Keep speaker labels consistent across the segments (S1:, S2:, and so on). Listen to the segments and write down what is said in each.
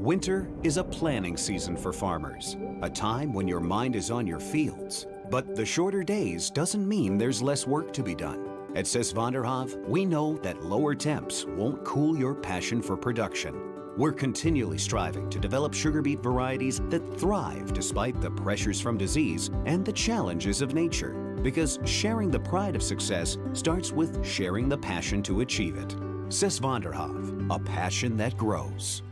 S1: Winter is a planning season for farmers, a time when your mind is on your fields. But the shorter days doesn't mean there's less work to be done. At Sis van der Haaf, we know that lower temps won't cool your passion for production. We're continually striving to develop sugar beet varieties that thrive despite the pressures from disease and the challenges of nature. Because sharing the pride of success starts with sharing the passion to achieve it. Sis van der Haaf, a passion that grows.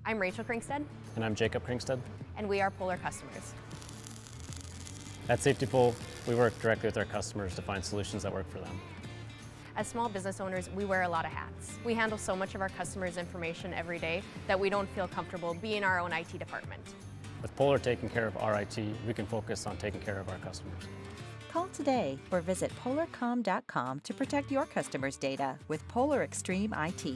S2: I'm Rachel Kringsted.
S3: And I'm Jacob Kringsted.
S2: And we are Polar customers.
S3: At Safety Pole, we work directly with our customers to find solutions that work for them.
S2: As small business owners, we wear a lot of hats. We handle so much of our customers' information every day that we don't feel comfortable being our own IT department.
S3: With Polar taking care of our IT, we can focus on taking care of our customers.
S4: Call today or visit polarcom.com to protect your customers' data with Polar Extreme IT.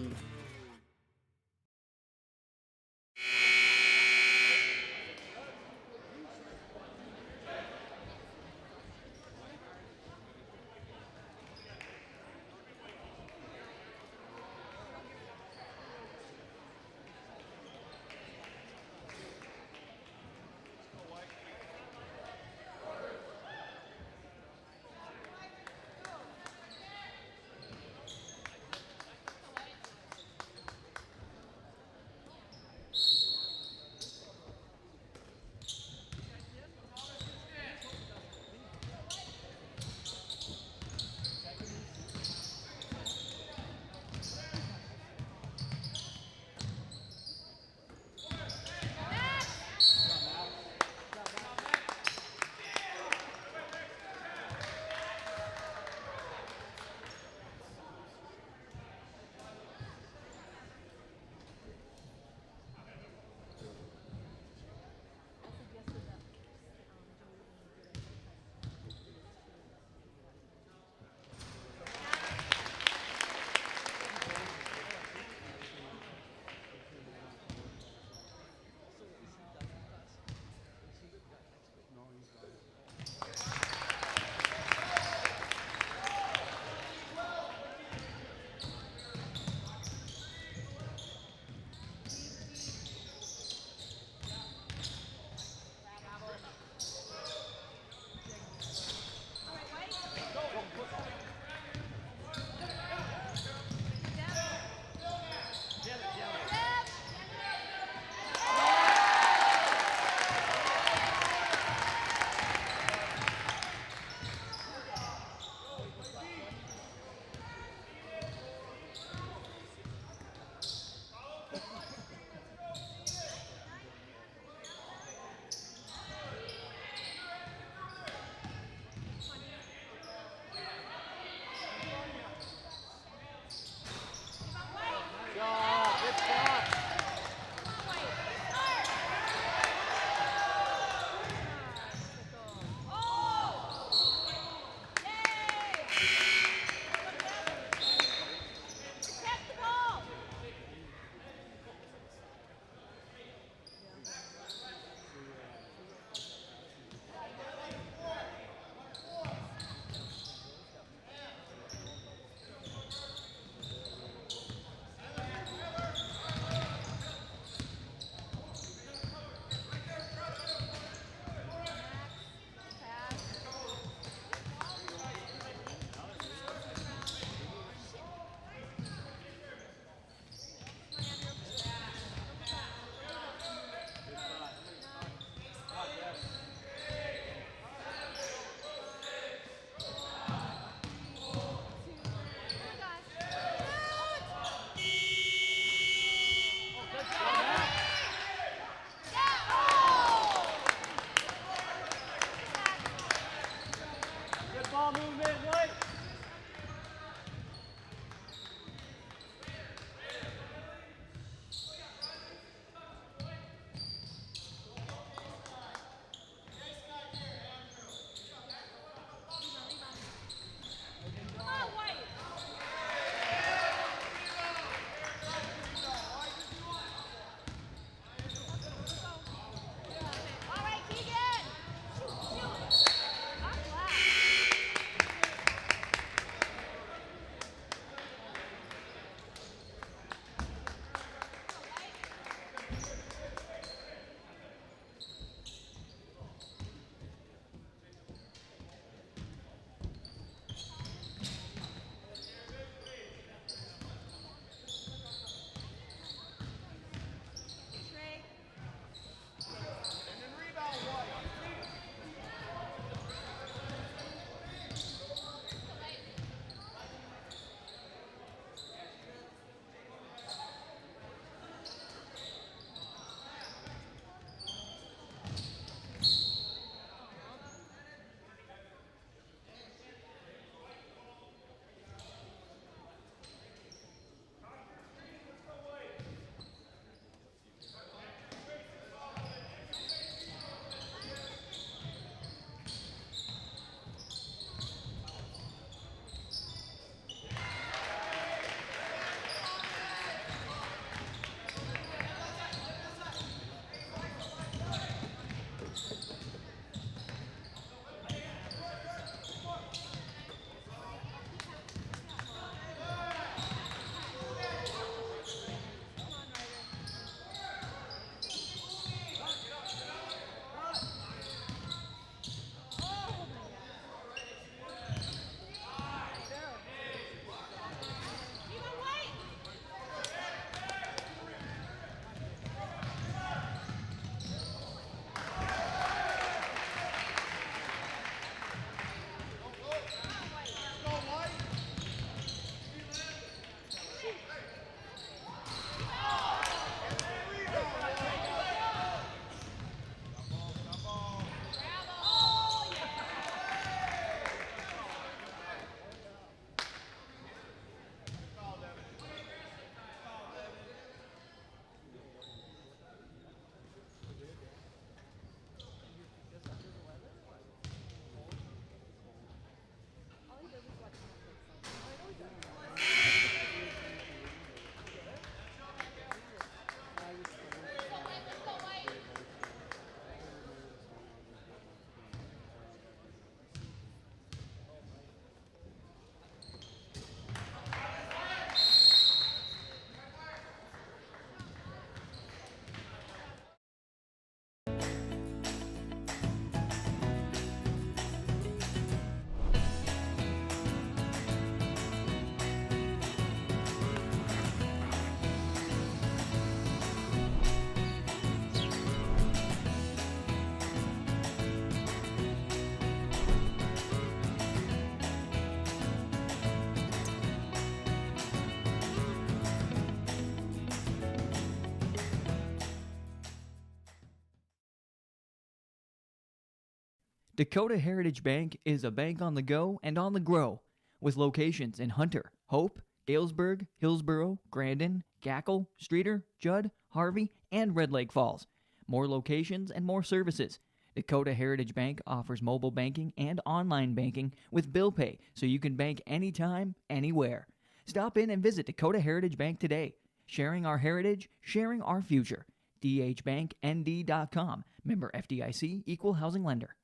S5: Dakota Heritage Bank is a bank on the go and on the grow, with locations in Hunter, Hope, Galesburg, Hillsborough, Grandin, Gackle, Streeter, Judd, Harvey, and Red Lake Falls. More locations and more services. Dakota Heritage Bank offers mobile banking and online banking with bill pay, so you can bank anytime, anywhere. Stop in and visit Dakota Heritage Bank today. Sharing our heritage, sharing our future. dhbanknd.com. Member FDIC, Equal Housing Lender.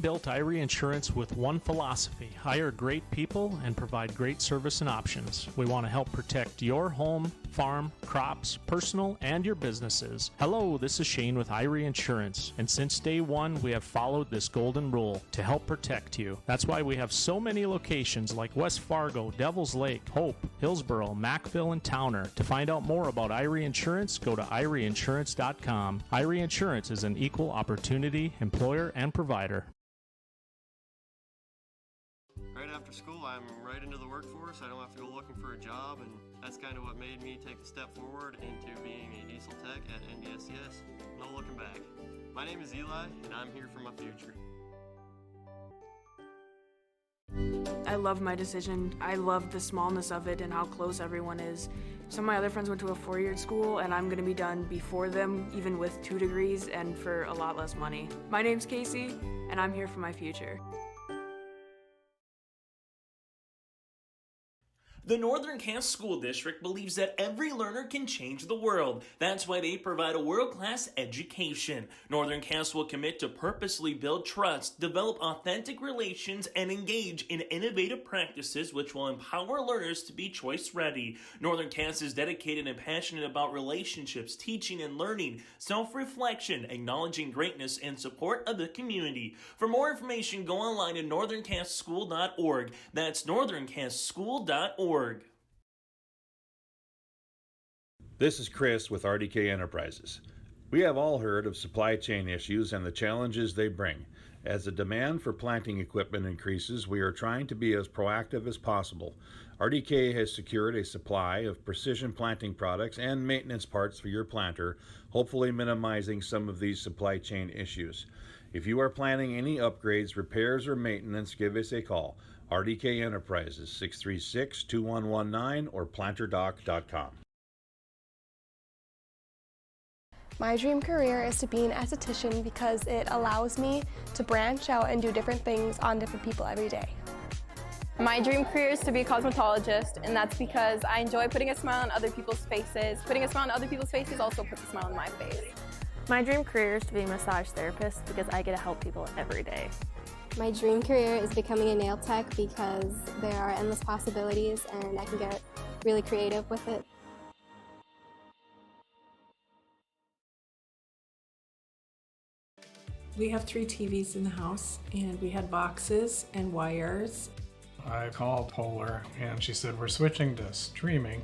S6: built Irie Insurance with one philosophy: hire great people and provide great service and options. We want to help protect your home, farm, crops, personal, and your businesses. Hello, this is Shane with Irie Insurance, and since day one, we have followed this golden rule to help protect you. That's why we have so many locations like West Fargo, Devils Lake, Hope, Hillsboro, Mackville, and Towner. To find out more about Irie Insurance, go to IrieInsurance.com. Irie Insurance is an equal opportunity employer and provider.
S7: Right after school, I'm right into the workforce. I don't have to go looking for a job, and that's kind of what made me take the step forward into being a diesel tech at NDSCS. No looking back. My name is Eli, and I'm here for my future.
S8: I love my decision. I love the smallness of it and how close everyone is. Some of my other friends went to a four-year school, and I'm going to be done before them, even with 2 degrees and for a lot less money. My name's Casey, and I'm here for my future.
S9: The Northern Cass School District believes that every learner can change the world. That's why they provide a world-class education. Northern Cass will commit to purposely build trust, develop authentic relations, and engage in innovative practices which will empower learners to be choice-ready. Northern Cass is dedicated and passionate about relationships, teaching and learning, self-reflection, acknowledging greatness, and support of the community. For more information, go online at northerncasschool.org. That's northerncasschool.org.
S10: This is Chris with RDK Enterprises. We have all heard of supply chain issues and the challenges they bring. As the demand for planting equipment increases, we are trying to be as proactive as possible. RDK has secured a supply of precision planting products and maintenance parts for your planter, hopefully minimizing some of these supply chain issues. If you are planning any upgrades, repairs, or maintenance, give us a call. RDK Enterprises, 636-2119 or planterdoc.com.
S11: My dream career is to be an esthetician because it allows me to branch out and do different things on different people every day.
S12: My dream career is to be a cosmetologist, and that's because I enjoy putting a smile on other people's faces. Putting a smile on other people's faces also puts a smile on my face.
S13: My dream career is to be a massage therapist because I get to help people every day.
S14: My dream career is becoming a nail tech because there are endless possibilities and I can get really creative with it.
S8: We have 3 TVs in the house, and we had boxes and wires.
S15: I called Polar, and she said, we're switching to streaming.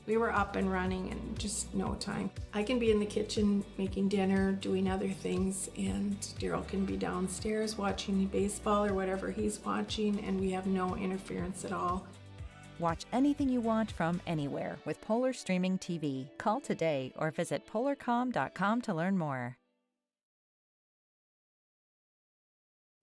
S8: We were up and running in just no time. I can be in the kitchen making dinner, doing other things, and Daryl can be downstairs watching baseball or whatever he's watching, and we have no interference at all.
S4: Watch anything you want from anywhere with Polar Streaming TV. Call today or visit polarcom.com to learn more.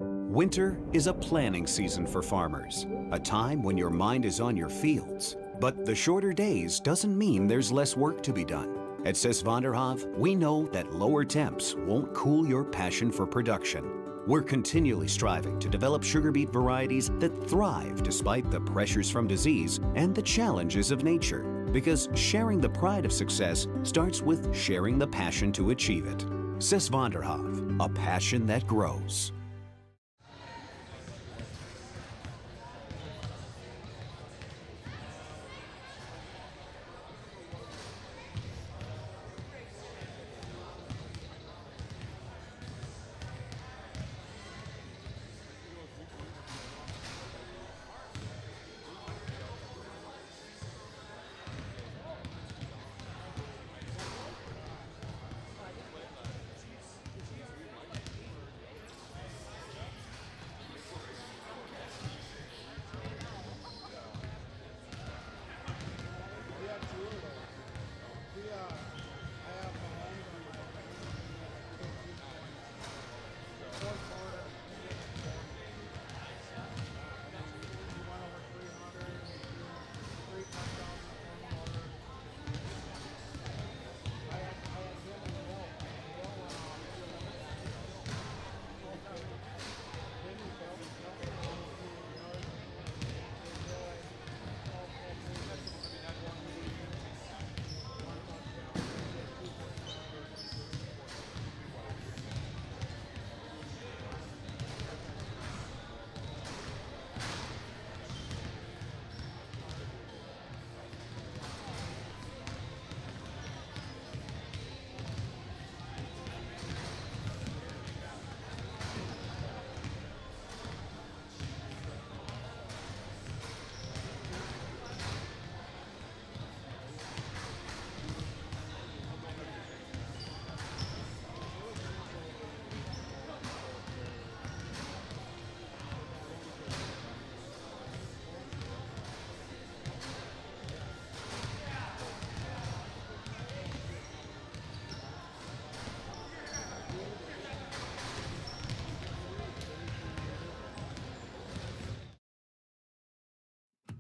S1: Winter is a planning season for farmers, a time when your mind is on your fields. But the shorter days doesn't mean there's less work to be done. At Sis van der Haaf, we know that lower temps won't cool your passion for production. We're continually striving to develop sugar beet varieties that thrive despite the pressures from disease and the challenges of nature. Because sharing the pride of success starts with sharing the passion to achieve it. Sis van der Haaf, a passion that grows.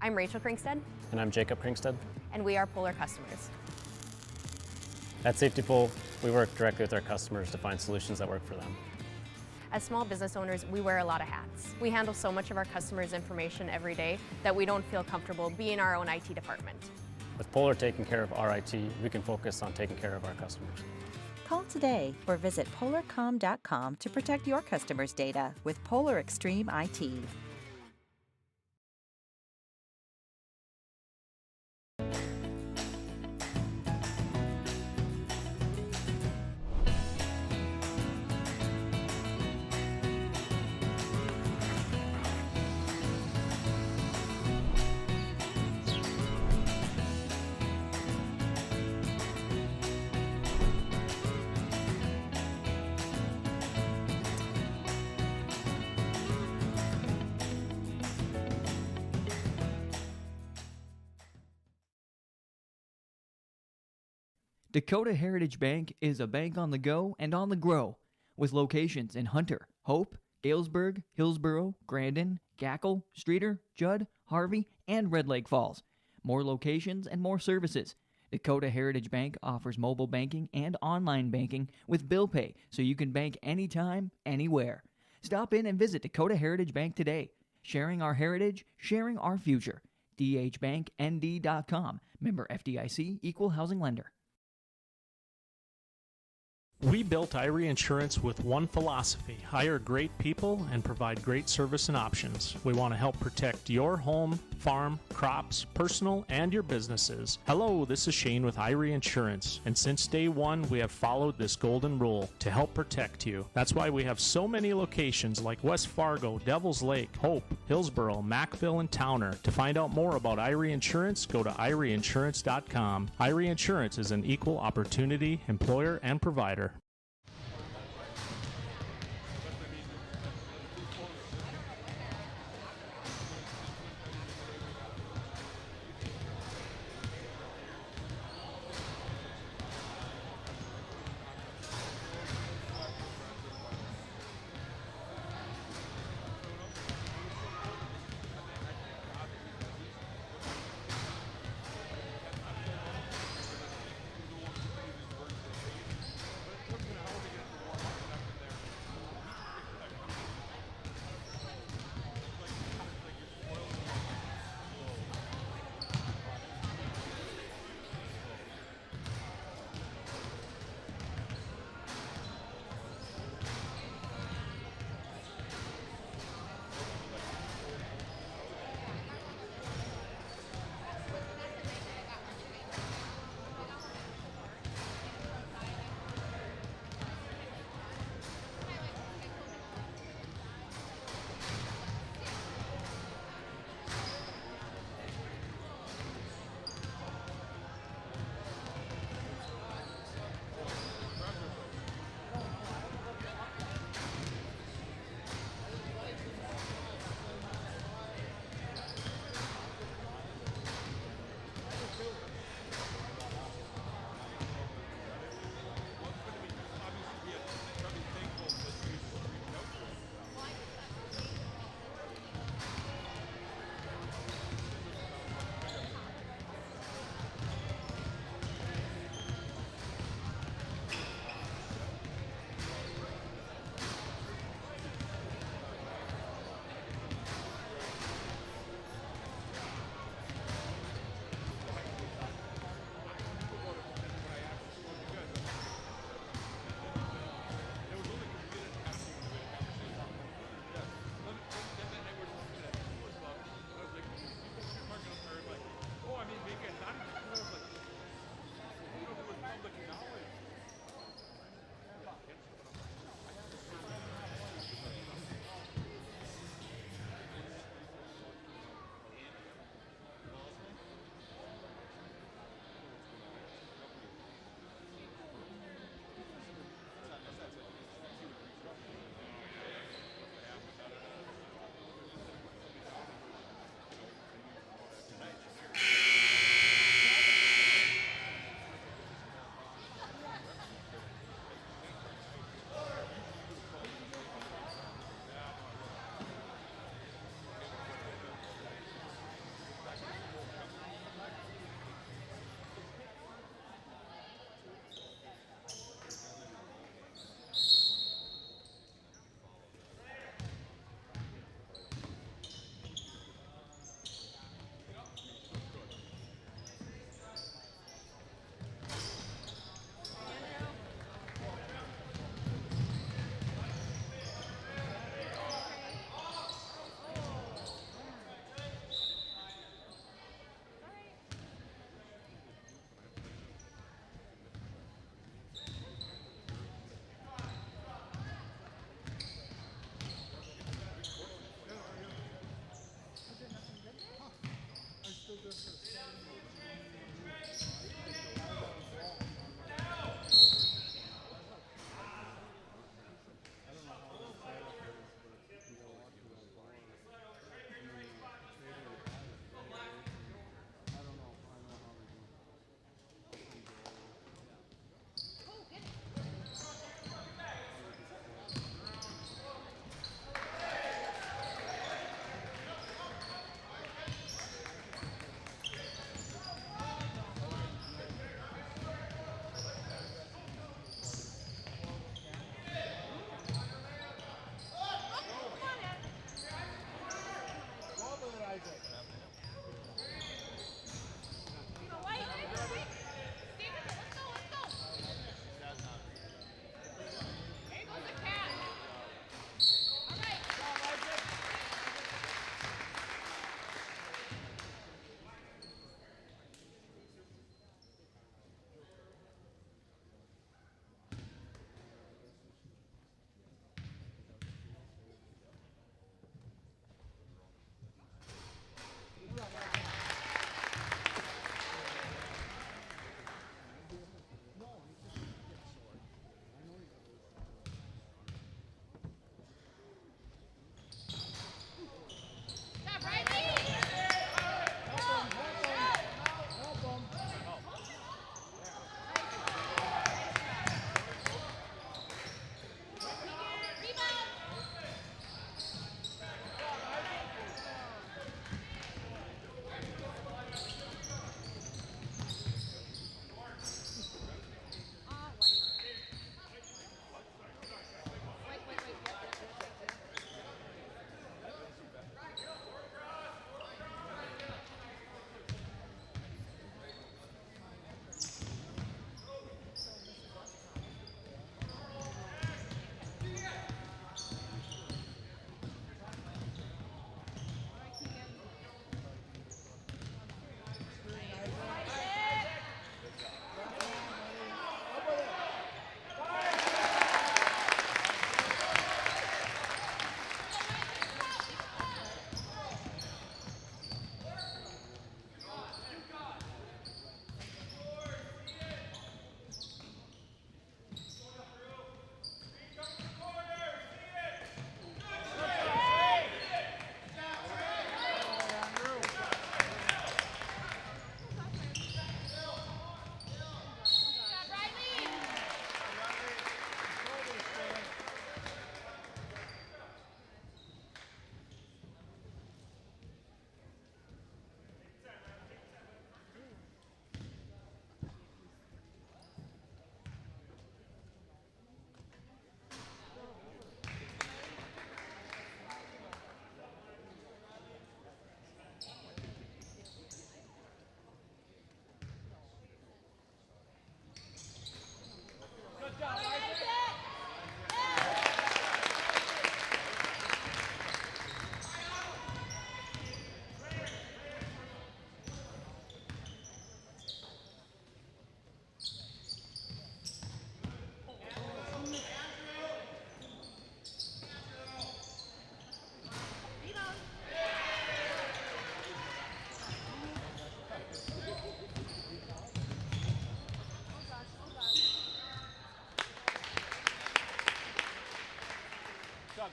S2: I'm Rachel Kringsted.
S3: And I'm Jacob Kringsted.
S2: And we are Polar customers.
S3: At Safety Pole, we work directly with our customers to find solutions that work for them.
S2: As small business owners, we wear a lot of hats. We handle so much of our customers' information every day that we don't feel comfortable being our own IT department.
S3: With Polar taking care of our IT, we can focus on taking care of our customers.
S4: Call today or visit polarcom.com to protect your customers' data with Polar Extreme IT.
S5: Dakota Heritage Bank is a bank on the go and on the grow, with locations in Hunter, Hope, Galesburg, Hillsborough, Grandin, Gackle, Streeter, Judd, Harvey, and Red Lake Falls. More locations and more services. Dakota Heritage Bank offers mobile banking and online banking with bill pay, so you can bank anytime, anywhere. Stop in and visit Dakota Heritage Bank today. Sharing our heritage, sharing our future. dhbanknd.com. Member FDIC, Equal Housing Lender.
S6: We built Irie Insurance with one philosophy: hire great people and provide great service and options. We want to help protect your home, farm, crops, personal, and your businesses. Hello, this is Shane with Irie Insurance, and since day one, we have followed this golden rule to help protect you. That's why we have so many locations like West Fargo, Devils Lake, Hope, Hillsborough, Mackville, and Towner. To find out more about Irie Insurance, go to IrieInsurance.com. Irie Insurance is an equal opportunity employer and provider.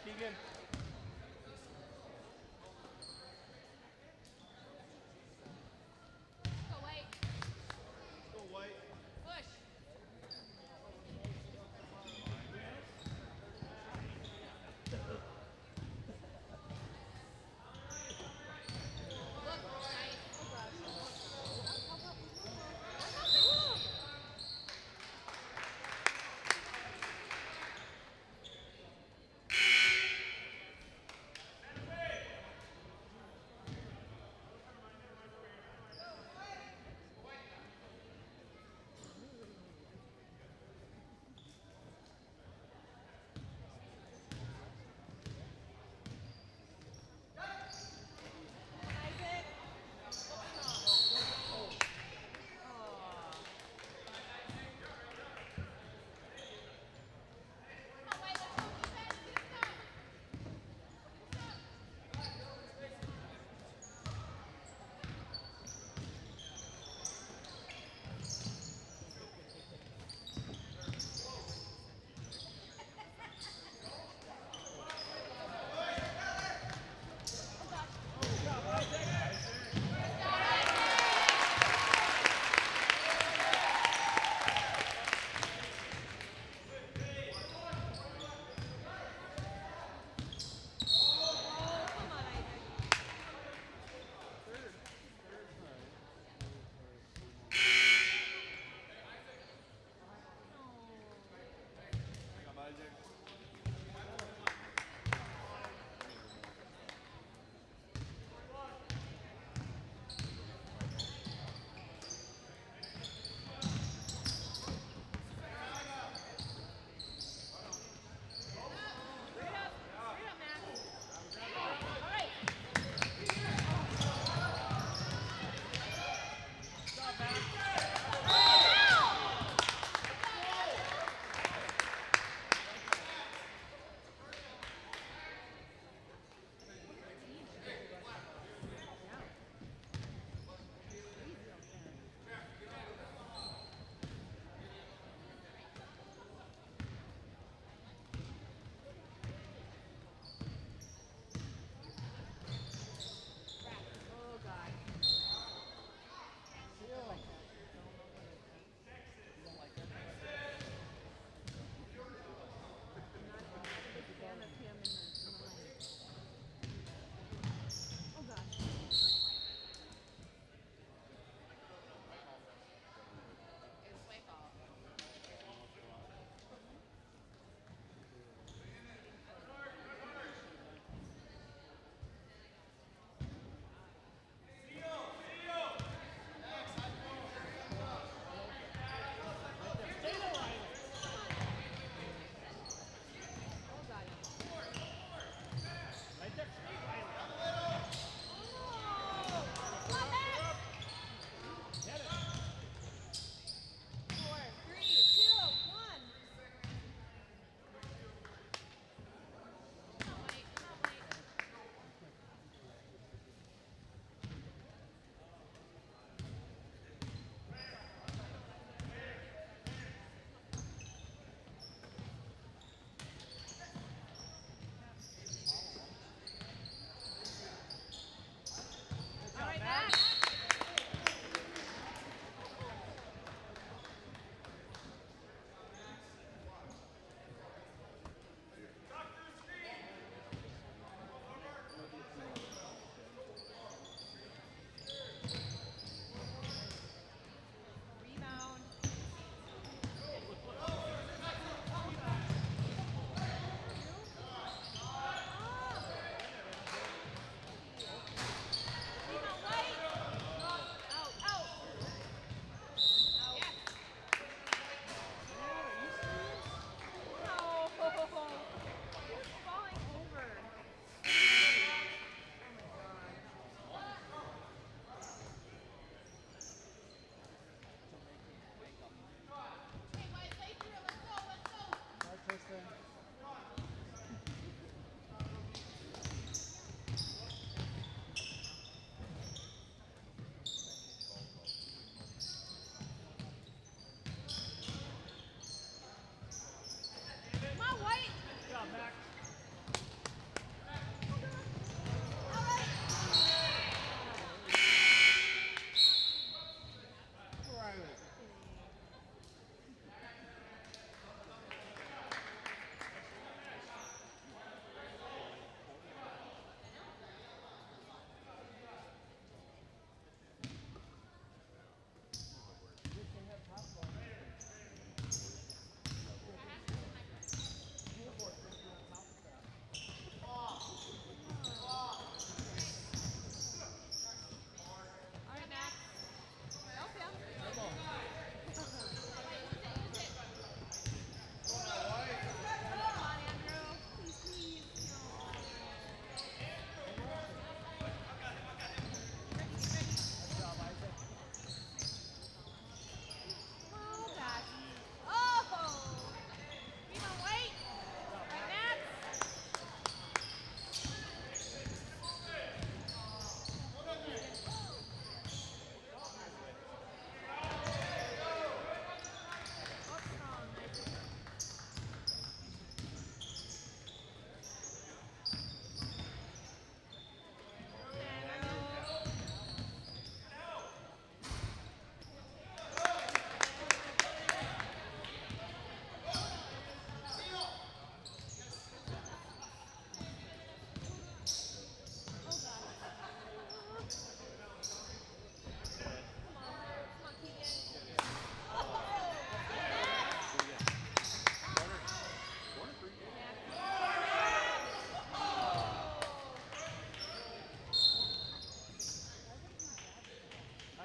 S16: Keegan.
S17: Go White.
S16: Go White.
S17: Push.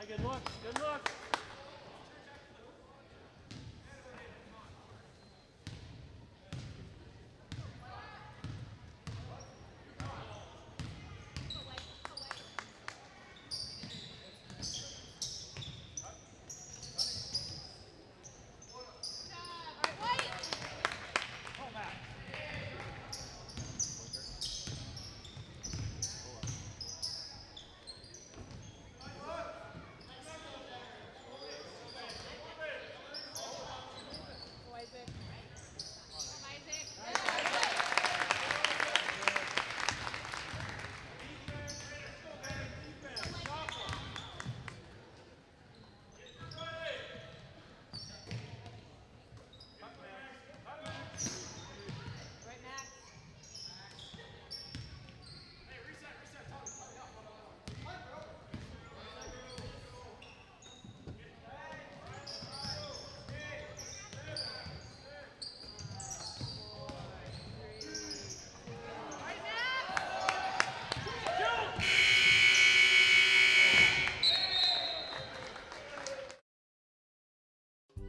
S16: Good look. Good look.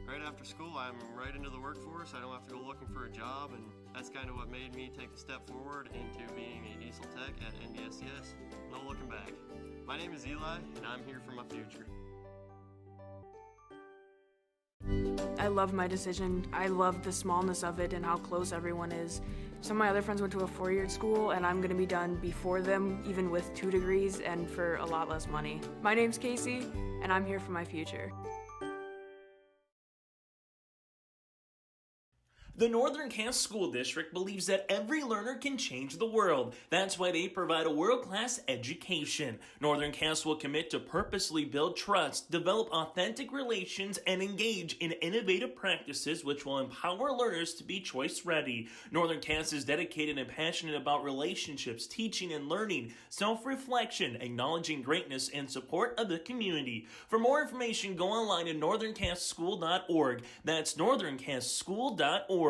S7: Right after school, I'm right into the workforce. I don't have to go looking for a job, and that's kind of what made me take the step forward into being a diesel tech at NDSCS. No looking back. My name is Eli, and I'm here for my future.
S8: I love my decision. I love the smallness of it and how close everyone is. Some of my other friends went to a four-year school, and I'm gonna be done before them, even with 2 degrees and for a lot less money. My name's Casey, and I'm here for my future.
S9: The Northern Cass School District believes that every learner can change the world. That's why they provide a world-class education. Northern Cass will commit to purposely build trust, develop authentic relations, and engage in innovative practices which will empower learners to be choice-ready. Northern Cass is dedicated and passionate about relationships, teaching and learning, self-reflection, acknowledging greatness, and support of the community. For more information, go online at northerncasschool.org. That's northerncasschool.org.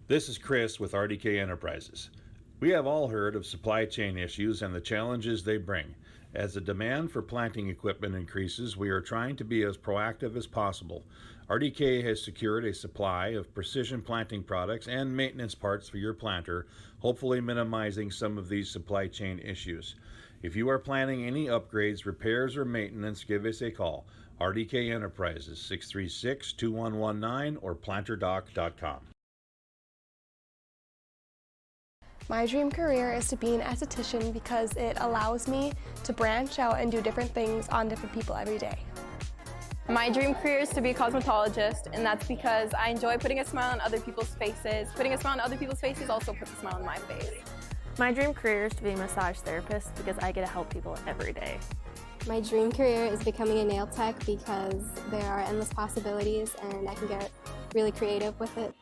S10: This is Chris with RDK Enterprises. We have all heard of supply chain issues and the challenges they bring. As the demand for planting equipment increases, we are trying to be as proactive as possible. RDK has secured a supply of precision planting products and maintenance parts for your planter, hopefully minimizing some of these supply chain issues. If you are planning any upgrades, repairs, or maintenance, give us a call. RDK Enterprises, 636-2119 or planterdoc.com.
S11: My dream career is to be an esthetician because it allows me to branch out and do different things on different people every day.
S12: My dream career is to be a cosmetologist, and that's because I enjoy putting a smile on other people's faces. Putting a smile on other people's faces also puts a smile on my face.
S13: My dream career is to be a massage therapist because I get to help people every day.
S14: My dream career is becoming a nail tech because there are endless possibilities and I can get really creative with it.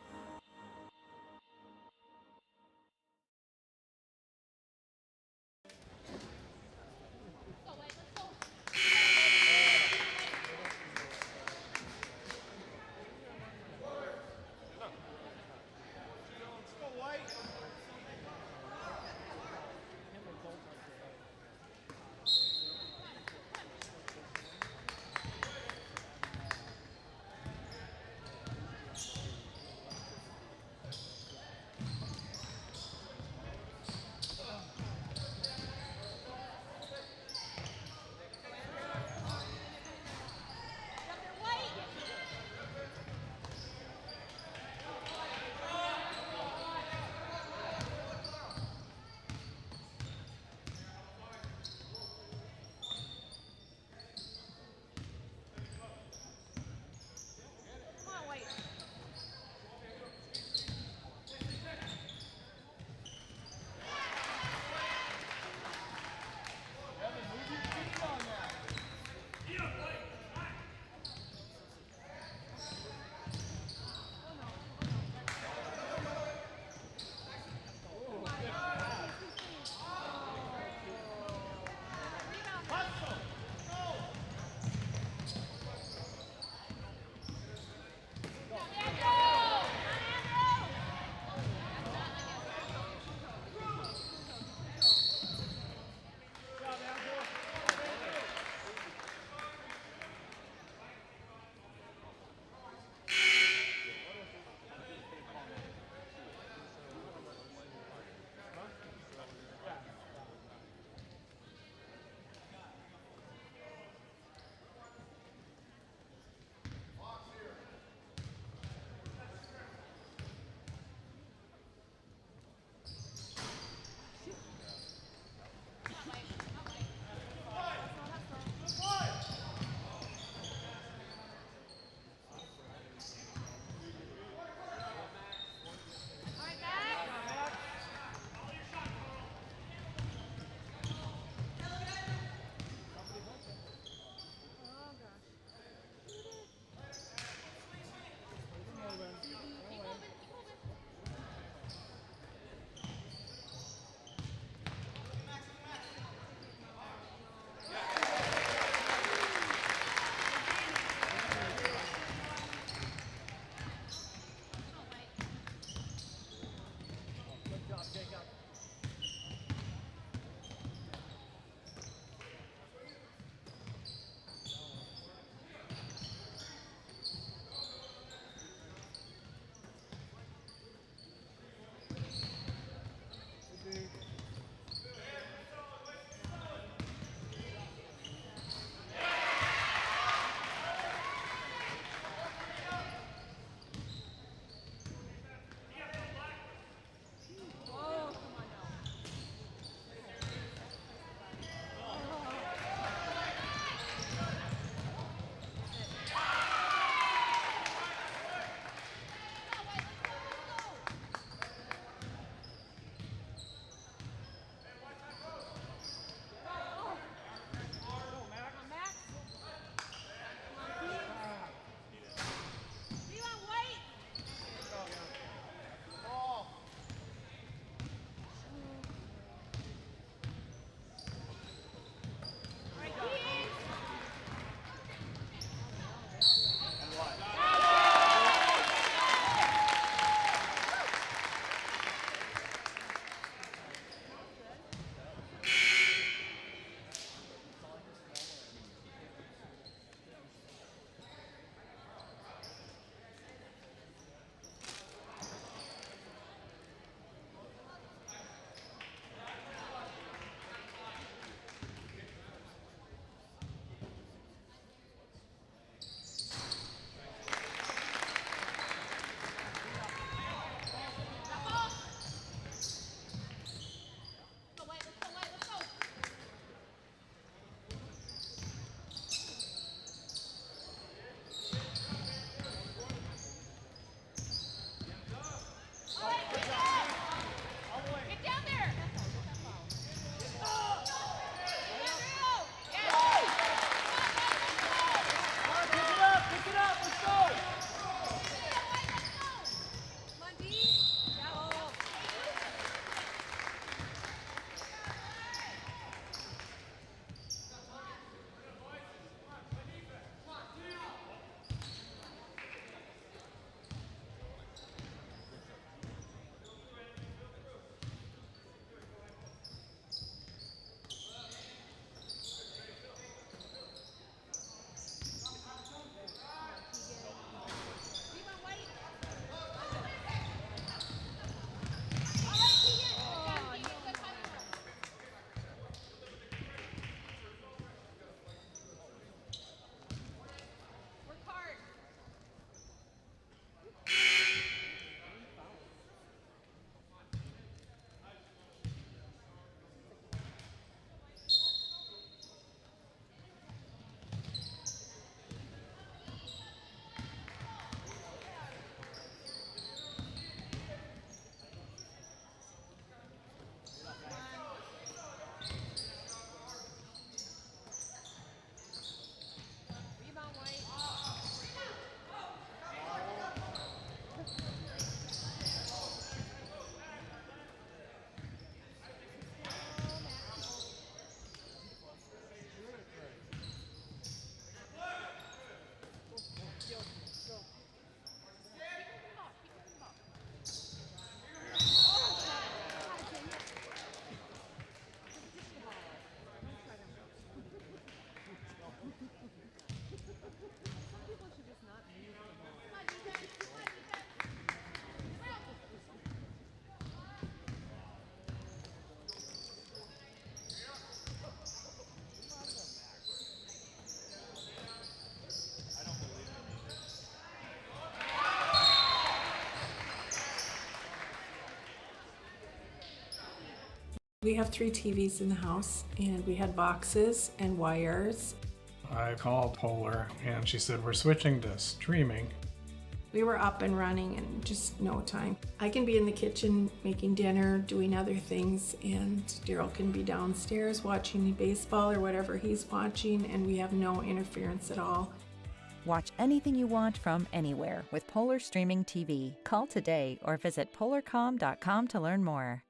S17: We have 3 TVs in the house, and we had boxes and wires.
S15: I called Polar and she said, we're switching to streaming.
S17: We were up and running in just no time. I can be in the kitchen making dinner, doing other things, and Daryl can be downstairs watching baseball or whatever he's watching, and we have no interference at all.
S4: Watch anything you want from anywhere with Polar Streaming TV. Call today or visit polarcom.com to learn more.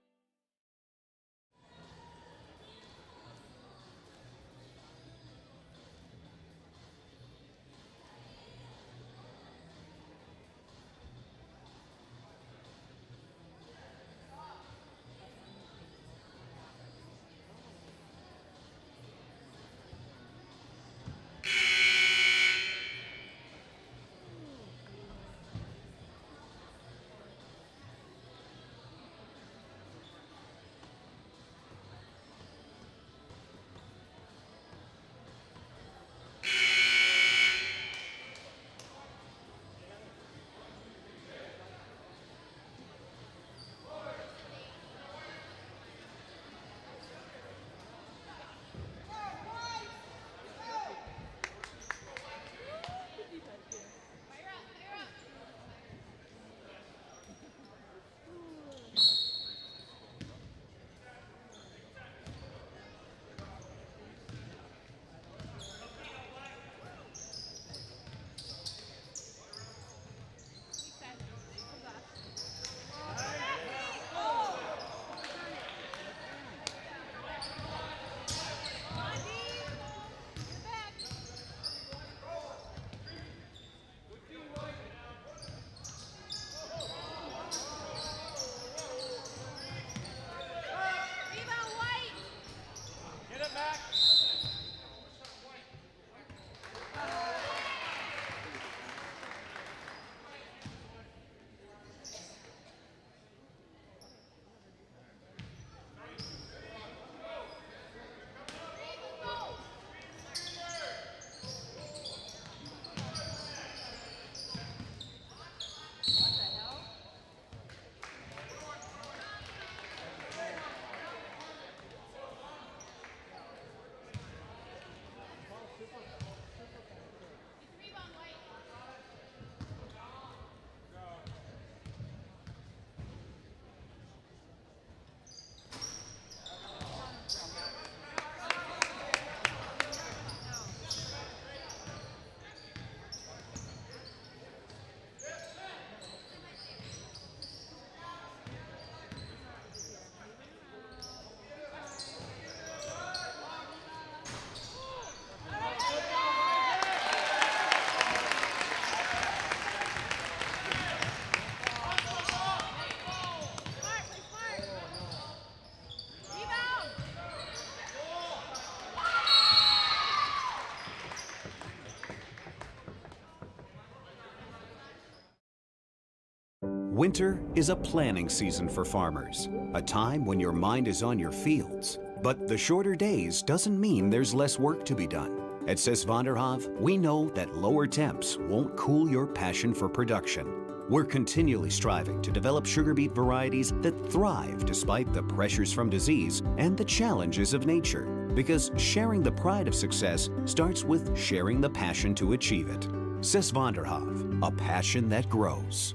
S1: Winter is a planning season for farmers, a time when your mind is on your fields. But the shorter days doesn't mean there's less work to be done. At Sis van der Haaf, we know that lower temps won't cool your passion for production. We're continually striving to develop sugar beet varieties that thrive despite the pressures from disease and the challenges of nature. Because sharing the pride of success starts with sharing the passion to achieve it. Sis van der Haaf, a passion that grows.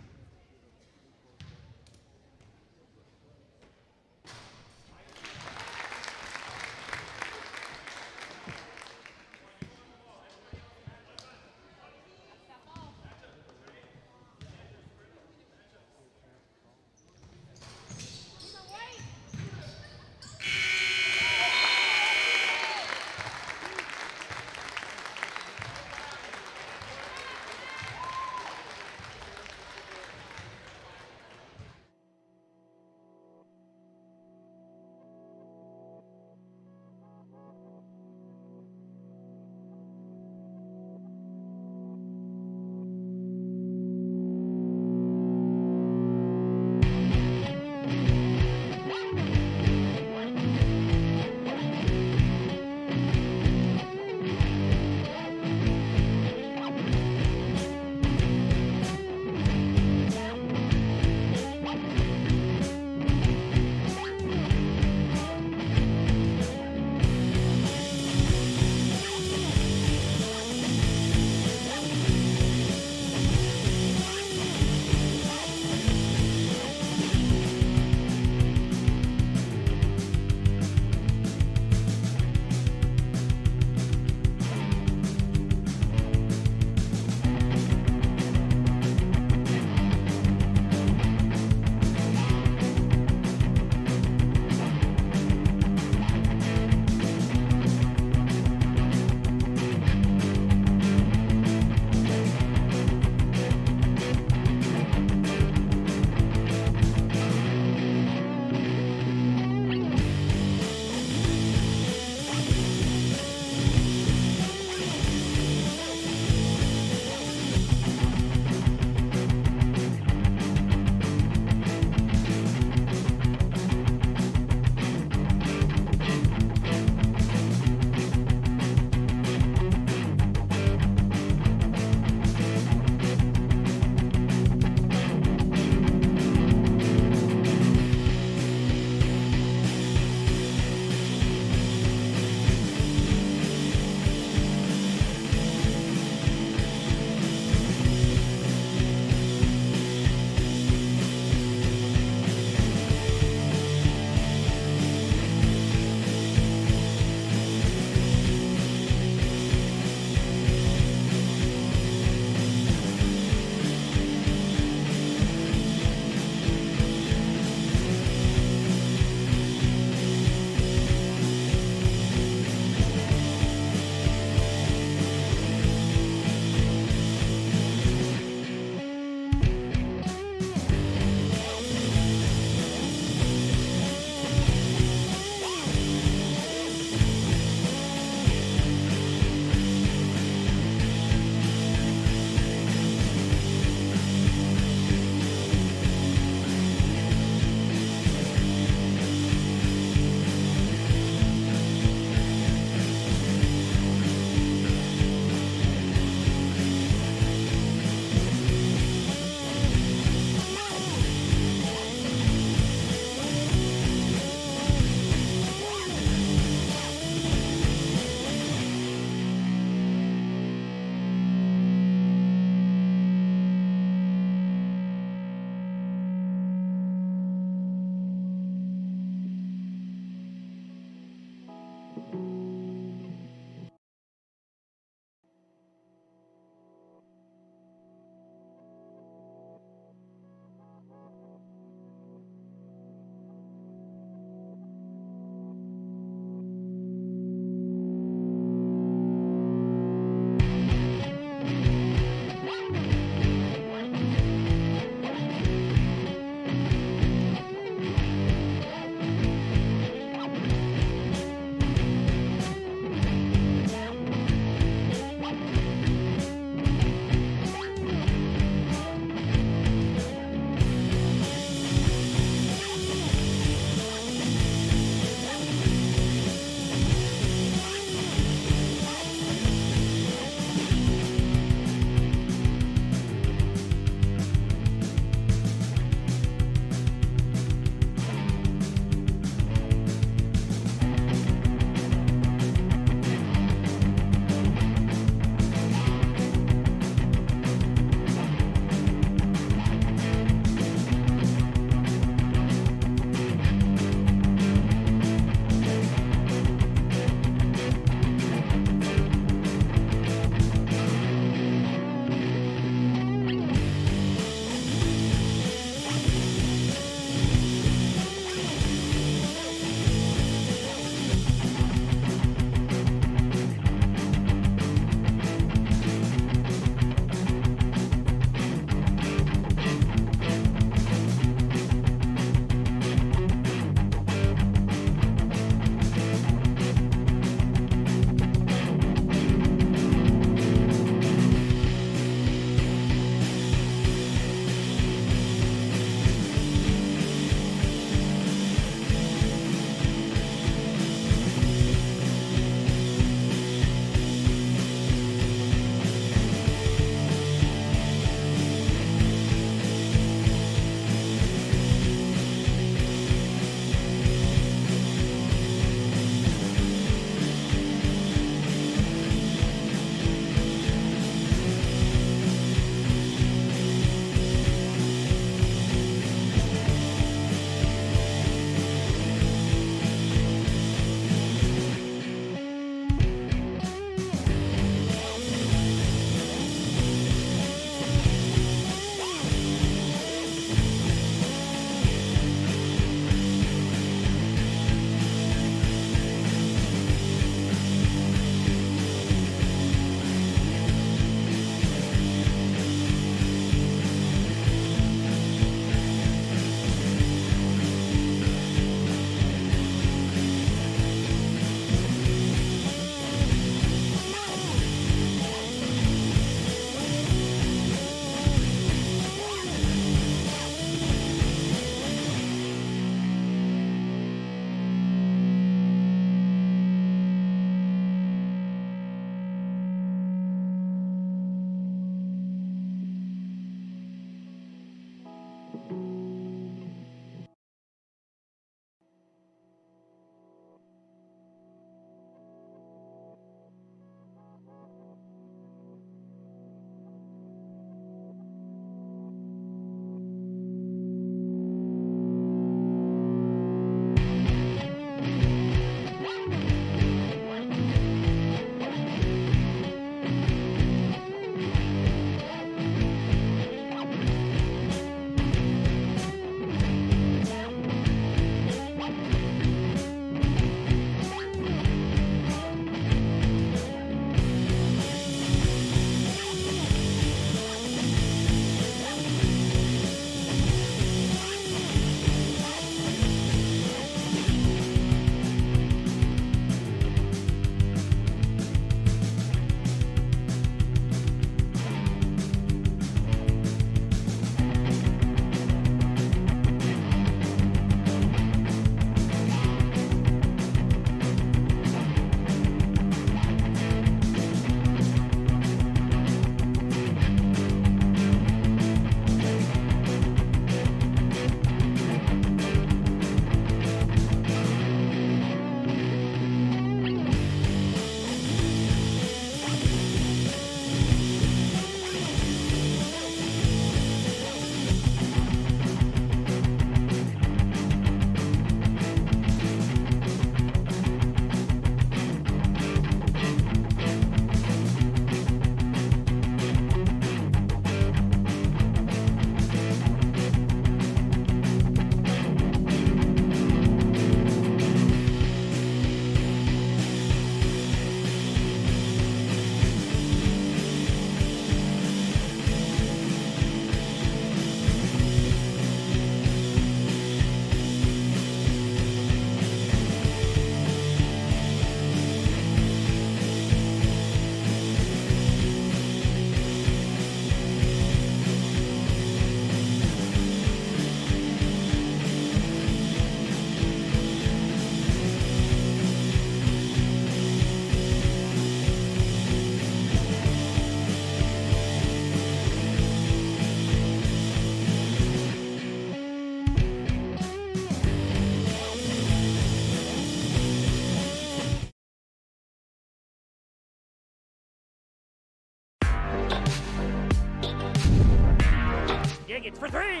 S18: It's for three.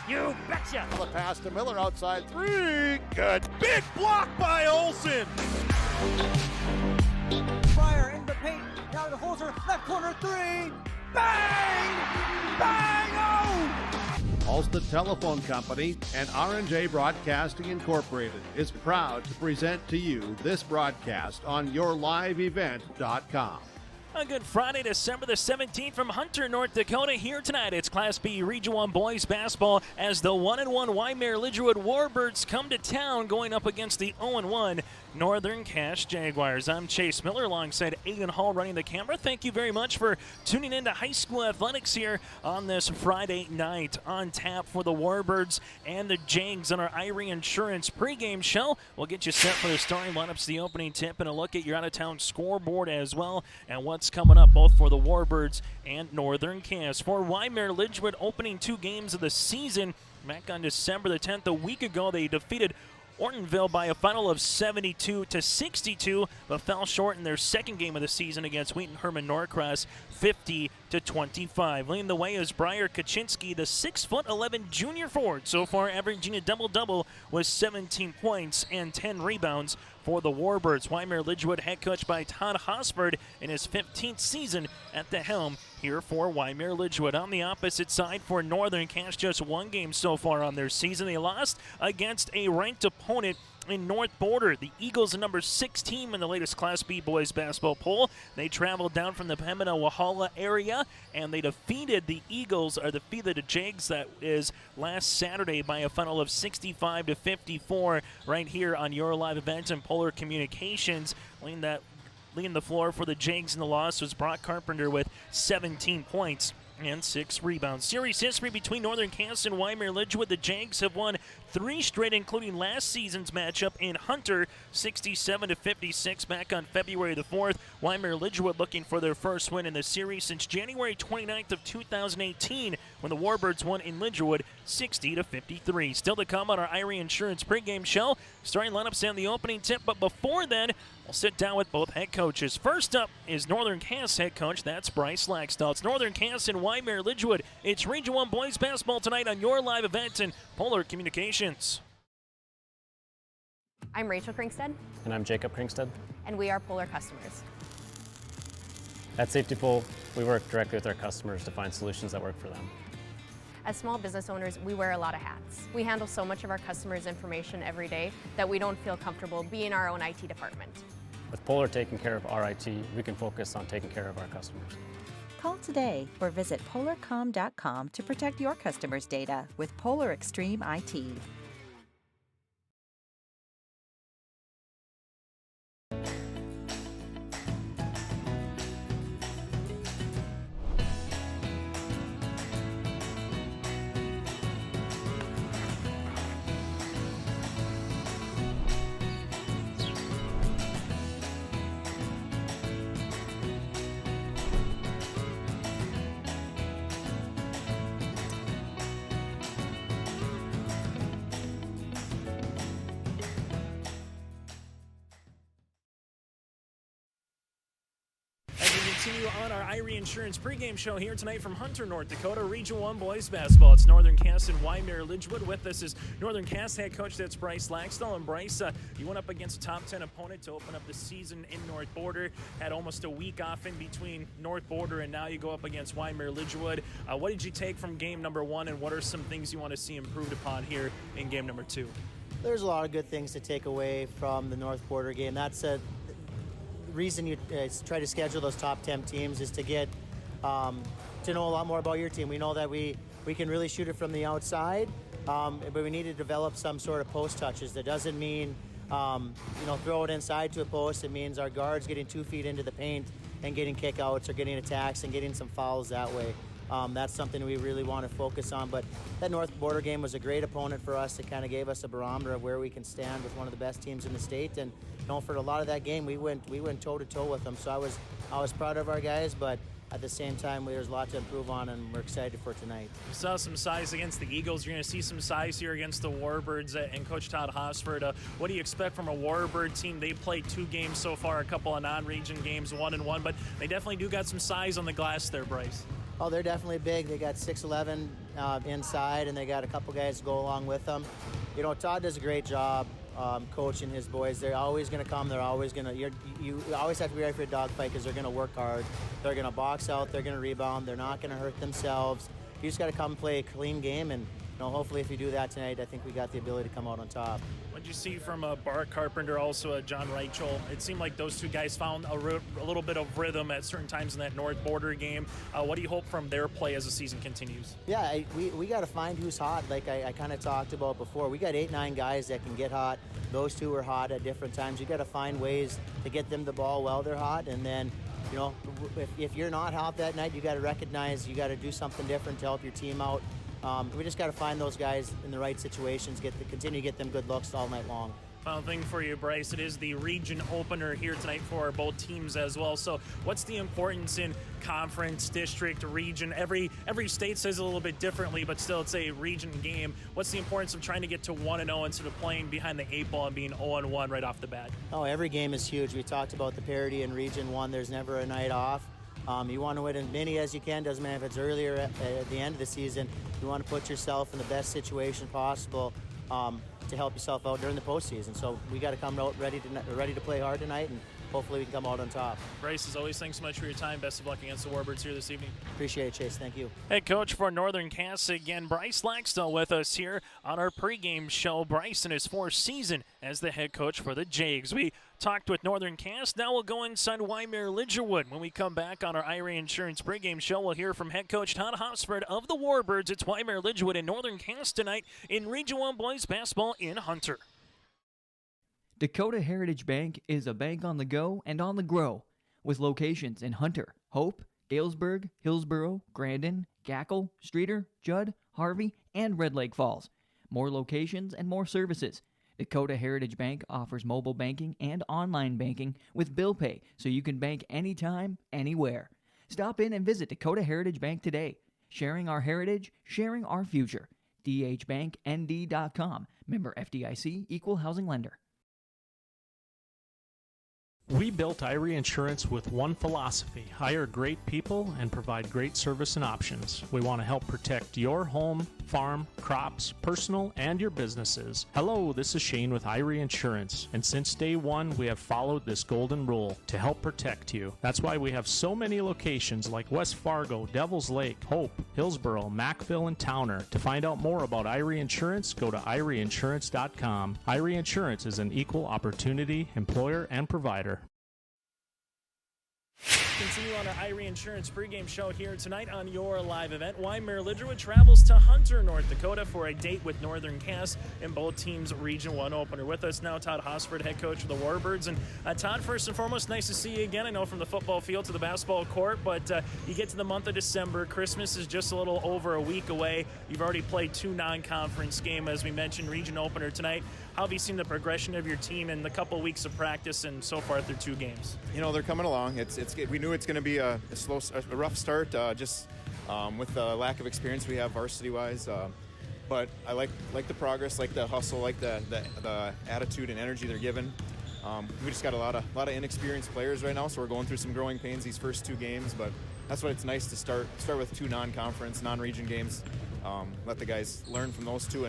S18: You betcha.
S19: The pass to Miller outside three. Good.
S18: Big block by Olsen.
S20: Fryer in the paint. Now to the Holzer. Left corner three. Bang! Bang! Oh!
S19: Ulster Telephone Company and R&J Broadcasting Incorporated is proud to present to you this broadcast on yourliveevent.com.
S9: A good Friday, December the 17th from Hunter, North Dakota. Here tonight, it's Class B Region 1 boys basketball as the 1-1 Wyndmere Lidgerwood Warbirds come to town going up against the 0-1 Northern Cache Jaguars. I'm Chase Miller alongside Aiden Hall running the camera. Thank you very much for tuning in to high school athletics here on this Friday night. On tap for the Warbirds and the Jags on our Irie Insurance pregame show. We'll get you set for the starting lineups, the opening tip, and a look at your out-of-town scoreboard as well, and what's coming up both for the Warbirds and Northern Cache. For Wyndmere Lidgerwood, opening 2 games of the season. Back on December the 10th, a week ago, they defeated Ortonville by a final of 72-62, but fell short in their second game of the season against Wheaton Herman Norcross, 50-25. Leading the way is Briar Kaczynski, the 6'11" junior forward, so far averaging a double-double with 17 points and 10 rebounds for the Warbirds. Wyndmere Lidgerwood head coach by Todd Hosford in his 15th season at the helm here for Wyndmere Lidgerwood. On the opposite side for Northern Cache, just 1 game so far on their season. They lost against a ranked opponent in North Border. The Eagles, the number 6 team in the latest Class B boys basketball poll. They traveled down from the Pembina Wahala area and they defeated the Jags, that is, last Saturday by a final of 65-54 right here on your live event and Polar Communications. Leading the floor for the Jags in the loss was Brock Carpenter with 17 points and 6 rebounds. Series history between Northern Cache and Wyndmere Lidgerwood. The Jags have won 3 straight, including last season's matchup in Hunter, 67-56 back on February the 4th. Wyndmere Lidgerwood looking for their first win in the series since January 29th of 2018 when the Warbirds won in Lidgerwood 60-53. Still to come on our Irie Insurance pregame show. Starting lineups and the opening tip, but before then, we'll sit down with both head coaches. First up is Northern Cache head coach, that's Bryce Laxdal. It's Northern Cache and Wyndmere Lidgerwood. It's Region 1 boys basketball tonight on your live event and Polar Communications.
S2: I'm Rachel Kringstead.
S3: And I'm Jacob Kringstead.
S2: And we are Polar customers.
S3: At Safety Pool, we work directly with our customers to find solutions that work for them.
S2: As small business owners, we wear a lot of hats. We handle so much of our customers' information every day that we don't feel comfortable being our own IT department.
S3: With Polar taking care of our IT, we can focus on taking care of our customers.
S4: Call today or visit polarcom.com to protect your customers' data with Polar Extreme IT.
S9: Continue on our Irie Insurance pregame show here tonight from Hunter, North Dakota, Region 1 boys basketball. It's Northern Cache and Wyndmere Lidgerwood. With us is Northern Cache head coach, that's Bryce Laxdal. And Bryce, you went up against a top 10 opponent to open up the season in North Border. Had almost a week off in between North Border, and now you go up against Wyndmere Lidgerwood. What did you take from game number 1, and what are some things you want to see improved upon here in game number 2?
S21: There's a lot of good things to take away from the North Border game. That's a reason you try to schedule those top 10 teams is to get to know a lot more about your team. We know that we can really shoot it from the outside, but we need to develop some sort of post touches. That doesn't mean throw it inside to a post. It means our guards getting 2 feet into the paint and getting kickouts or getting attacks and getting some fouls that way. That's something we really want to focus on. But that North Border game was a great opponent for us. It kind of gave us a barometer of where we can stand with one of the best teams in the state. And for a lot of that game, we went toe to toe with them. So I was proud of our guys, but at the same time, there's a lot to improve on, and we're excited for tonight.
S9: You saw some size against the Eagles. You're going to see some size here against the Warbirds and Coach Todd Hosford. What do you expect from a Warbird team? They played 2 games so far, a couple of non-region games, 1-1, but they definitely do got some size on the glass there, Bryce.
S21: Oh, they're definitely big. They got 6'11", inside, and they got a couple guys to go along with them. You know, Todd does a great job coaching his boys. They're always going to come. They're always going to. You always have to be ready for a dogfight because they're going to work hard. They're going to box out. They're going to rebound. They're not going to hurt themselves. You just got to come play a clean game, and hopefully if you do that tonight, I think we got the ability to come out on top.
S6: What did you see from Bart Carpenter, also John Reichel? It seemed like those two guys found a little bit of rhythm at certain times in that North Border game. What do you hope from their play as the season continues?
S21: Yeah, we got to find who's hot. Like I kind of talked about before, we got 8-9 guys that can get hot. Those two are hot at different times. You got to find ways to get them the ball while they're hot, and then if you're not hot that night, you got to recognize you got to do something different to help your team out. We just got to find those guys in the right situations, continue to get them good looks all night long.
S6: Final thing for you, Bryce, it is the region opener here tonight for both teams as well. So what's the importance in conference, district, region? Every state says it a little bit differently, but still it's a region game. What's the importance of trying to get to 1-0 instead of playing behind the 8 ball and being 0-1 right off the bat?
S21: Oh, every game is huge. We talked about the parity in Region 1. There's never a night off. You want to win as many as you can. Doesn't matter if it's earlier at the end of the season. You want to put yourself in the best situation possible to help yourself out during the postseason. So we got to come out ready to play hard tonight, and hopefully we can come out on top.
S6: Bryce, as always, thanks so much for your time. Best of luck against the Warbirds here this evening.
S21: Appreciate it, Chase. Thank you.
S6: Head coach for Northern Cass again, Bryce Laxdell, with us here on our pregame show. Bryce in his 4th season as the head coach for the Jags. We talked with Northern Cass. Now we'll go inside Wyndmere Lidgerwood. When we come back on our IRA Insurance pregame show, we'll hear from head coach Todd Hosford of the Warbirds. It's Wyndmere Lidgerwood and Northern Cass tonight in Region 1 Boys Basketball in Hunter.
S5: Dakota Heritage Bank is a bank on the go and on the grow, with locations in Hunter, Hope, Galesburg, Hillsborough, Grandin, Gackle, Streeter, Judd, Harvey, and Red Lake Falls. More locations and more services. Dakota Heritage Bank offers mobile banking and online banking with bill pay, so you can bank anytime, anywhere. Stop in and visit Dakota Heritage Bank today. Sharing our heritage, sharing our future. dhbanknd.com. Member FDIC, Equal Housing Lender.
S6: We built IRA Insurance with one philosophy: hire great people and provide great service and options. We want to help protect your home, farm, crops, personal, and your businesses. Hello, this is Shane with IRA Insurance, and since day one, we have followed this golden rule to help protect you. That's why we have so many locations like West Fargo, Devils Lake, Hope, Hillsborough, Mackville, and Towner. To find out more about IRA Insurance, go to irainsurance.com. IRA Insurance is an equal opportunity employer and provider. Continue on our IRA Insurance pregame show here tonight on your live event. Wyndmere Lidgerwood travels to Hunter, North Dakota for a date with Northern Cass in both teams' Region 1 opener. With us now, Todd Hosford, head coach for the Warbirds. And Todd, first and foremost, nice to see you again. I know from the football field to the basketball court, but you get to the month of December. Christmas is just a little over a week away. You've already played 2 non-conference games, as we mentioned, region opener tonight. How have you seen the progression of your team in the couple weeks of practice and so far through 2 games?
S22: You know, they're coming along. We knew it's going to be a rough start, with the lack of experience we have varsity-wise. But I like the progress, like the hustle, like the attitude and energy they're given. We just got a lot of inexperienced players right now, so we're going through some growing pains these first 2 games. But that's why it's nice to start with 2 non-conference, non-region games. Let the guys learn from those 2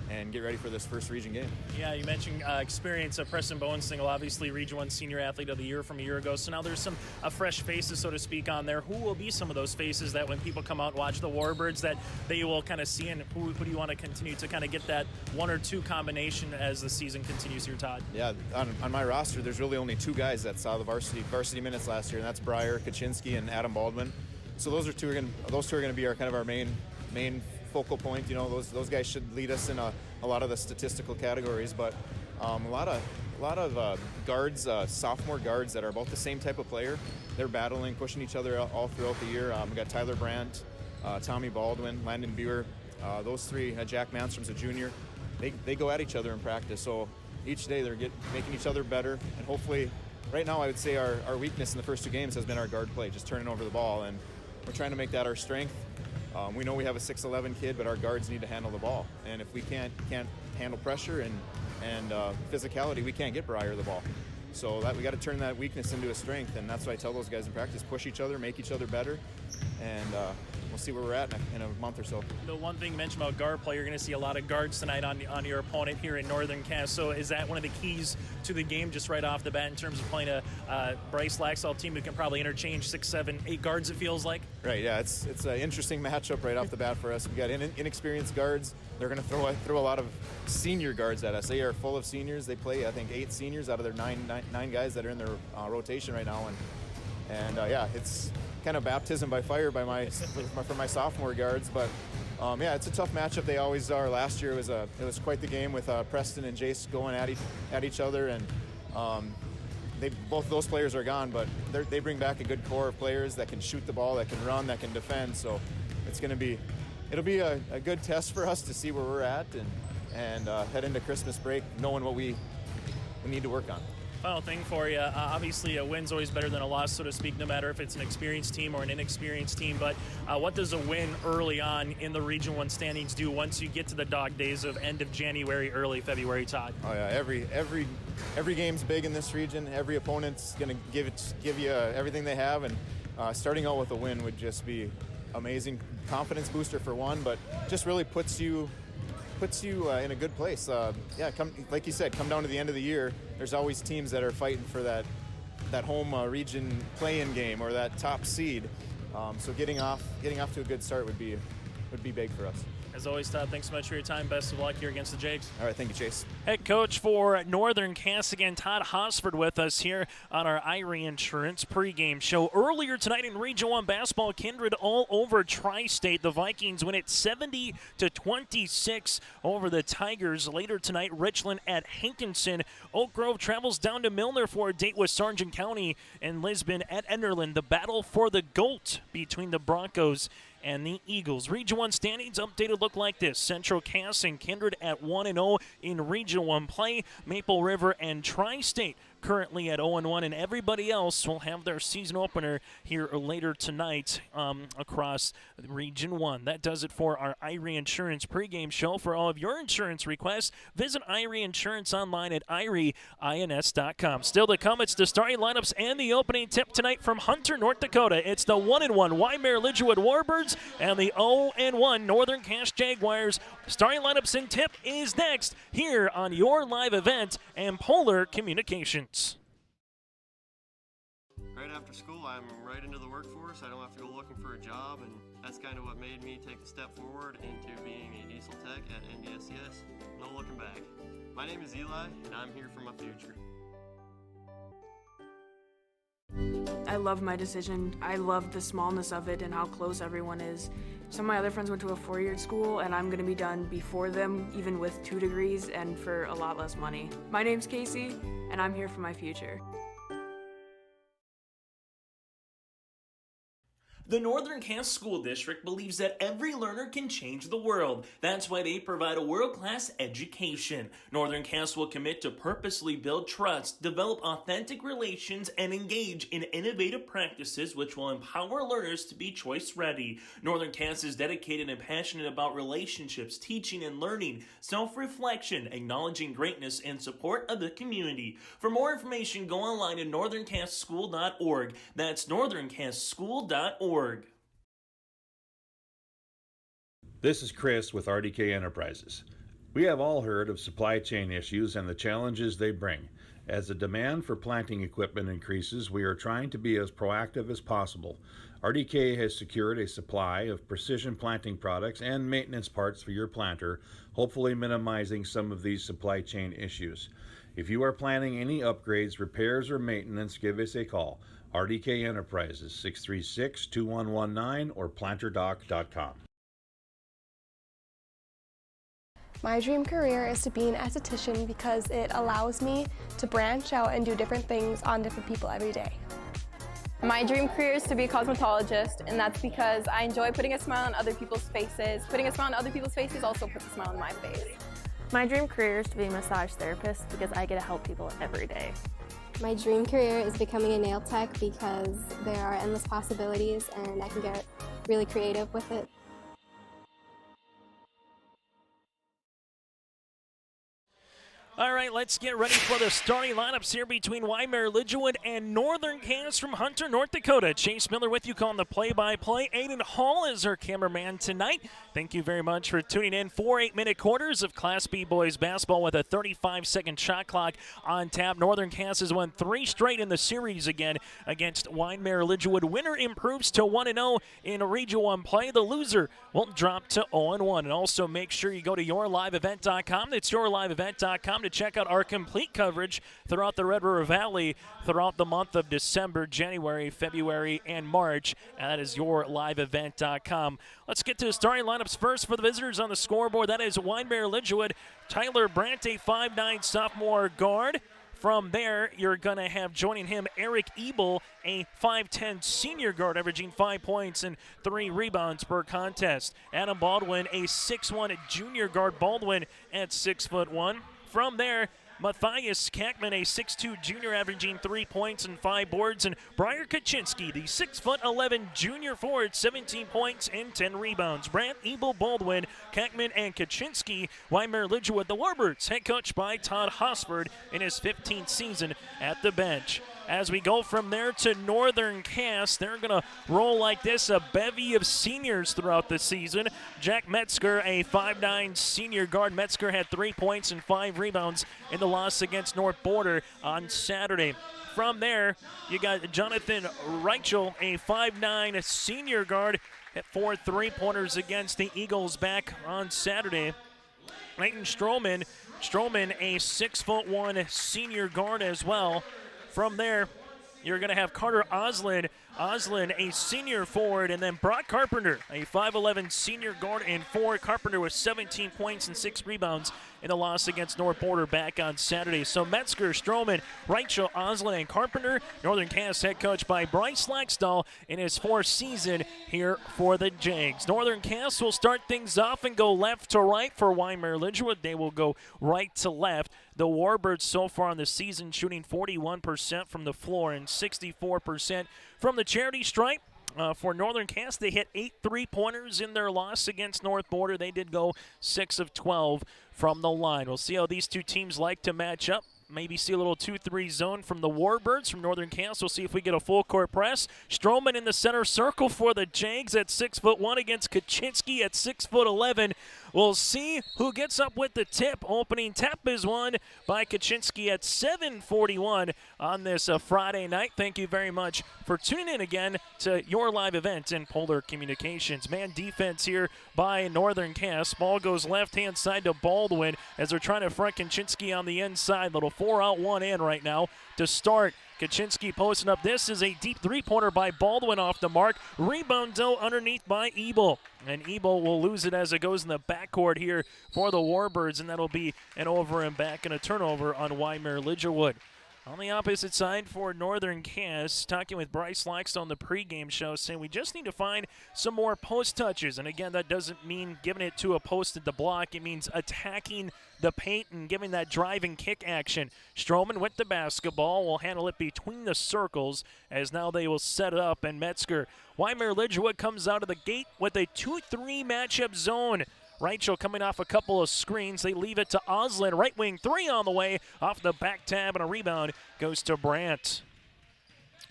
S22: and get ready for this first region game. Yeah, you mentioned experience of Preston Bowensingle, obviously Region 1 Senior Athlete of the Year from a year ago. So now there's some fresh faces, so to speak, on there. Who will be some of those faces that when people come out and watch the Warbirds that they will kind of see, and who do you want to continue to kind of get that 1 or 2 combination as the season continues here, Todd? Yeah, on my roster, there's really only 2 guys that saw the varsity minutes last year, and that's Breyer Kaczynski and Adam Baldwin. So those two are going to be our main focal point. You know, those guys should lead us in a lot of the statistical categories, but a lot of guards, sophomore guards that are about the same type of player. They're battling, pushing each other all throughout the year. We got Tyler Brandt, Tommy Baldwin, Landon Buer. Those 3, Jack Manstrom's a junior. They go at each other in practice, so each day they're making each other better, and hopefully, right now I would say our weakness in the first 2 games has been our guard play, just turning over the ball, and we're trying to make that our strength. We know we have a 6'11" kid, but our guards need to handle the ball. And if we can't handle pressure and physicality, we can't get Breyer the ball. So we got to turn that weakness into a strength, and that's what I tell those guys in practice: push each other, make each other better, and we'll see where we're at in a month or so.
S6: The one thing you mentioned about guard play, you're going to see a lot of guards tonight on your opponent here in Northern Cass. So is that one of the keys to the game just right off the bat in terms of playing a Bryce Laxalt team who can probably interchange 6, 7, 8 guards, it feels like?
S22: Right, yeah, it's an interesting matchup right off the bat for us. We got inexperienced guards. They're going to throw a lot of senior guards at us. They are full of seniors. They play, I think, 8 seniors out of their nine guys that are in their rotation right now. And yeah, it's kind of baptism by fire for my sophomore guards. But yeah, it's a tough matchup. They always are. Last year it was quite the game with Preston and Jace going at each other, and both of those players are gone, but they bring back a good core of players that can shoot the ball, that can run, that can defend. So it'll be a good test for us to see where we're at and head into Christmas break knowing what we need to work on.
S6: Final thing for you, obviously a win's always better than a loss, so to speak, no matter if it's an experienced team or an inexperienced team, but what does a win early on in the Region 1 standings do once you get to the dog days of end of January, early February, Todd?
S22: Oh yeah, every game's big in this region. Every opponent's going to give you everything they have, and starting out with a win would just be amazing. Confidence booster for one, but just really puts you in a good place. Yeah, like you said, come down to the end of the year. There's always teams that are fighting for that home region play-in game or that top seed. So getting off to a good start would be big for us.
S6: As always, Todd, thanks so much for your time. Best of luck here against the Jags.
S22: All right, thank you, Chase.
S6: Head coach for Northern Cass again, Todd Hosford, with us here on our Irie Insurance pregame show. Earlier tonight in Region 1 basketball, Kindred all over Tri-State. The Vikings win it 70-26 over the Tigers. Later tonight, Richland at Hankinson. Oak Grove travels down to Milner for a date with Sargent County, and Lisbon at Enderlin. The battle for the GOAT between the Broncos and the Eagles. Region 1 standings updated look like this. Central Cass and Kindred at 1-0 in Region 1 play. Maple River and Tri-State currently at 0-1, and everybody else will have their season opener here later tonight across Region 1. That does it for our Irie Insurance pregame show. For all of your insurance requests, visit Irie Insurance online at irieins.com. Still to come, it's the starting lineups and the opening tip tonight from Hunter, North Dakota. It's the 1-1 Wyndmere Lidgerwood Warbirds and the 0-1 Northern Cass Jaguars. Starting lineups and tip is next here on your live event and Polar Communications.
S7: Right after school, I'm right into the workforce. I don't have to go looking for a job, and that's kind of what made me take the step forward into being a diesel tech at NDSCS. No looking back. My name is Eli, and I'm here for my future.
S8: I love my decision. I love the smallness of it and how close everyone is. Some of my other friends went to a 4-year school, and I'm going to be done before them, even with 2 degrees and for a lot less money. My name's Casey, and I'm here for my future.
S9: The Northern Cass School District believes that every learner can change the world. That's why they provide a world-class education. Northern Cass will commit to purposely build trust, develop authentic relations, and engage in innovative practices which will empower learners to be choice-ready. Northern Cass is dedicated and passionate about relationships, teaching and learning, self-reflection, acknowledging greatness, and support of the community. For more information, go online at northerncasschool.org. That's northerncasschool.org.
S10: This is Chris with RDK Enterprises. We have all heard of supply chain issues and the challenges they bring. As the demand for planting equipment increases, we are trying to be as proactive as possible. RDK has secured a supply of precision planting products and maintenance parts for your planter, hopefully minimizing some of these supply chain issues. If you are planning any upgrades, repairs, or maintenance, give us a call. RDK Enterprises, 636-2119 or planterdoc.com.
S11: My dream career is to be an esthetician because it allows me to branch out and do different things on different people every day.
S12: My dream career is to be a cosmetologist, and that's because I enjoy putting a smile on other people's faces. Putting a smile on other people's faces also puts a smile on my face.
S13: My dream career is to be a massage therapist because I get to help people every day.
S14: My dream career is becoming a nail tech because there are endless possibilities and I can get really creative with it.
S9: All right, let's get ready for the starting lineups here between Wyndmere, Lidger, and Northern Cass from Hunter, North Dakota. Chase Miller with you calling the play-by-play. Aiden Hall is our cameraman tonight. Thank you very much for tuning in. 4 8-minute quarters of Class B boys basketball with a 35-second shot clock on tap. Northern Cass has won 3 straight in the series again against Wyndmere, Lidger. Winner improves to 1-0 in Region 1 play. The loser will drop to 0-1. And also make sure you go to yourliveevent.com. That's yourliveevent.com to check out our complete coverage throughout the Red River Valley throughout the month of December, January, February, and March. And that is yourliveevent.com. Let's get to the starting lineups first for the visitors on the scoreboard. That is Wyndmere, Lidger, Tyler Brandt, a 5'9" sophomore guard. From there, you're going to have joining him Eric Ebel, a 5'10" senior guard, averaging 5 points and 3 rebounds per contest. Adam Baldwin, a 6'1" junior guard. Baldwin at 6'1". From there, Matthias Kackman, a 6'2" junior, averaging 3 points and 5 boards. And Briar Kaczynski, the 6'11" junior forward, 17 points and 10 rebounds. Brandt, Ebel, Baldwin, Kackman, and Kaczynski. Wyndmere, Lidger with the Warbirds, head coached by Todd Hosford in his 15th season at the bench. As we go from there to Northern Cass, they're going to roll like this, a bevy of seniors throughout the season. Jack Metzger, a 5'9" senior guard. Metzger had 3 points and 5 rebounds in the loss against North Border on Saturday. From there, you got Jonathan Reichel, a 5'9" senior guard, at 4 3-pointers against the Eagles back on Saturday. Leighton Stroman, a 6'1" senior guard as well. From there, you're going to have Carter Oslin, a senior forward, and then Brock Carpenter, a 5'11" senior guard and forward. Carpenter with 17 points and 6 rebounds in the loss against North Border back on Saturday. So Metzger, Stroman, Reichel, Oslin, and Carpenter. Northern Cass head coach by Bryce Laxdal in his 4th season here for the Jags. Northern Cass will start things off and go left to right for Wyndmere, Lidger. They will go right to left. The Warbirds so far in the season shooting 41% from the floor and 64% from the charity stripe. For Northern Cass, they hit 8 3-pointers in their loss against North Border. They did go 6 of 12 from the line. We'll see how these two teams like to match up. Maybe see a little 2-3 zone from the Warbirds. From Northern Cass, we'll see if we get a full court press. Stroman in the center circle for the Jags at 6'1" against Kaczynski at 6'11". We'll see who gets up with the tip. Opening tap is won by Kaczynski at 7:41 on this Friday night. Thank you very much for tuning in again to your live event in Polar Communications. Man defense here by Northern Cass. Ball goes left-hand side to Baldwin as they're trying to front Kaczynski on the inside. Little 4-out, 1-in right now to start. Kaczynski posting up. This is a deep 3-pointer by Baldwin off the mark. Rebound though underneath by Ebel. And Ebel will lose it as it goes in the backcourt here for the Warbirds, and that'll be an over and back and a turnover on Wyndmere, Lidger. On the opposite side for Northern Cass, talking with Bryce Laxton on the pregame show, saying we just need to find some more post touches. And again, that doesn't mean giving it to a post at the block. It means attacking the paint and giving that drive and kick action. Stroman with the basketball will handle it between the circles as now they will set it up. And Metzger, Wyndmere, Lidger comes out of the gate with a 2-3 matchup zone. Reichel coming off a couple of screens. They leave it to Oslin. Right wing 3 on the way. Off the back tab and a rebound goes to Brandt.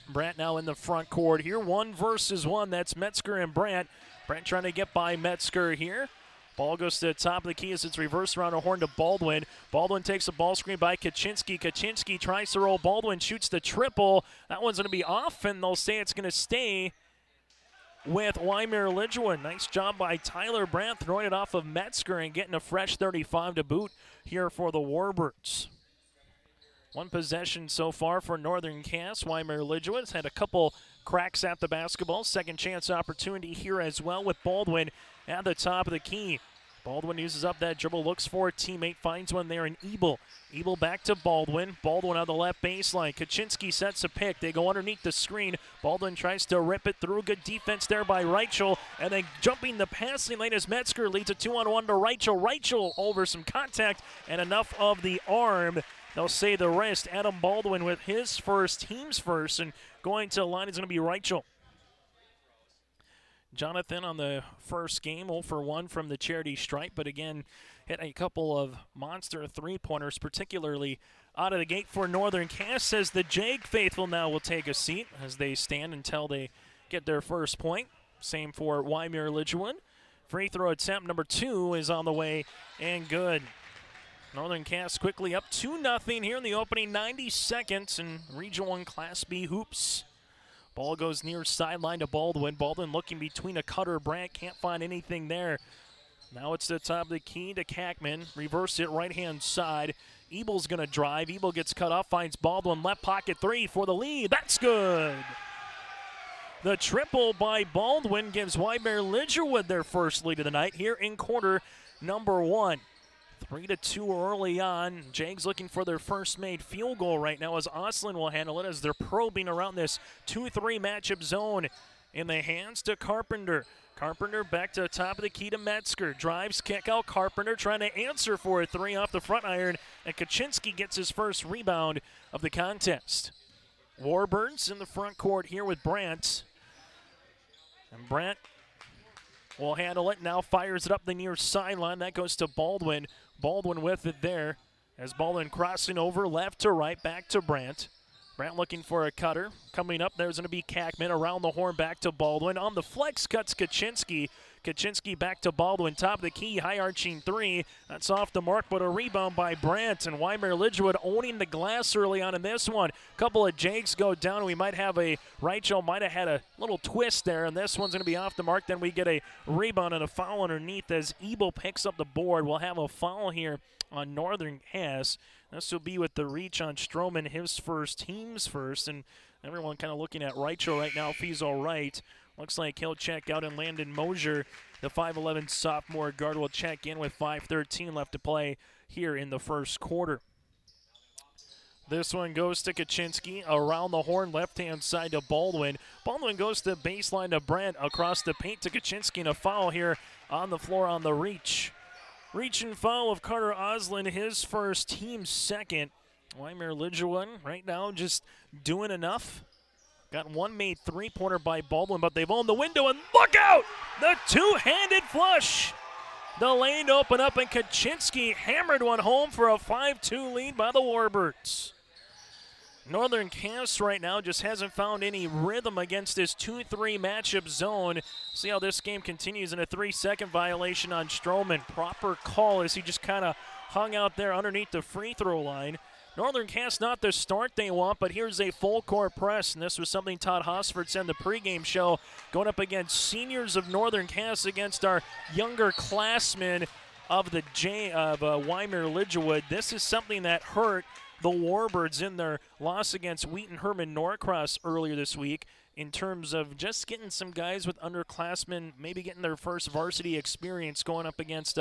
S9: Brandt now in the front court here. 1 versus 1. That's Metzger and Brandt. Brandt trying to get by Metzger here. Ball goes to the top of the key as it's reversed around a horn to Baldwin. Baldwin takes a ball screen by Kaczynski. Kaczynski tries to roll. Baldwin shoots the triple. That one's going to be off, and they'll say it's going to stay with Wyndmere, Lidger. Nice job by Tyler Brandt throwing it off of Metzger and getting a fresh 35 to boot here for the Warbirds. 1 possession so far for Northern Cass. Wyndmere, Lidger has had a couple cracks at the basketball. Second chance opportunity here as well with Baldwin at the top of the key. Baldwin uses up that dribble, looks for a teammate, finds one there in Ebel. Ebel back to Baldwin. Baldwin on the left baseline. Kaczynski sets a pick. They go underneath the screen. Baldwin tries to rip it through. Good defense there by Reichel. And then jumping the passing lane as Metzger leads a 2-on-1 to Reichel. Reichel over some contact and enough of the arm. They'll say the rest. Adam Baldwin with his first, team's first, and going to the line is going to be Reichel.
S15: Jonathan on the first game, 0 for 1 from the charity stripe, but again, hit a couple of monster three-pointers, particularly out of the gate for Northern Cass, says the Jag faithful now will take a seat as they stand until they get their first point. Same for Wyndmere Lidger. Free throw attempt number 2 is on the way and good. Northern Cass quickly up 2-0 here in the opening 90 seconds in Region 1 Class B hoops. Ball goes near sideline to Baldwin. Baldwin looking between a cutter. Brandt can't find anything there. Now it's the top of the key to Kackman. Reverse it right-hand side. Ebel's going to drive. Ebel gets cut off, finds Baldwin. Left pocket 3 for the lead. That's good. The triple by Baldwin gives Wyndmere Lidgerwood their first lead of the night here in quarter number 1. 3-2 early on. Jags looking for their first made field goal right now as Oslin will handle it as they're probing around this 2-3 matchup zone. In the hands to Carpenter. Carpenter back to the top of the key to Metzger. Drives, kick out. Carpenter trying to answer for a 3 off the front iron. And Kaczynski gets his first rebound of the contest. Warbirds in the front court here with Brandt. And Brandt will handle it. Now fires it up the near sideline. That goes to Baldwin. Baldwin with it there. As Baldwin crossing over left to right. Back to Brandt. Brandt looking for a cutter. Coming up, there's going to be Kackman around the horn back to Baldwin. On the flex cuts Kaczynski. Kaczynski back to Baldwin. Top of the key, high arching 3. That's off the mark, but a rebound by Brandt. And Wyndmere Lidgerwood owning the glass early on in this one. Couple of Jags go down. We might have Reichel might have had a little twist there, and this one's going to be off the mark. Then we get a rebound and a foul underneath as Ebel picks up the board. We'll have a foul here on Northern Cass. This will be with the reach on Stroman, his first, team's first, and everyone kind of looking at Reichel right now if he's all right. Looks like he'll check out, and Landon Mosier, the 5'11 sophomore guard, will check in with 5:13 left to play here in the first quarter. This one goes to Kaczynski, around the horn, left-hand side to Baldwin. Baldwin goes to baseline to Brandt, across the paint to Kaczynski, and a foul here on the floor on the reach. Reach and foul of Carter Oslin, his first, team's second. Wyndmere Lidgerwood right now just doing enough. Got one made three-pointer by Baldwin, but they've owned the window, and look out! The two-handed flush. The lane open up, and Kaczynski hammered one home for a 5-2 lead by the Warbirds. Northern Cass right now just hasn't found any rhythm against this 2-3 matchup zone. See how this game continues in a 3-second violation on Stroman. Proper call as he just kind of hung out there underneath the free throw line. Northern Cass not the start they want, but here's a full court press, and this was something Todd Hosford said in the pregame show, going up against seniors of Northern Cass against our younger classmen of the Wyndmere Lidgerwood. This is something that hurt the Warbirds in their loss against Wheaton Herman Norcross earlier this week in terms of just getting some guys with underclassmen, maybe getting their first varsity experience going up against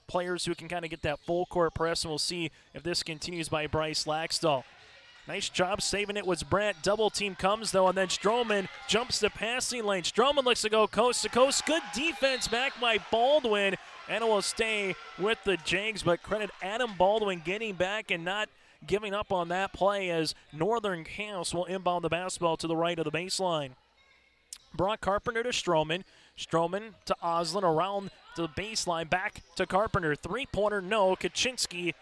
S15: players who can kind of get that full court press, and we'll see if this continues by Bryce Laxdal. Nice job saving it was Brandt. Double team comes though, and then Stroman jumps the passing lane. Stroman looks to go coast to coast. Good defense back by Baldwin, and it will stay with the Jags, but credit Adam Baldwin getting back and not giving up on that play as Northern Cass will inbound the basketball to the right of the baseline. Brock Carpenter to Stroman. Stroman to Oslin around the baseline, back to Carpenter. Three-pointer, no. Kaczynski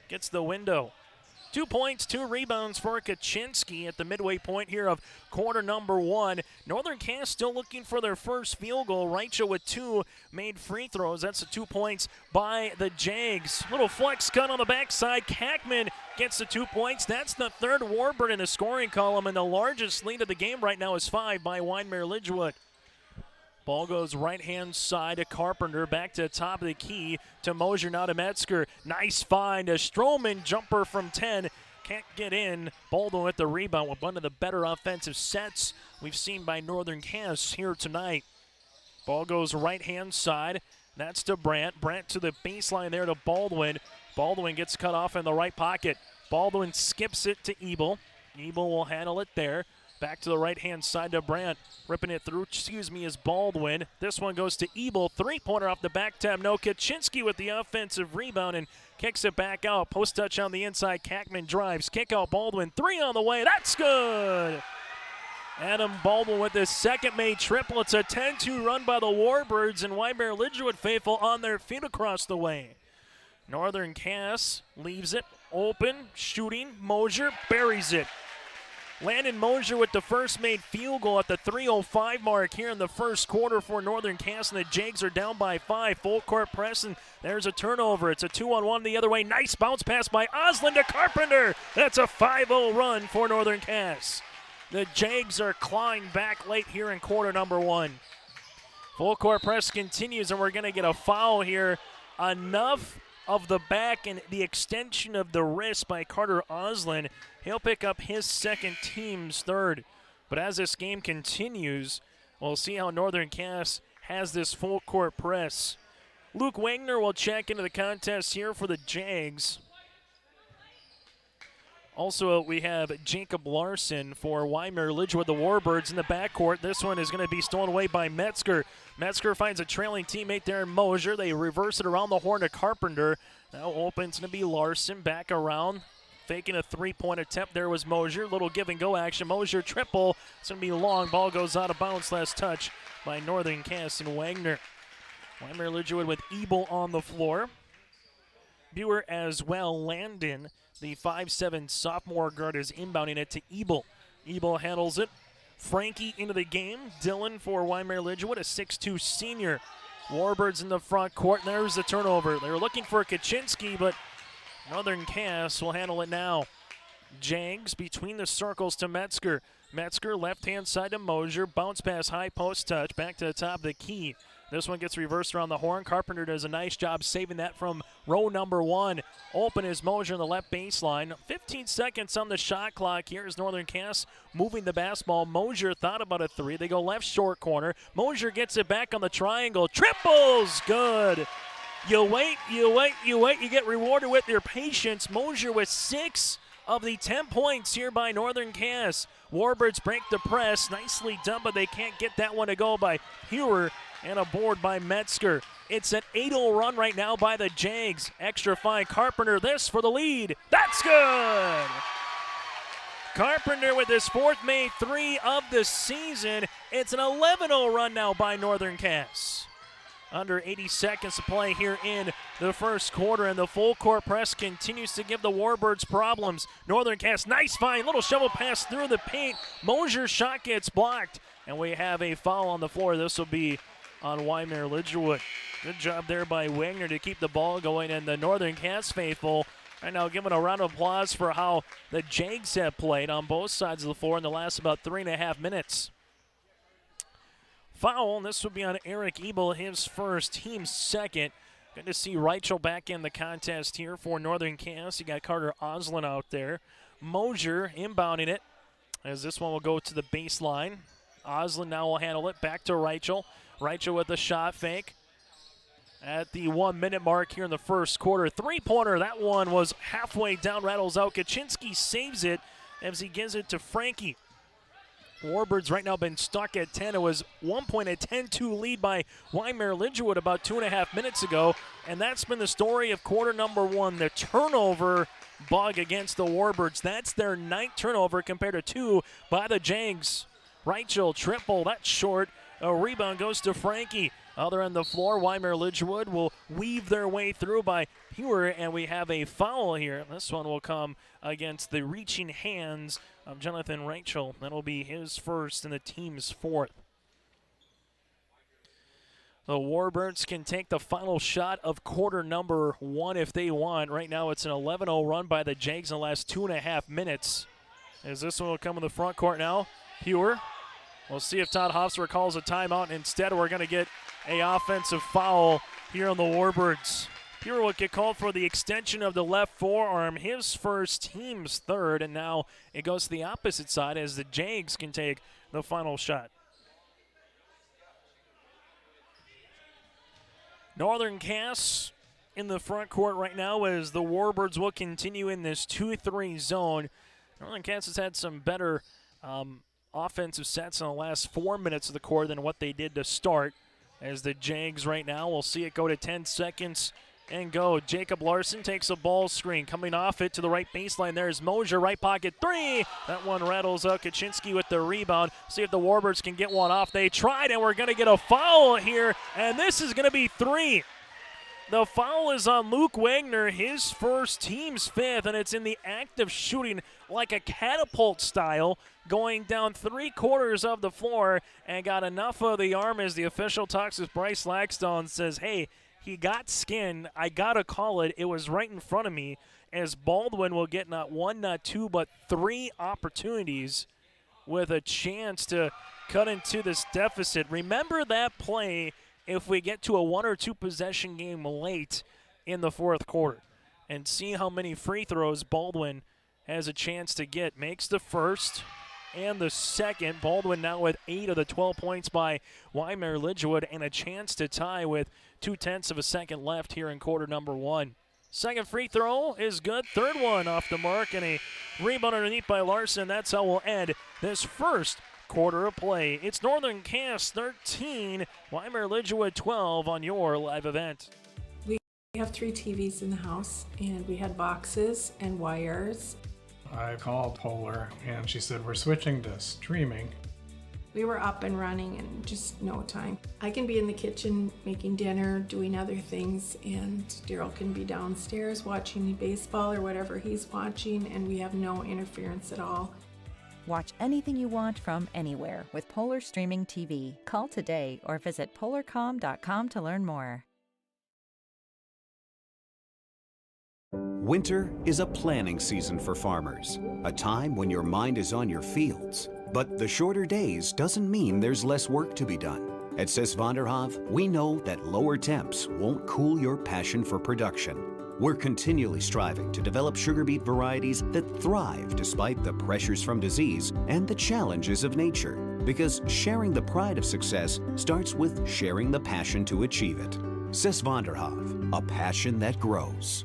S15: gets the window. 2 points, 2 rebounds for Kaczynski at the midway point here of quarter number 1. Northern Cass still looking for their first field goal. Reichel with 2 made free throws. That's the 2 points by the Jags. Little flex cut on the backside. Kackman gets the 2 points. That's the third Warbird in the scoring column, and the largest lead of the game right now is 5 by Wyndmere Lidgerwood. Ball goes right-hand side to Carpenter, back to the top of the key to Mosier, now to Metzger. Nice find, a Stroman jumper from 10. Can't get in. Baldwin with the rebound with one of the better offensive sets we've seen by Northern Cass here tonight. Ball goes right-hand side. That's to Brandt. Brandt to the baseline there to Baldwin. Baldwin gets cut off in the right pocket. Baldwin skips it to Ebel. Ebel will handle it there. Back to the right-hand side to Brandt. Ripping it through, is Baldwin. This one goes to Ebel. Three-pointer off the back tab. No, Kaczynski with the offensive rebound and kicks it back out. Post touch on the inside. Kackman drives. Kick out Baldwin. 3 on the way. That's good. Adam Baldwin with his second made triple. It's a 10-2 run by the Warbirds, and Wyndmere Lidger faithful on their feet across the way. Northern Cass leaves it open, shooting. Mosier buries it. Landon Mosier with the first made field goal at the 3:05 mark here in the first quarter for Northern Cass, and the Jags are down by 5. Full court press, and there's a turnover. It's a 2-on-1 the other way. Nice bounce pass by Oslin to Carpenter. That's a 5-0 run for Northern Cass. The Jags are clawing back late here in quarter number 1. Full court press continues, and we're going to get a foul here. Enough of the back and the extension of the wrist by Carter Oslin. He'll pick up his second, team's third. But as this game continues, we'll see how Northern Cass has this full court press. Luke Wagner will check into the contest here for the Jags. Also, we have Jacob Larson for Wyndmere Lidger with the Warbirds in the backcourt. This one is going to be stolen away by Metzger. Metzger finds a trailing teammate there in Mosier. They reverse it around the horn to Carpenter. Now open, it's going to be Larson back around. Faking a three-point attempt. There was Mosier. Little give-and-go action. Mosier triple. It's going to be long. Ball goes out of bounds. Last touch by Northern Cass and Wagner. Wyndmere Lidger with Ebel on the floor. Buer as well. Landon, the 5'7" sophomore guard, is inbounding it to Ebel. Ebel handles it. Frankie into the game. Dillon for Wyndmere Lidger, a 6'2" senior. Warbirds in the front court. And there's the turnover. They were looking for Kaczynski, but Northern Cass will handle it now. Jags between the circles to Metzger. Metzger left-hand side to Mosier. Bounce pass, high post touch. Back to the top of the key. This one gets reversed around the horn. Carpenter does a nice job saving that from row number 1. Open is Mosier on the left baseline. 15 seconds on the shot clock. Here's Northern Cass moving the basketball. Mosier thought about a 3. They go left short corner. Mosier gets it back on the triangle. Triples! Good. You wait, you wait, you wait. You get rewarded with your patience. Mosier with 6 of the 10 points here by Northern Cass. Warbirds break the press. Nicely done, but they can't get that one to go by Hewer. And a board by Metzger. It's an 8-0 run right now by the Jags. Extra fine. Carpenter, this for the lead. That's good! Carpenter with his 4th made 3 of the season. It's an 11-0 run now by Northern Cass. Under 80 seconds to play here in the first quarter, and the full court press continues to give the Warbirds problems. Northern Cass, nice find, little shovel pass through the paint. Mosier's shot gets blocked, and we have a foul on the floor. This will be on Wyndmere Lidger. Good job there by Wagner to keep the ball going, and the Northern Cass faithful right now giving a round of applause for how the Jags have played on both sides of the floor in the last about 3.5 minutes. Foul, and this will be on Eric Ebel, his first, team's second. Good to see Reichel back in the contest here for Northern Cass. You got Carter Oslin out there. Mosier inbounding it as this one will go to the baseline. Oslin now will handle it. Back to Reichel. Reichel with the shot fake. At the 1-minute mark here in the first quarter. Three-pointer, that one was halfway down, rattles out. Kaczynski saves it as he gives it to Frankie. Warbirds right now been stuck at 10. It was 1 point, a 10-2 lead by Wyndmere Lidger about 2.5 minutes ago. And that's been the story of quarter number 1, the turnover bug against the Warbirds. That's their 9th turnover compared to 2 by the Jags. Reichel triple, that's short. A rebound goes to Frankie. Other end of the floor, Wyndmere Lidger will weave their way through by Hewer, and we have a foul here. This one will come against the reaching hands of Jonathan Reichel. That'll be his first and the team's 4th. The Warbirds can take the final shot of quarter number 1 if they want. Right now it's an 11-0 run by the Jags in the last 2.5 minutes. As this one will come in the front court now. Hewer. We'll see if Todd Hofstra calls a timeout. Instead, we're going to get an offensive foul here on the Warbirds. Hewer will get called for the extension of the left forearm, his first, team's 3rd, and now it goes to the opposite side as the Jags can take the final shot. Northern Cass in the front court right now as the Warbirds will continue in this 2-3 zone. Northern Cass has had some better offensive sets in the last 4 minutes of the quarter than what they did to start. As the Jags right now, we'll see it go to 10 seconds and go. Jacob Larson takes a ball screen. Coming off it to the right baseline. There's Mosier, right pocket three. That one rattles up. Kaczynski with the rebound. See if the Warbirds can get one off. They tried, and we're going to get a foul here, and this is going to be 3. The foul is on Luke Wagner, his first, team's 5th, and it's in the act of shooting like a catapult style, going down 3/4 of the floor, and got enough of the arm as the official talks with Bryce Lackstone, says, hey, he got skinned. I got to call it. It was right in front of me, as Baldwin will get not 1, not 2, but 3 opportunities with a chance to cut into this deficit. Remember that play if we get to a 1 or 2 possession game late in the 4th quarter, and see how many free throws Baldwin has a chance to get. Makes the first and the second. Baldwin now with 8 of the 12 points by Wyndmere Lidgerwood, and a chance to tie with 0.2 of a second left here in quarter number 1. Second free throw is good. Third one off the mark, and a rebound underneath by Larson. That's how we'll end this first quarter of play. It's Northern Cass 13, Wyndmere Lidgerwood 12 on your live event.
S16: We have 3 TVs in the house, and we had boxes and wires.
S17: I called Polar, and she said, we're switching to streaming.
S16: We were up and running in just no time. I can be in the kitchen making dinner, doing other things, and Daryl can be downstairs watching baseball or whatever he's watching, and we have no interference at all.
S4: Watch anything you want from anywhere with Polar Streaming TV. Call today or visit polarcom.com to learn more.
S1: Winter is a planning season for farmers, a time when your mind is on your fields. But the shorter days doesn't mean there's less work to be done. At Sis van der Haaf, we know that lower temps won't cool your passion for production. We're continually striving to develop sugar beet varieties that thrive despite the pressures from disease and the challenges of nature. Because sharing the pride of success starts with sharing the passion to achieve it. Sis van der Haaf, a passion that grows.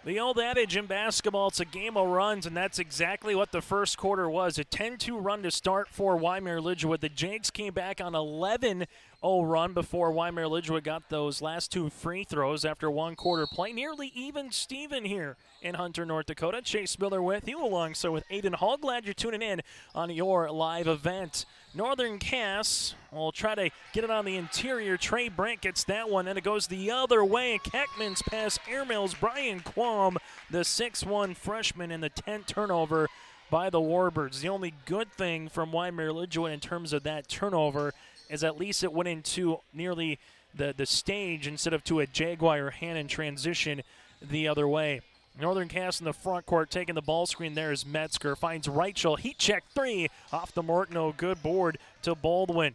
S15: The old adage in basketball, it's a game of runs, and that's exactly what the first quarter was. A 10-2 run to start for Wyndmere Lidgerwood. The Jags came back on 11-0 run before Wyndmere Lidgerwood got those last 2 free throws after 1 quarter play. Nearly even Steven here in Hunter, North Dakota. Chase Miller with you, alongside with Aiden Hall. Glad you're tuning in on your live event. Northern Cass will try to get it on the interior. Trey Brent gets that one, and it goes the other way. Keckman's pass airmails Brian Quam, the 6'1 freshman, and the 10th turnover by the Warbirds. The only good thing from Wyndmere Lidgerwood in terms of that turnover is at least it went into nearly the stage instead of to a Jaguar Hannon transition the other way. Northern Cass in the front court taking the ball screen. There is Metzger. Finds Reichel. Heat check 3 off the mark. No good. Board to Baldwin.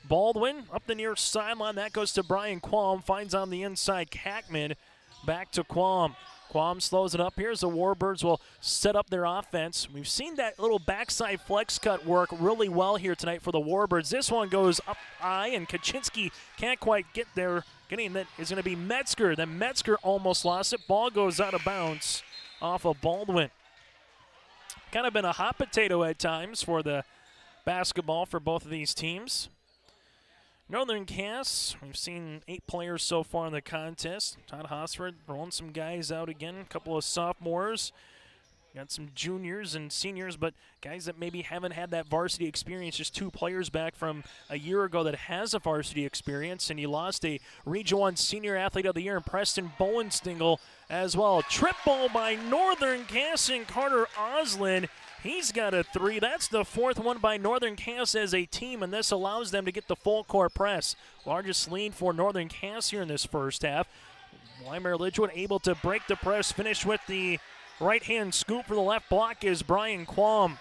S15: Baldwin up the near sideline. That goes to Brian Quam. Finds on the inside Kackman. Back to Quam. Quam slows it up. Here's the Warbirds will set up their offense. We've seen that little backside flex cut work really well here tonight for the Warbirds. This one goes up high, and Kaczynski can't quite get there. Getting that is going to be Metzger. Then Metzger almost lost it. Ball goes out of bounds off of Baldwin. Kind of been a hot potato at times for the basketball for both of these teams. Northern Cass, we've seen 8 players so far in the contest. Todd Hosford rolling some guys out again, a couple of sophomores. Got some juniors and seniors, but guys that maybe haven't had that varsity experience. Just 2 players back from a year ago that has a varsity experience, and he lost a Region 1 Senior Athlete of the Year in Preston Bowenstingle as well. Trip ball by Northern Cass and Carter Oslin. He's got a 3. That's the 4th one by Northern Cass as a team, and this allows them to get the full court press. Largest lead for Northern Cass here in this first half. Wyndmere Lidgerwood able to break the press, finish with the right-hand scoop for the left block is Brian Quam.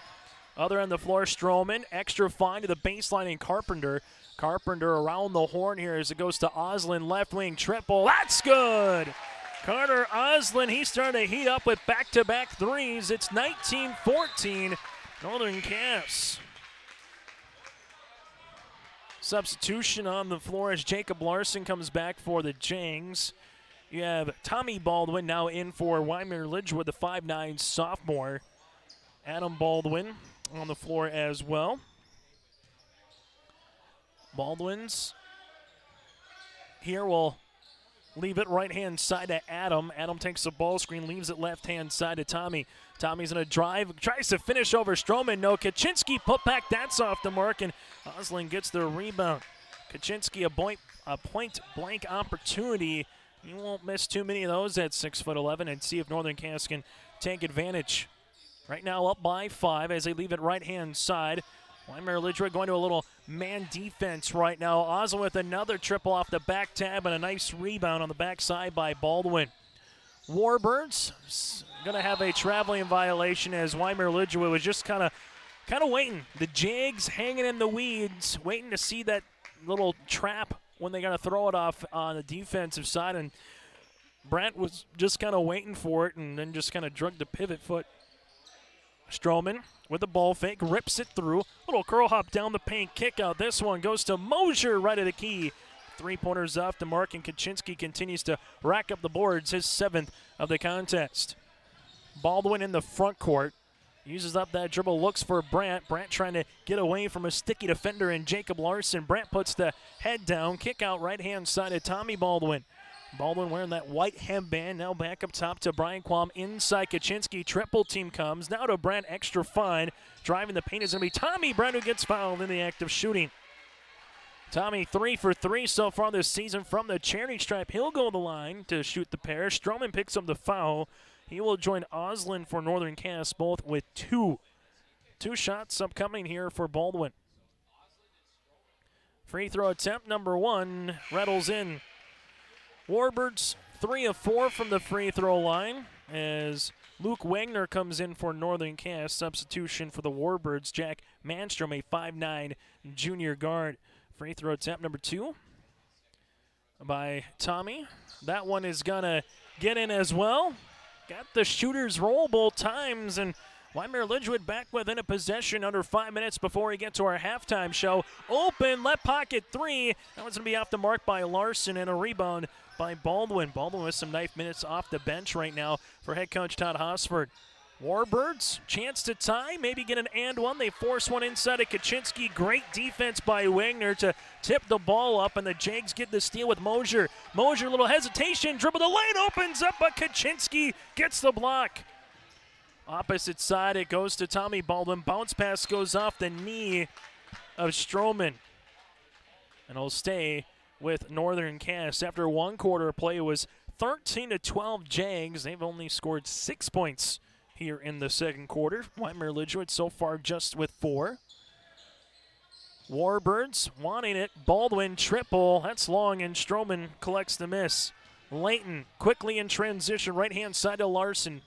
S15: Other end of the floor, Stroman. Extra fine to the baseline in Carpenter. Carpenter around the horn here as it goes to Oslin. Left wing triple. That's good! Carter Oslin, he's starting to heat up with back-to-back threes. It's 19-14, Northern Cass. Substitution on the floor as Jacob Larson comes back for the Jangs. You have Tommy Baldwin now in for Wyndmere Lidgerwood, the 5'9 sophomore. Adam Baldwin on the floor as well. Baldwin's here will leave it right-hand side to Adam. Adam takes the ball screen, leaves it left-hand side to Tommy. Tommy's going to drive, tries to finish over Stroman. No, Kaczynski put back, that's off the mark, and Oslin gets the rebound. Kaczynski, a point-blank opportunity. You won't miss too many of those at 6'11", and see if Northern Cass can take advantage. Right now up by 5 as they leave it right-hand side. Wyndmere Lidger going to a little man defense right now. Oslin with another triple off the back tab and a nice rebound on the backside by Baldwin. Warbirds going to have a traveling violation as Wyndmere Lidger was just kind of waiting. The Jags hanging in the weeds, waiting to see that little trap when they got to throw it off on the defensive side, and Brent was just kind of waiting for it and then just kind of drug the pivot foot. Stroman with the ball fake, rips it through. Little curl hop down the paint, kick out. This one goes to Mosier right of the key. 3-pointers off the mark, and Kaczynski continues to rack up the boards, his 7th of the contest. Baldwin in the front court. Uses up that dribble, looks for Brandt. Brandt trying to get away from a sticky defender in Jacob Larson. Brandt puts the head down. Kick out right-hand side of Tommy Baldwin. Baldwin wearing that white headband. Now back up top to Brian Quam. Inside Kaczynski. Triple team comes. Now to Brandt, extra fine. Driving the paint is going to be Tommy Brandt, who gets fouled in the act of shooting. Tommy 3 for 3 so far this season from the charity stripe. He'll go to the line to shoot the pair. Stroman picks up the foul. He will join Oslin for Northern Cass, both with 2. 2 shots upcoming here for Baldwin. Free throw attempt number 1 rattles in. Warbirds 3 of 4 from the free throw line as Luke Wagner comes in for Northern Cass. Substitution for the Warbirds, Jack Manstrom, a 5'9" junior guard. Free throw attempt number 2 by Tommy. That one is going to get in as well. Got the shooters roll both times, and Wyndmere Lidger back within a possession under 5 minutes before we get to our halftime show. Open, left pocket 3. That one's going to be off the mark by Larson, and a rebound by Baldwin. Baldwin with some nice minutes off the bench right now for head coach Todd Hosford. Warbirds, chance to tie, maybe get an and one. They force one inside of Kaczynski. Great defense by Wagner to tip the ball up, and the Jags get the steal with Mosier. Mosier, little hesitation, dribble the lane, opens up, but Kaczynski gets the block. Opposite side, it goes to Tommy Baldwin. Bounce pass goes off the knee of Stroman. And it'll stay with Northern Cass. After one quarter of play, it was 13-12 Jags. They've only scored 6 points here in the second quarter. Wyndmere Lidger so far just with 4. Warbirds wanting it. Baldwin triple. That's long, and Stroman collects the miss. Layton quickly in transition. Right-hand side to Larson.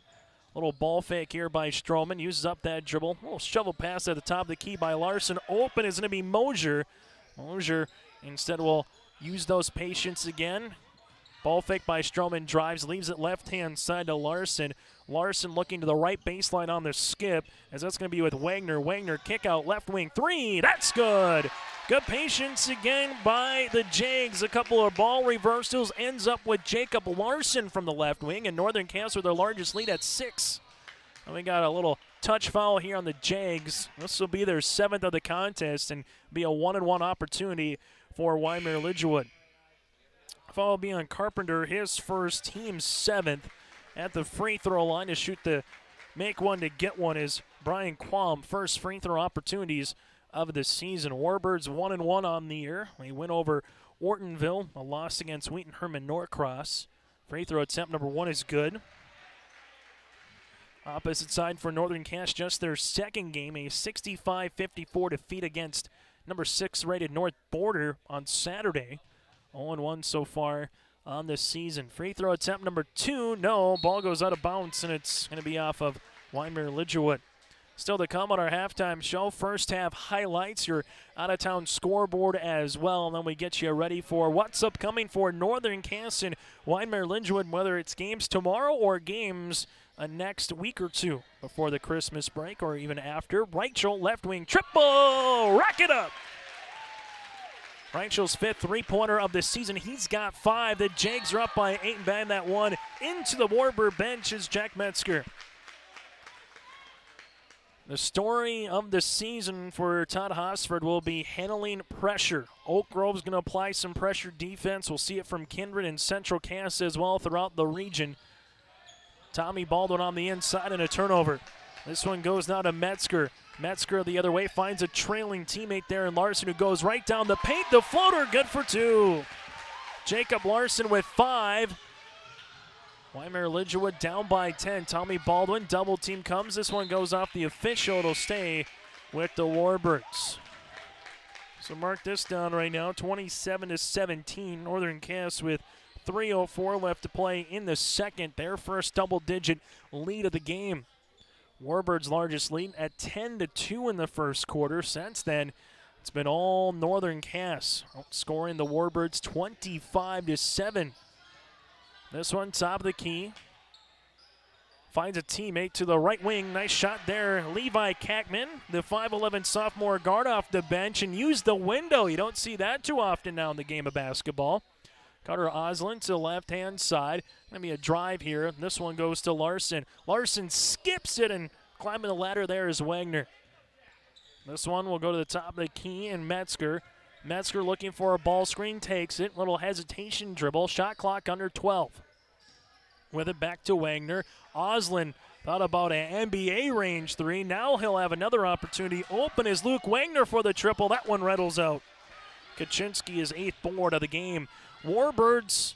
S15: Little ball fake here by Stroman. Uses up that dribble. Little shovel pass at the top of the key by Larson. Open is going to be Mosier. Mosier instead will use those patience again. Ball fake by Stroman, drives, leaves it left-hand side to Larson. Larson looking to the right baseline on the skip, as that's going to be with Wagner. Wagner kick out left wing 3. That's good. Good patience again by the Jags. A couple of ball reversals ends up with Jacob Larson from the left wing, and Northern Cass with their largest lead at 6. And we got a little touch foul here on the Jags. This will be their 7th of the contest and be a 1-and-1 opportunity for Wyndmere Lidger. Foul will be on Carpenter, his first, team 7th. At the free throw line to shoot the make one to get one is Brian Quam. First free throw opportunities of the season. Warbirds 1-1 on the year. They win over Ortonville, a loss against Wheaton Herman Norcross. Free throw attempt number 1 is good. Opposite side for Northern Cass, just their second game, a 65-54 defeat against number 6 rated North Border on Saturday. 0-1 so far on this season. Free throw attempt number 2, no. Ball goes out of bounds, and it's going to be off of Wyndmere Lidger. Still to come on our halftime show. First half highlights, your out-of-town scoreboard as well, and then we get you ready for what's upcoming for Northern Cass and Wyndmere Lidger, whether it's games tomorrow or games next week or 2 before the Christmas break or even after. Rachel, left wing, triple! Rack it up! Rachel's 5th three-pointer of the season. He's got 5. The Jags are up by 8 and bang that one into the Warbird bench is Jack Metzger. The story of the season for Todd Hosford will be handling pressure. Oak Grove's going to apply some pressure defense. We'll see it from Kindred and Central Cass as well throughout the region. Tommy Baldwin on the inside and a turnover. This one goes now to Metzger. Metzger the other way finds a trailing teammate there in Larson, who goes right down the paint. The floater, good for 2. Jacob Larson with 5. Wyndmere Lidgerwood down by 10. Tommy Baldwin, double team comes. This one goes off the official. It'll stay with the Warbirds. So mark this down right now, 27-17. Northern Cass with 3:04 left to play in the second. Their first double-digit lead of the game. Warbirds' largest lead at 10-2 in the first quarter. Since then, it's been all Northern Cass, outscoring the Warbirds 25-7. This one, top of the key. Finds a teammate to the right wing. Nice shot there. Levi Kackman, the 5'11 sophomore guard off the bench, and used the window. You don't see that too often now in the game of basketball. Carter Oslin to the left-hand side. Going to be a drive here. This one goes to Larson. Larson skips it, and climbing the ladder there is Wagner. This one will go to the top of the key, and Metzger. Metzger looking for a ball screen, takes it. Little hesitation dribble. Shot clock under 12. With it back to Wagner. Oslin thought about an NBA range 3. Now he'll have another opportunity. Open is Luke Wagner for the triple. That one rattles out. Kaczynski is 8th board of the game. Warbirds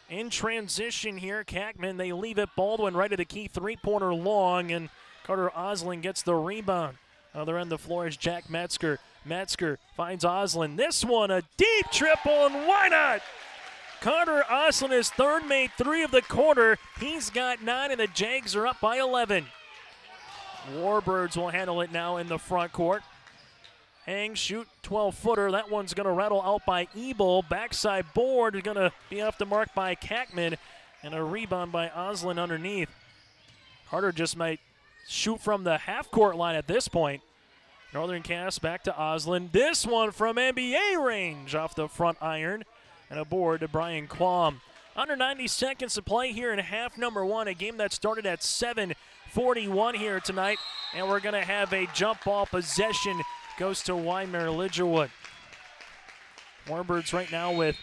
S15: in transition here. Kackman, they leave it. Baldwin right at the key. 3-pointer long, and Carter Oslin gets the rebound. Other end of the floor is Jack Metzger. Metzger finds Oslin. This one, a deep triple, and why not? Carter Oslin, his third made 3 of the quarter. He's got 9, and the Jags are up by 11. Warbirds will handle it now in the front court. Hang, shoot, 12-footer. That one's going to rattle out by Ebel. Backside board is going to be off the mark by Kackman, and a rebound by Oslin underneath. Carter just might shoot from the half-court line at this point. Northern Cass back to Oslin. This one from NBA range off the front iron. And a board to Brian Quam. Under 90 seconds to play here in half number 1. A game that started at 7:41 here tonight. And we're going to have a jump ball possession. Goes to Wyndmere Lidgerwood. Warbirds right now with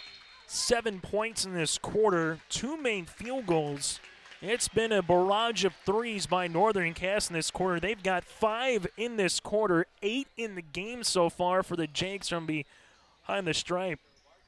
S15: 7 points in this quarter. 2 main field goals. It's been a barrage of threes by Northern Cass in this quarter. They've got 5 in this quarter, 8 in the game so far for the Jags from behind the stripe.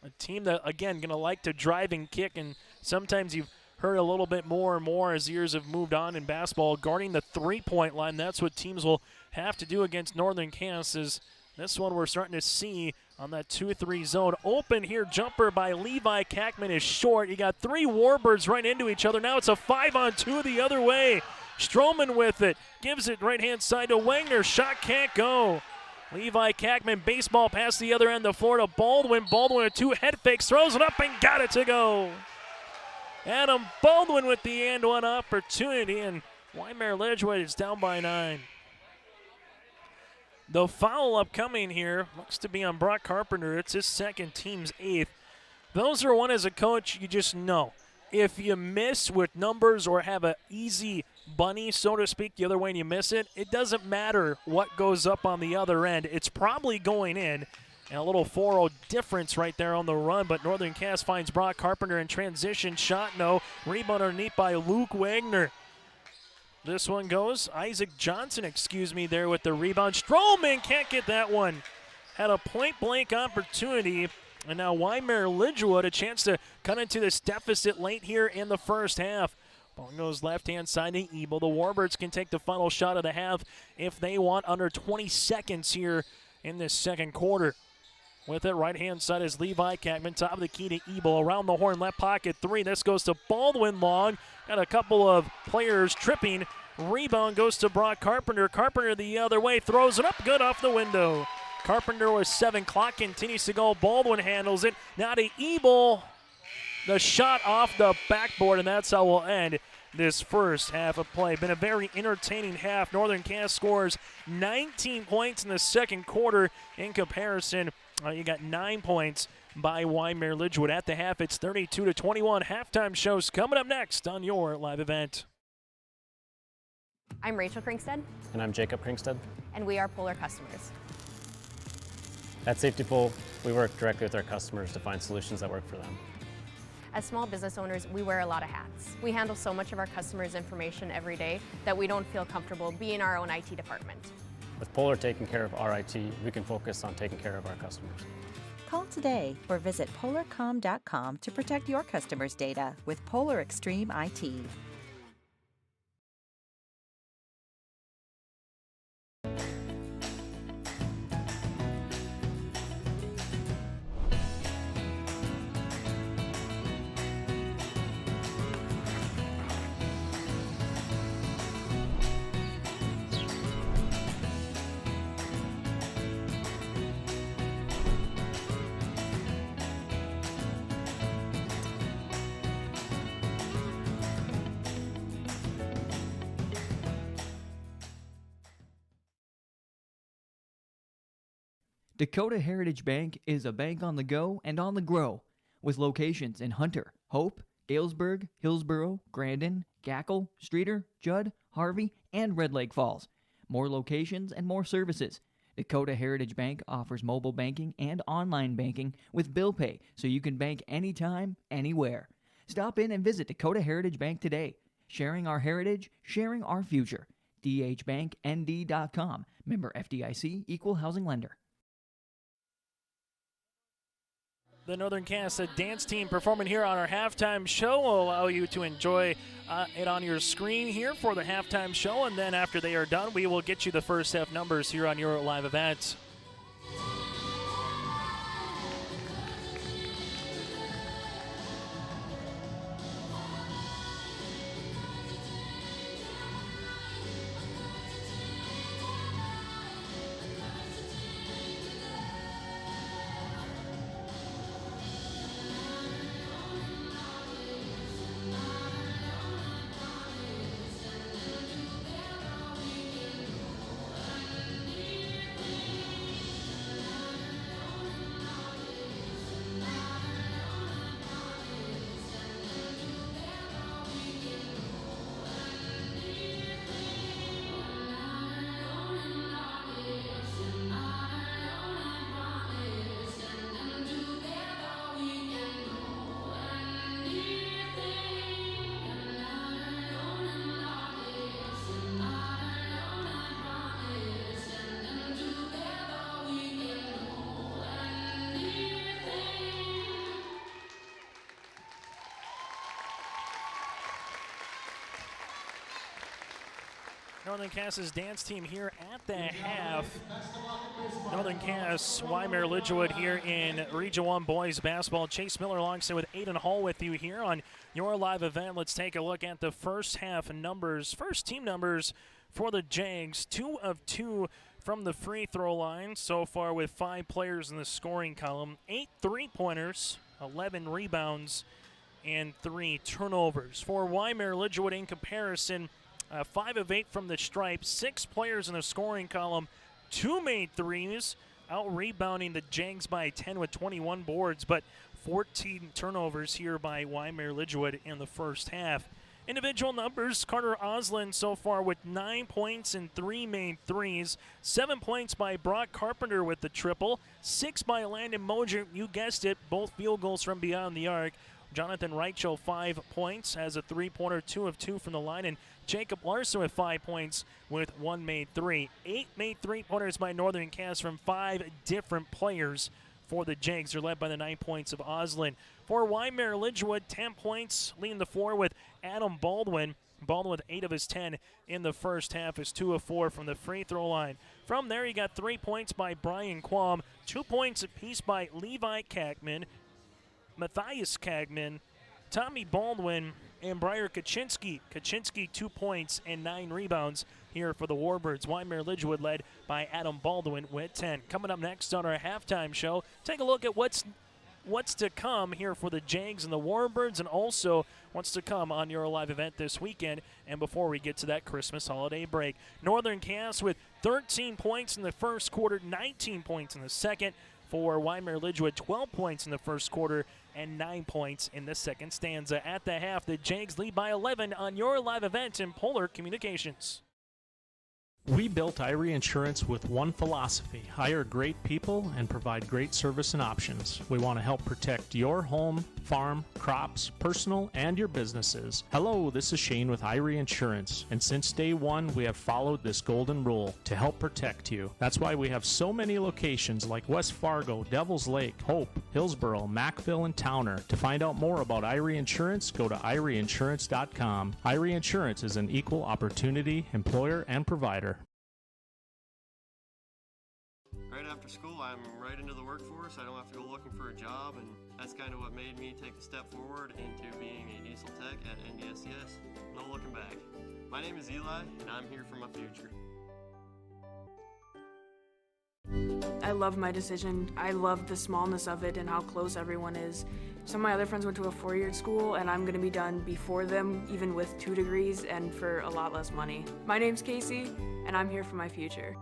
S15: A team that, again, going to like to drive and kick, and sometimes you've heard a little bit more and more as years have moved on in basketball. Guarding the 3-point line, that's what teams will have to do against Northern Cass. Is this one we're starting to see on that 2-3 zone. Open here, jumper by Levi Kackman is short. You got 3 Warbirds right into each other. Now it's a 5-on-2 the other way. Stroman with it. Gives it right-hand side to Wagner. Shot can't go. Levi Kackman, baseball pass the other end of the floor to Baldwin. Baldwin with 2 head fakes, throws it up and got it to go. Adam Baldwin with the and-one opportunity, and Wyndmere Lidgerwood is down by 9. The foul upcoming here looks to be on Brock Carpenter. It's his second, team's 8th. Those are one as a coach you just know. If you miss with numbers or have an easy bunny, so to speak, the other way and you miss it, it doesn't matter what goes up on the other end. It's probably going in. And a little 4-0 difference right there on the run, but Northern Cass finds Brock Carpenter in transition. Shot no. Rebound underneath by Luke Wagner. This one goes. Isaac Johnson, there with the rebound. Stroman can't get that one. Had a point-blank opportunity. And now Wyndmere Lidgerwood a chance to cut into this deficit late here in the first half. Ball goes left-hand side to Ebel. The Warbirds can take the final shot of the half if they want, under 20 seconds here in this second quarter. With it, right-hand side is Levi Kackman. Top of the key to Ebel. Around the horn, left pocket 3. This goes to Baldwin long. Got a couple of players tripping. Rebound goes to Brock Carpenter. Carpenter the other way. Throws it up good off the window. Carpenter with 7. Clock continues to go. Baldwin handles it. Now to Ebel. The shot off the backboard, and that's how we'll end this first half of play. Been a very entertaining half. Northern Cass scores 19 points in the second quarter. In comparison, you got 9 points by Wyndmere Lidgerwood. At the half, it's 32-21. Halftime shows coming up next on your live event.
S2: I'm Rachel Kringstead.
S3: And I'm Jacob Kringstead.
S2: And we are Polar customers.
S3: At Safety Pool, we work directly with our customers to find solutions that work for them.
S2: As small business owners, we wear a lot of hats. We handle so much of our customers' information every day that we don't feel comfortable being our own IT department.
S3: With Polar taking care of our IT, we can focus on taking care of our customers.
S4: Call today or visit polarcom.com to protect your customers' data with Polar Extreme IT.
S5: Dakota Heritage Bank is a bank on the go and on the grow, with locations in Hunter, Hope, Galesburg, Hillsborough, Grandin, Gackle, Streeter, Judd, Harvey, and Red Lake Falls. More locations and more services. Dakota Heritage Bank offers mobile banking and online banking with bill pay, so you can bank anytime, anywhere. Stop in and visit Dakota Heritage Bank today. Sharing our heritage, sharing our future. dhbanknd.com. Member FDIC, Equal Housing Lender.
S15: The Northern Cass dance team performing here on our halftime show will allow you to enjoy it on your screen here for the halftime show, and then after they are done, we will get you the first half numbers here on your live event. Northern Cass's dance team here at the half. Northern Cass, Wyndmere, Lidger here in Region 1 boys basketball. Chase Miller alongside with Aiden Hall with you here on your live event. Let's take a look at the first half numbers. First team numbers for the Jags. 2 of 2 from the free throw line so far with 5 players in the scoring column. 8 3-pointers, 11 rebounds, and 3 turnovers. For Wyndmere, Lidger in comparison, 5 of 8 from the stripe, 6 players in the scoring column, 2 made threes, out-rebounding the Jags by 10 with 21 boards, but 14 turnovers here by Wyndmere Lidger in the first half. Individual numbers, Carter Oslin so far with 9 points and 3 made threes, 7 points by Brock Carpenter with the triple, 6 by Landon Moser, you guessed it, both field goals from beyond the arc. Jonathan Reichel, 5 points, has a 3-pointer, 2 of 2 from the line, and Jacob Larson with 5 points with 1 made 3. 8 made 3-pointers by Northern Cass from 5 different players for the Jags. They're led by the 9 points of Oslin. For Wyndmere Lidger, 10 points, leading the 4 with Adam Baldwin. Baldwin with 8 of his 10 in the first half is 2 of 4 from the free throw line. From there, you got 3 points by Brian Quam, 2 points apiece by Levi Kagman, Matthias Kagman, Tommy Baldwin, and Briar Kaczynski. Kaczynski 2 points and 9 rebounds here for the Warbirds. Wyndmere Lidger led by Adam Baldwin with 10. Coming up next on our halftime show, take a look at what's to come here for the Jags and the Warbirds, and also what's to come on your live event this weekend. And before we get to that Christmas holiday break, Northern Cass with 13 points in the first quarter, 19 points in the second. For Wyndmere Lidger, 12 points in the first quarter and 9 points in the second stanza. At the half, the Jags lead by 11 on your live event in Polar Communications.
S6: We built Irie Insurance with one philosophy: hire great people and provide great service and options. We want to help protect your home, farm, crops, personal, and your businesses. Hello, this is Shane with Irie Insurance, and since day one, we have followed this golden rule to help protect you. That's why we have so many locations like West Fargo, Devils Lake, Hope, Hillsborough, Mackville, and Towner. To find out more about Irie Insurance, go to IrieInsurance.com. Irie Insurance is an equal opportunity employer and provider.
S7: Right after school, I'm right into the workforce. I don't have to go looking for a job, and that's kind of what made me take a step forward into being a diesel tech at NDSCS. No looking back. My name is Eli, and I'm here for my future.
S8: I love my decision. I love the smallness of it and how close everyone is. Some of my other friends went to a four-year school, and I'm going to be done before them, even with 2 degrees and for a lot less money. My name's Casey, and I'm here for my future.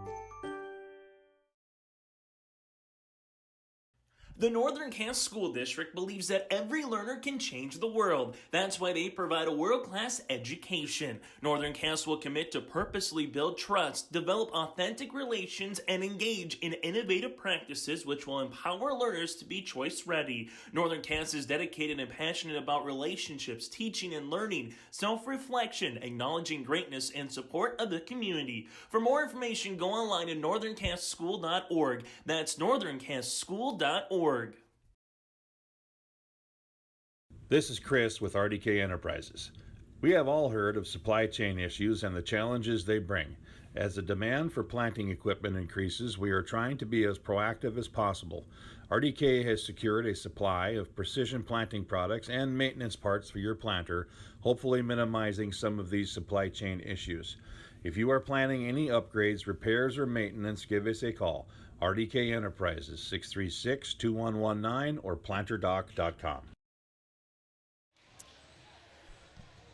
S9: The Northern Cass School District believes that every learner can change the world. That's why they provide a world-class education. Northern Cass will commit to purposely build trust, develop authentic relations, and engage in innovative practices which will empower learners to be choice-ready. Northern Cass is dedicated and passionate about relationships, teaching and learning, self-reflection, acknowledging greatness, and support of the community. For more information, go online at northerncasschool.org. That's northerncasschool.org.
S10: This is Chris with RDK Enterprises. We have all heard of supply chain issues and the challenges they bring. As the demand for planting equipment increases, we are trying to be as proactive as possible. RDK has secured a supply of precision planting products and maintenance parts for your planter, hopefully minimizing some of these supply chain issues. If you are planning any upgrades, repairs, or maintenance, give us a call. RDK Enterprises, 636-2119 or planterdoc.com.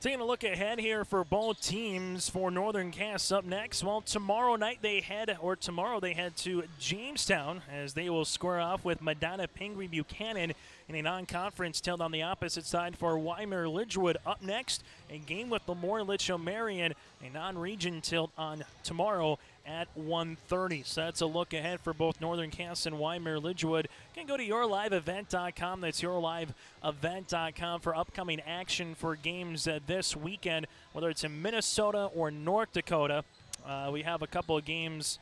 S15: Taking a look ahead here for both teams for Northern Cass up next. Well, tomorrow they head to Jamestown as they will square off with Madonna Pingree Buchanan in a non-conference tilt on the opposite side for Wyndmere Lidgerwood. Up next, a game with Lemoore Litchfield Marion, a non-region tilt on tomorrow at 1:30. So that's a look ahead for both Northern Cass and Wyndmere Lidgerwood. You can go to yourliveevent.com. That's yourliveevent.com for upcoming action for games this weekend, whether it's in Minnesota or North Dakota. We have a couple of games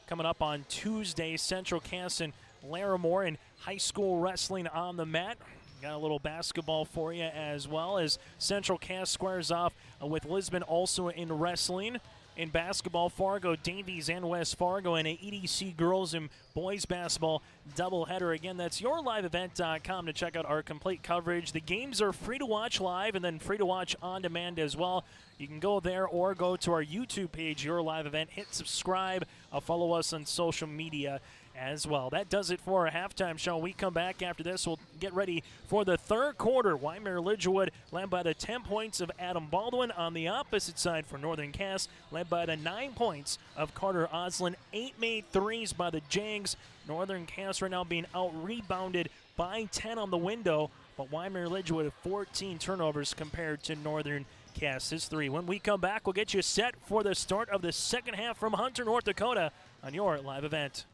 S15: coming up on Tuesday. Central Cass and Larimore in high school wrestling on the mat. Got a little basketball for you as well as Central Cass squares off with Lisbon also in wrestling. In basketball, Fargo, Davies, and West Fargo, and a EDC girls and boys basketball doubleheader. Again, that's yourliveevent.com to check out our complete coverage. The games are free to watch live and then free to watch on demand as well. You can go there or go to our YouTube page, Your Live Event. Hit subscribe. Follow us on social media as well. That does it for our halftime show. We come back after this. We'll get ready for the third quarter. Wyndmere Lidgerwood led by the 10 points of Adam Baldwin. On the opposite side for Northern Cass, led by the 9 points of Carter Oslin. 8 made threes by the Jags. Northern Cass right now being out-rebounded by 10 on the window, but Wyndmere Lidgerwood have 14 turnovers compared to Northern Cass's 3. When we come back, we'll get you set for the start of the second half from Hunter, North Dakota on Your Live Event.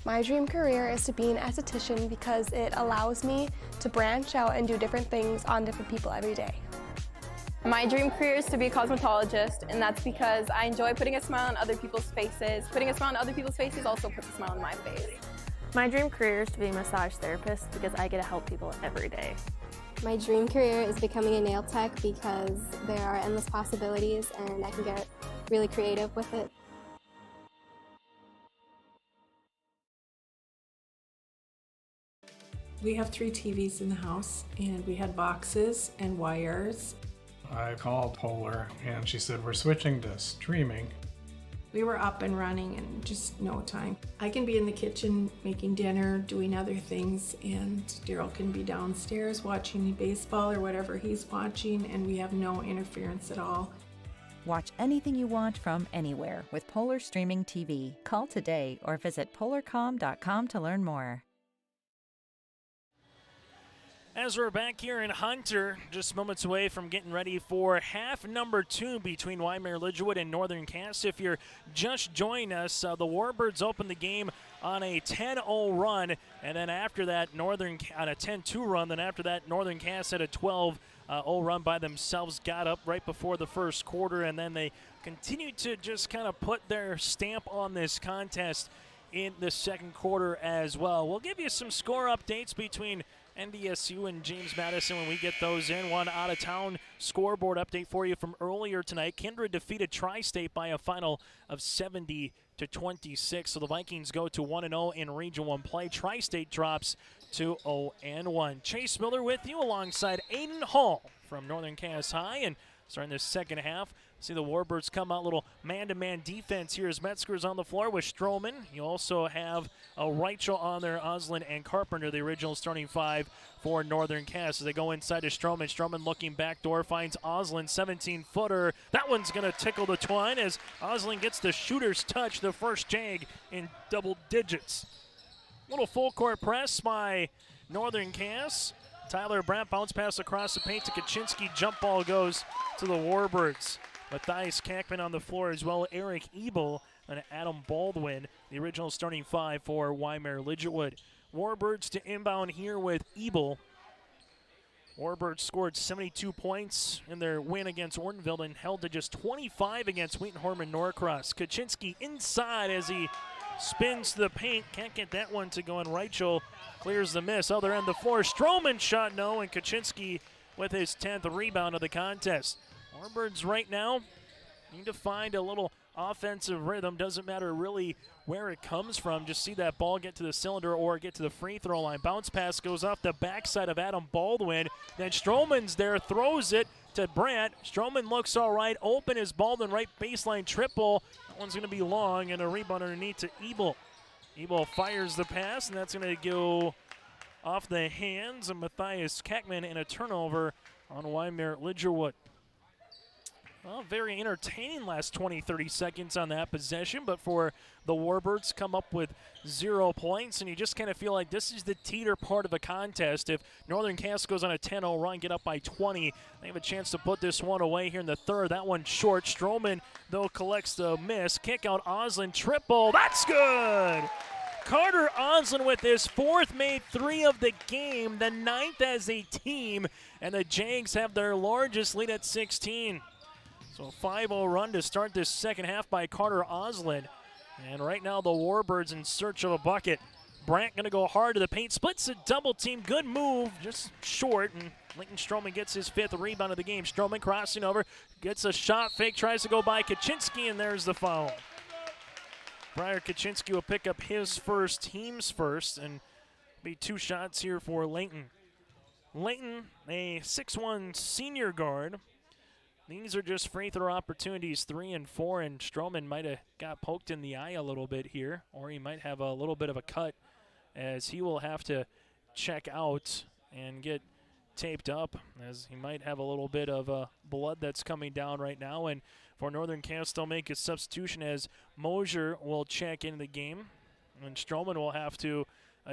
S11: My dream career is to be an esthetician because it allows me to branch out and do different things on different people every day.
S12: My dream career is to be a cosmetologist, and that's because I enjoy putting a smile on other people's faces. Putting a smile on other people's faces also puts a smile on my face.
S13: My dream career is to be a massage therapist because I get to help people every day.
S14: My dream career is becoming a nail tech because there are endless possibilities and I can get really creative with it.
S16: We have 3 TVs in the house, and we had boxes and wires.
S17: I called Polar, and she said, we're switching to streaming.
S16: We were up and running in just no time. I can be in the kitchen making dinner, doing other things, and Daryl can be downstairs watching baseball or whatever he's watching, and we have no interference at all.
S4: Watch anything you want from anywhere with Polar Streaming TV. Call today or visit polarcom.com to learn more.
S15: As we're back here in Hunter, just moments away from getting ready for half number 2 between Wyndmere Lidgerwood and Northern Cass. If you're just joining us, the Warbirds opened the game on a 10-0 run, and then after that, Northern on a 10-2 run. Then after that, Northern Cass had a 12-0 run by themselves, got up right before the first quarter, and then they continued to just kind of put their stamp on this contest in the second quarter as well. We'll give you some score updates between NDSU and James Madison when we get those in. One out-of-town scoreboard update for you from earlier tonight. Kindred defeated Tri-State by a final of 70-26. So the Vikings go to 1-0 in Region 1 play. Tri-State drops to 0-1. Chase Miller with you alongside Aiden Hall from Northern Cass High. And starting this second half, see the Warbirds come out, little man-to-man defense here as Metzger's on the floor with Stroman. You also have Reichel on there, Oslin and Carpenter, the original starting 5 for Northern Cass. As they go inside to Stroman. Stroman looking backdoor, finds Oslin, 17-footer. That one's going to tickle the twine as Oslin gets the shooter's touch, the first jag in double digits. Little full court press by Northern Cass. Tyler Brandt bounce pass across the paint to Kaczynski. Jump ball goes to the Warbirds. Matthias Kackman on the floor as well. Eric Ebel and Adam Baldwin, the original starting 5 for Wyndmere Lidgerwood. Warbirds to inbound here with Ebel. Warbirds scored 72 points in their win against Ortonville and held to just 25 against Wheaton Horman Norcross. Kaczynski inside as he spins to the paint. Can't get that one to go, and Reichel clears the miss. Other end of the floor. Stroman shot no, and Kaczynski with his 10th rebound of the contest. Warbirds right now need to find a little offensive rhythm. Doesn't matter really where it comes from. Just see that ball get to the cylinder or get to the free throw line. Bounce pass goes off the backside of Adam Baldwin. Then Stroman's there, throws it to Brandt. Stroman looks all right. Open is Baldwin, right baseline triple. That one's going to be long, and a rebound underneath to Ebel. Ebel fires the pass, and that's going to go off the hands of Matthias Kackman, and a turnover on Wyndmere Lidgerwood. Well, very entertaining last 20, 30 seconds on that possession, but for the Warbirds, come up with 0 points, and you just kind of feel like this is the teeter part of a contest. If Northern Cass goes on a 10-0 run, get up by 20, they have a chance to put this one away here in the third. That one short. Stroman, though, collects the miss. Kick out Oslin, triple. That's good! Carter Oslin with his 4th made 3 of the game, the 9th as a team, and the Jags have their largest lead at 16. So a 5-0 run to start this second half by Carter Oslin. And right now the Warbirds in search of a bucket. Brandt going to go hard to the paint, splits a double team. Good move, just short. And Lincoln Stroman gets his 5th rebound of the game. Stroman crossing over, gets a shot fake, tries to go by Kaczynski, and there's the foul. Briar Kaczynski will pick up his first, team's first, and be 2 shots here for Layton. Layton, a 6'1" senior guard. These are just free throw opportunities, 3 and 4, and Stroman might have got poked in the eye a little bit here, or he might have a little bit of a cut as he will have to check out and get taped up, as he might have a little bit of blood that's coming down right now. And for Northern Cass, they'll make a substitution as Mosier will check in the game, and Stroman will have to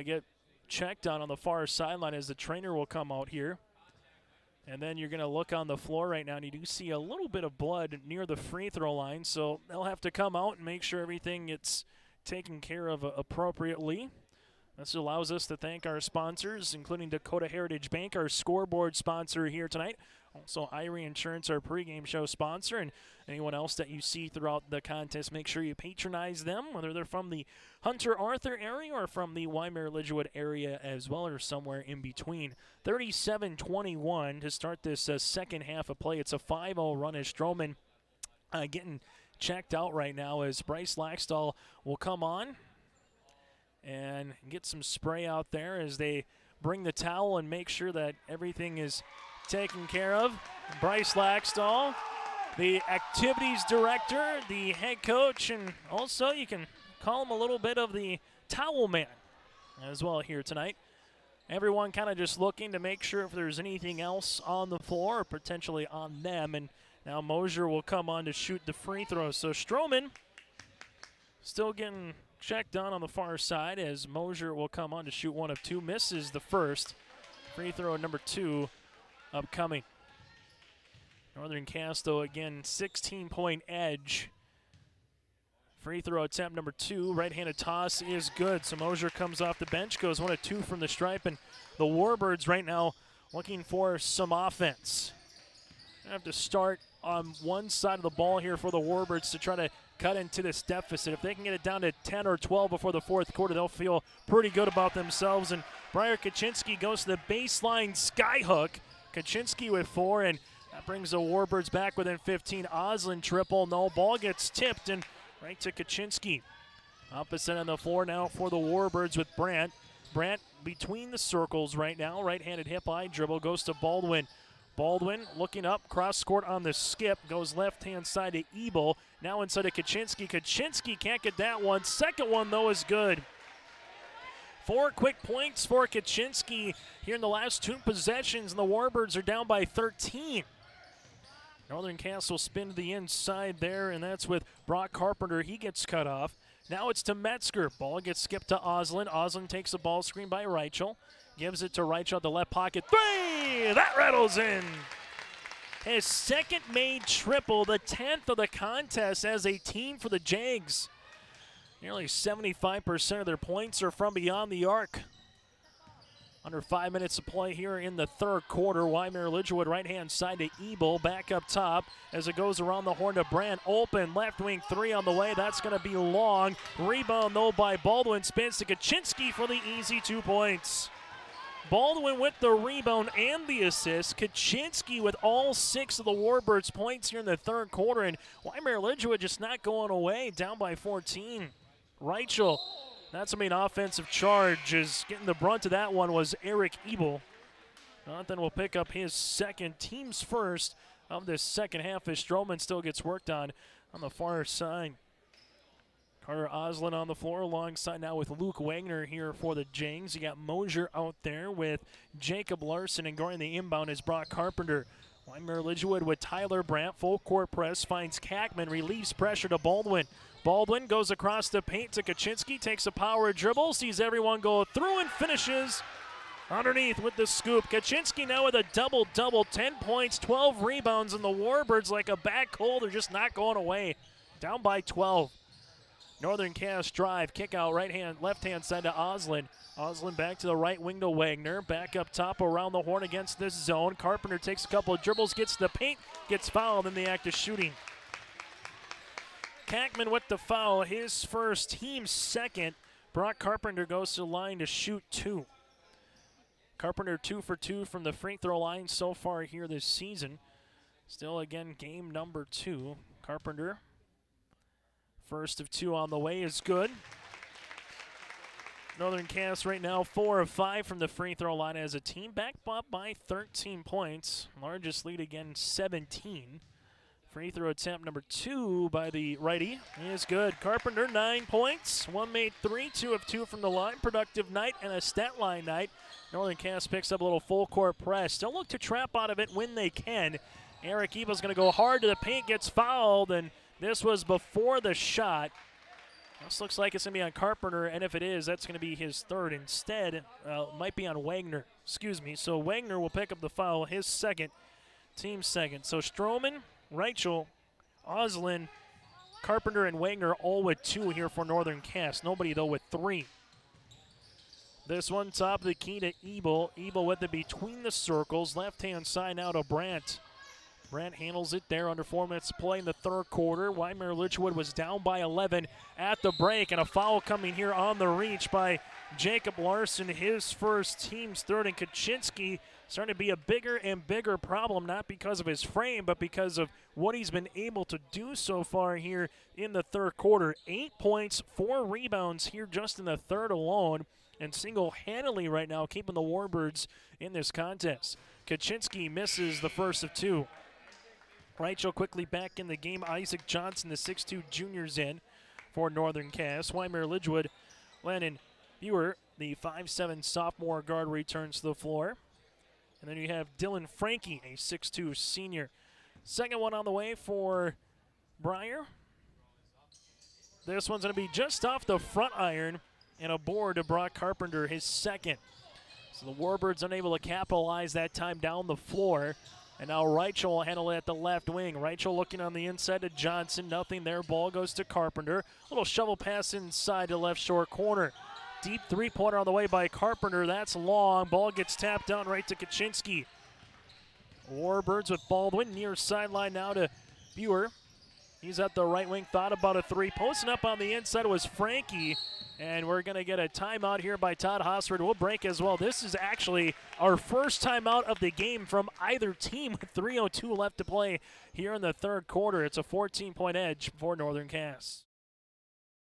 S15: get checked on the far sideline as the trainer will come out here. And then you're going to look on the floor right now, and you do see a little bit of blood near the free throw line. So they'll have to come out and make sure everything gets taken care of appropriately. This allows us to thank our sponsors, including Dakota Heritage Bank, our scoreboard sponsor here tonight. Also, Irie Insurance, our pregame show sponsor, and anyone else that you see throughout the contest, make sure you patronize them, whether they're from the Hunter-Arthur area or from the Wyndmere Lidgerwood area as well, or somewhere in between. 37-21 to start this second half of play. It's a 5-0 run as Stroman getting checked out right now as Bryce Laxdal will come on and get some spray out there as they bring the towel and make sure that everything is taken care of. Bryce Laxdal, the activities director, the head coach, and also you can call him a little bit of the towel man as well here tonight. Everyone kind of just looking to make sure if there's anything else on the floor or potentially on them. And now Mosier will come on to shoot the free throw. So Stroman still getting checked on the far side as Mosier will come on to shoot one of 2, misses the first. Free throw number 2 upcoming. Northern Casto again, 16-point edge. Free throw attempt number 2. Right-handed toss is good. So Mosier comes off the bench, goes 1 of 2 from the stripe, and the Warbirds right now looking for some offense. They have to start on one side of the ball here for the Warbirds to try to cut into this deficit. If they can get it down to 10 or 12 before the fourth quarter, they'll feel pretty good about themselves. And Briar Kaczynski goes to the baseline skyhook. Kaczynski with 4, and that brings the Warbirds back within 15. Oslin triple, no. Ball gets tipped and right to Kaczynski. Opposite on the floor now for the Warbirds with Brandt. Brandt between the circles right now. Right-handed hip-high dribble goes to Baldwin. Baldwin looking up, cross-court on the skip, goes left-hand side to Ebel. Now inside to Kaczynski. Kaczynski can't get that one. Second one, though, is good. 4 quick points for Kaczynski here in the last 2 possessions, and the Warbirds are down by 13. Northern Castle spin to the inside there, and that's with Brock Carpenter. He gets cut off. Now it's to Metzger. Ball gets skipped to Oslin. Oslin takes a ball screen by Reichel. Gives it to Reichel at the left pocket. 3! That rattles in. His second made triple, the 10th of the contest as a team for the Jags. Nearly 75% of their points are from beyond the arc. Under 5 minutes of play here in the third quarter. Wyndmere Lidgerwood right-hand side to Ebel. Back up top as it goes around the horn to Brandt. Open, left wing 3 on the way. That's going to be long. Rebound, though, by Baldwin. Spins to Kaczynski for the easy 2 points. Baldwin with the rebound and the assist. Kaczynski with all 6 of the Warbirds' points here in the third quarter. And Wyndmere Lidgerwood just not going away. Down by 14. Reichel. That's the main offensive charge. Is getting the brunt of that one was Eric Ebel. Jonathan will pick up his second, team's first of this second half as Stroman still gets worked on the far side. Carter Oslin on the floor alongside now with Luke Wagner here for the Jags. You got Mosier out there with Jacob Larson, and guarding the inbound is Brock Carpenter. Wyndmere Lidgerwood with Tyler Brandt. Full court press, finds Kackman, relieves pressure to Baldwin. Baldwin goes across the paint to Kaczynski, takes a power dribble, sees everyone go through and finishes underneath with the scoop. Kaczynski now with a double-double, 10 points, 12 rebounds, and the Warbirds like a bad cold are just not going away. Down by 12. Northern Cass drive, kick out left-hand side to Oslin. Oslin back to the right wing to Wagner. Back up top around the horn against this zone. Carpenter takes a couple of dribbles, gets to the paint, gets fouled in the act of shooting. Kackman with the foul, his first, team's second. Brock Carpenter goes to the line to shoot 2. Carpenter 2 for 2 from the free throw line so far here this season. Still, again, game number 2. Carpenter, first of 2 on the way, is good. Northern Cass right now 4 of 5 from the free throw line as a team. Back up by 13 points. Largest lead again, 17. Free throw attempt number 2 by the righty is good. Carpenter 9 points. 1 made 3, 2 of 2 from the line. Productive night and a stat line night. Northern Cass picks up a little full court press. They'll look to trap out of it when they can. Eric Ebel's going to go hard to the paint, gets fouled, and this was before the shot. This looks like it's going to be on Carpenter, and if it is, that's going to be his third. Instead, might be on Wagner. Excuse me. So Wagner will pick up the foul, his second, team's second. So Stroman, Reichel, Oslin, Carpenter, and Wagner all with 2 here for Northern Cass. Nobody, though, with 3. This one top of the key to Ebel. Ebel with it between the circles. Left-hand side now to Brandt. Brandt handles it there under 4 minutes to play in the third quarter. Wyndmere Lidgerwood was down by 11 at the break, and a foul coming here on the reach by Jacob Larson, his first, team's third, and Kaczynski starting to be a bigger and bigger problem, not because of his frame, but because of what he's been able to do so far here in the third quarter. 8 points, 4 rebounds here just in the third alone, and single-handedly right now keeping the Warbirds in this contest. Kaczynski misses the first of 2. Reichel quickly back in the game. Isaac Johnson, the 6'2 junior's in for Northern Cass. Wyndmere Lidgerwood, Landon Buer, the 5'7 sophomore guard, returns to the floor. And then you have Dylan Frankie, a 6'2 senior. Second one on the way for Briar. This one's going to be just off the front iron and a board to Brock Carpenter, his second. So the Warbirds unable to capitalize that time down the floor. And now Reichel will handle it at the left wing. Reichel looking on the inside to Johnson. Nothing there. Ball goes to Carpenter. Little shovel pass inside to left short corner. Deep three-pointer on the way by Carpenter. That's long. Ball gets tapped down right to Kaczynski. Warbirds with Baldwin near sideline now to Buer. He's at the right wing. Thought about a three. Posting up on the inside was Frankie. And we're going to get a timeout here by Todd Hosford. We'll break as well. This is actually our first timeout of the game from either team with 3:02 left to play here in the third quarter. It's a 14-point edge for Northern Cass.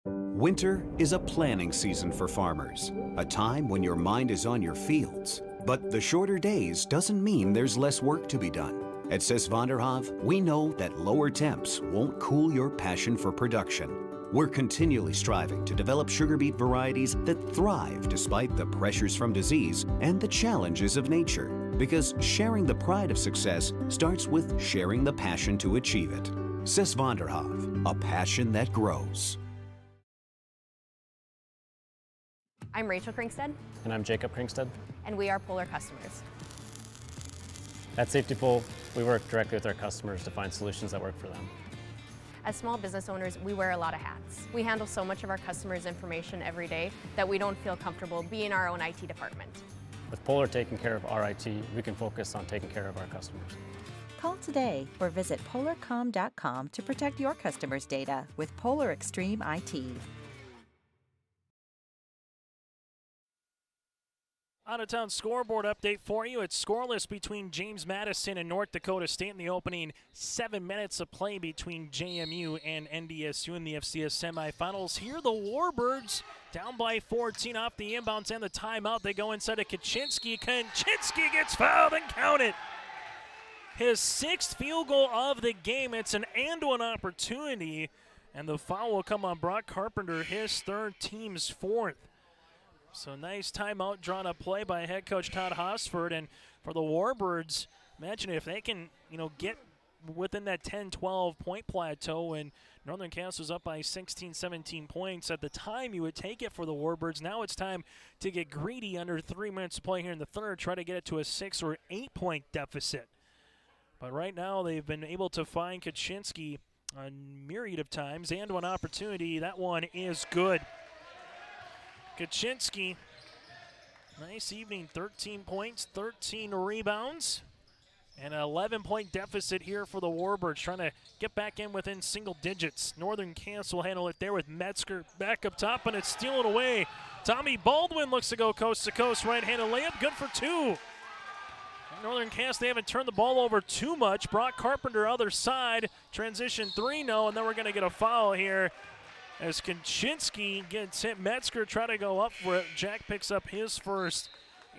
S1: Winter is a planning season for farmers, a time when your mind is on your fields. But the shorter days doesn't mean there's less work to be done. At Sis van der Haaf, we know that lower temps won't cool your passion for production. We're continually striving to develop sugar beet varieties that thrive despite the pressures from disease and the challenges of nature. Because sharing the pride of success starts with sharing the passion to achieve it. Sis van der Haaf, a passion that grows.
S2: I'm Rachel Kringsted.
S3: And I'm Jacob Kringsted.
S2: And we are Polar customers.
S3: At Safety Pool, we work directly with our customers to find solutions that work for them.
S2: As small business owners, we wear a lot of hats. We handle so much of our customers' information every day that we don't feel comfortable being our own IT department.
S3: With Polar taking care of our IT, we can focus on taking care of our customers.
S4: Call today or visit polarcom.com to protect your customers' data with Polar Extreme IT.
S15: Out-of-town scoreboard update for you. It's scoreless between James Madison and North Dakota State in the opening 7 minutes of play between JMU and NDSU in the FCS semifinals. Here the Warbirds down by 14 off the inbounds and the timeout. They go inside to Kaczynski. Kaczynski gets fouled and counted. His sixth field goal of the game. It's an and-one opportunity, and the foul will come on Brock Carpenter, his third, team's fourth. So nice timeout drawn up play by head coach Todd Hosford. And for the Warbirds, imagine if they can, get within that 10-12 point plateau, and Northern Cass was up by 16, 17 points. At the time, you would take it for the Warbirds. Now it's time to get greedy under 3 minutes to play here in the third, try to get it to a 6 or 8 point deficit. But right now, they've been able to find Kaczynski a myriad of times, and one opportunity. That one is good. Kaczynski, nice evening, 13 points, 13 rebounds, and an 11-point deficit here for the Warbirds, trying to get back in within single digits. Northern Cass will handle it there with Metzger back up top, and it's stealing away. Tommy Baldwin looks to go coast to coast, right-handed layup, good for two. Northern Cass, they haven't turned the ball over too much. Brock Carpenter, other side, transition three, no, and then we're going to get a foul here. As Kaczynski gets hit, Metzger try to go up for it. Jack picks up his first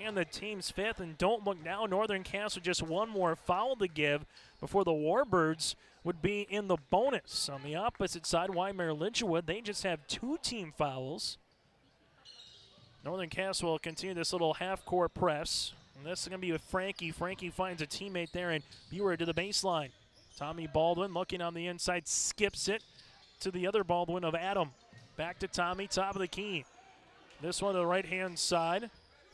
S15: and the team's fifth. And don't look now, Northern Cass with just one more foul to give before the Warbirds would be in the bonus. On the opposite side, Wyndmere Lidgerwood, they just have 2 team fouls. Northern Cass will continue this little half-court press. And this is going to be with Frankie. Frankie finds a teammate there, and Buer to the baseline. Tommy Baldwin looking on the inside, skips it to the other Baldwin of Adam. Back to Tommy, top of the key. This one to the right-hand side.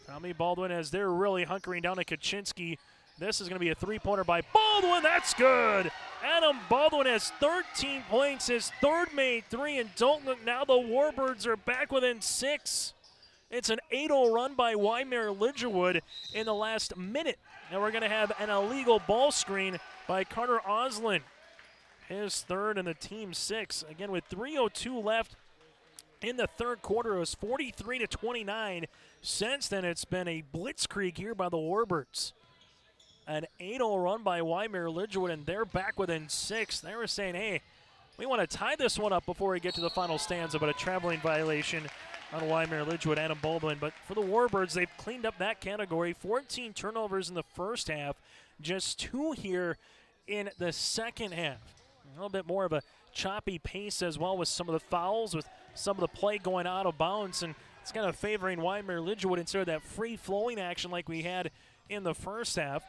S15: Tommy Baldwin, as they're really hunkering down at Kaczynski. This is going to be a three-pointer by Baldwin. That's good. Adam Baldwin has 13 points, his third made three, and don't look now, the Warbirds are back within 6. It's an 8-0 run by Wyndmere Lidgerwood in the last minute. Now we're going to have an illegal ball screen by Carter Oslin. His third and the team's 6. Again, with 3:02 left in the third quarter, it was 43-29. Since then, it's been a blitzkrieg here by the Warbirds. An 8-0 run by Wyndmere Lidgerwood, and they're back within 6. They were saying, hey, we want to tie this one up before we get to the final stanza, but a traveling violation on Wyndmere Lidgerwood, Adam Baldwin. But for the Warbirds, they've cleaned up that category. 14 turnovers in the first half, just 2 here in the second half. A little bit more of a choppy pace as well with some of the fouls, with some of the play going out of bounds, and it's kind of favoring Wyndmere Lidgerwood instead of that free-flowing action like we had in the first half.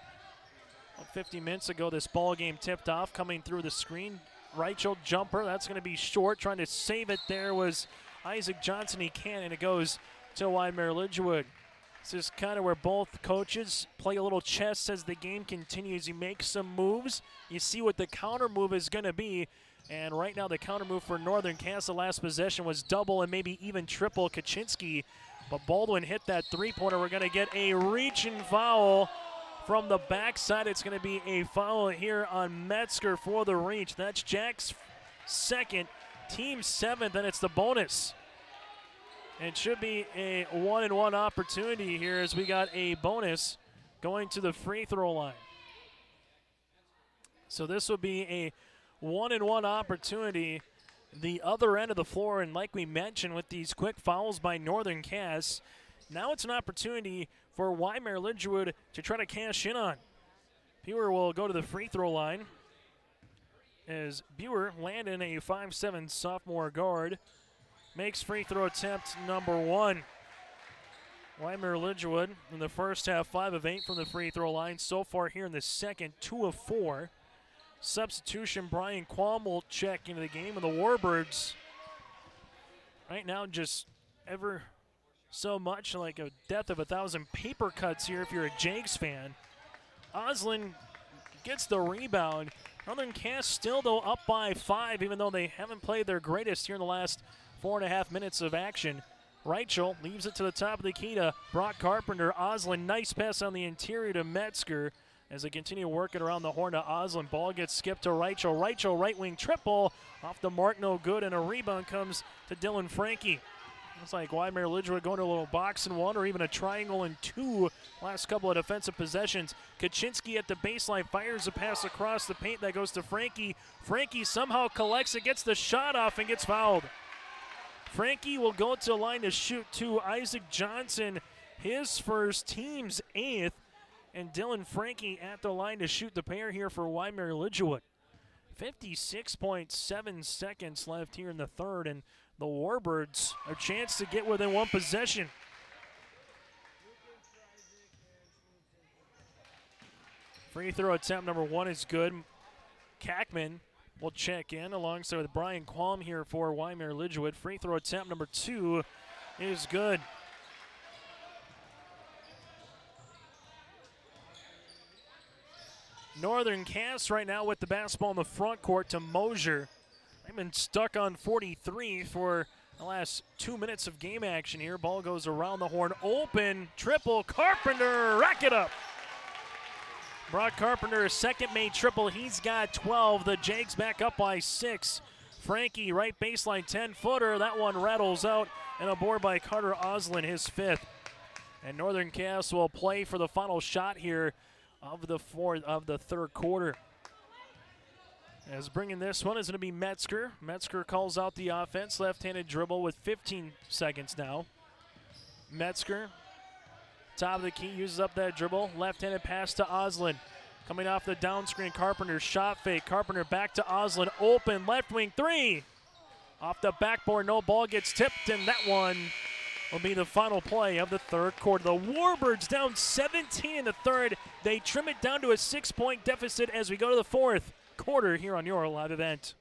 S15: About 50 minutes ago, this ball game tipped off, coming through the screen. Reichel jumper, that's going to be short. Trying to save it there was Isaac Johnson. He can, and it goes to Wyndmere Lidgerwood. This is kind of where both coaches play a little chess as the game continues. You make some moves. You see what the counter move is going to be. And right now the counter move for Northern Cass, the last possession, was double and maybe even triple Kaczynski. But Baldwin hit that three-pointer. We're going to get a reaching foul from the backside. It's going to be a foul here on Metzger for the reach. That's Jack's second, team seventh, and it's the bonus. It should be a 1-and-1 opportunity here as we got a bonus going to the free throw line. So this will be a 1-and-1 opportunity, the other end of the floor, and like we mentioned with these quick fouls by Northern Cass, now it's an opportunity for Wyndmere Lidgerwood to try to cash in on. Buer will go to the free throw line as Buer, Landon, a 5'7" sophomore guard, makes free throw attempt number one. Wyndmere Lidgerwood in the first half 5 of 8 from the free throw line. So far here in the second, 2 of 4. Substitution, Brian Qualm will check into the game, and the Warbirds right now just ever so much like a death of 1,000 paper cuts here if you're a Jags fan. Oslin gets the rebound. Northern Cass still, though, up by 5, even though they haven't played their greatest here in the last 4.5 minutes of action. Reichel leaves it to the top of the key to Brock Carpenter. Oslin, nice pass on the interior to Metzger as they continue working around the horn to Oslin. Ball gets skipped to Reichel. Reichel, right wing triple. Off the mark, no good, and a rebound comes to Dylan Frankie. Looks like Wyndmere Lidgerwood going to a little box and one or even a triangle and two last couple of defensive possessions. Kaczynski at the baseline fires a pass across the paint that goes to Frankie. Frankie somehow collects it, gets the shot off, and gets fouled. Frankie will go to the line to shoot to Isaac Johnson, his first, team's 8th. And Dylan Frankie at the line to shoot the pair here for Wyndmere Lidgerwood. 56.7 seconds left here in the third, and the Warbirds a chance to get within one possession. Free throw attempt number one is good. Kackman will check in alongside with Brian Qualm here for Wyndmere Lidgerwood. Free throw attempt number 2 is good. Northern Cass right now with the basketball in the front court to Mosier. They've been stuck on 43 for the last 2 minutes of game action here. Ball goes around the horn, open, triple, Carpenter, rack it up. Brock Carpenter, second made triple, he's got 12. The Jags back up by 6. Frankie, right baseline, 10-footer. That one rattles out, and a board by Carter Oslin, his 5th. And Northern Cass will play for the final shot here of the third quarter. As bringing this one is going to be Metzger. Metzger calls out the offense, left-handed dribble with 15 seconds now. Metzger, top of the key, uses up that dribble. Left-handed pass to Oslin. Coming off the down screen, Carpenter, shot fake. Carpenter back to Oslin, open, left wing 3. Off the backboard, no, ball gets tipped, and that one will be the final play of the third quarter. The Warbirds down 17 in the third. They trim it down to a 6-point deficit as we go to the fourth quarter here on your live event.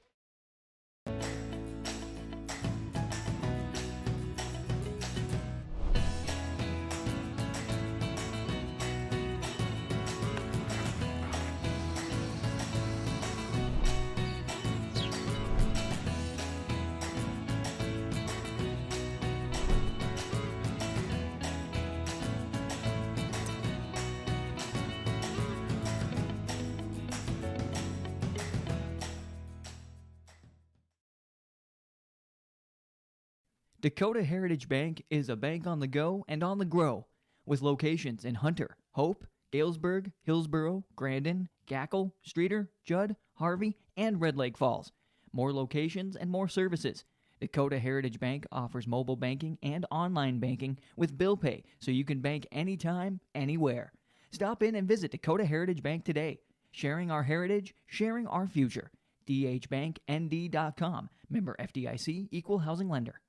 S5: Dakota Heritage Bank is a bank on the go and on the grow, with locations in Hunter, Hope, Galesburg, Hillsborough, Grandin, Gackle, Streeter, Judd, Harvey, and Red Lake Falls. More locations and more services. Dakota Heritage Bank offers mobile banking and online banking with bill pay, so you can bank anytime, anywhere. Stop in and visit Dakota Heritage Bank today. Sharing our heritage, sharing our future. dhbanknd.com. Member FDIC, Equal Housing Lender.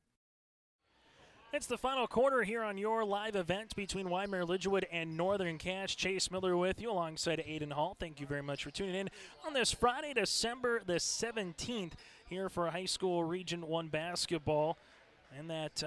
S15: It's the final quarter here on your live event between Wyndmere Lidgerwood and Northern Cass. Chase Miller with you alongside Aiden Hall. Thank you very much for tuning in on this Friday, December the 17th, here for high school Region 1 basketball. In that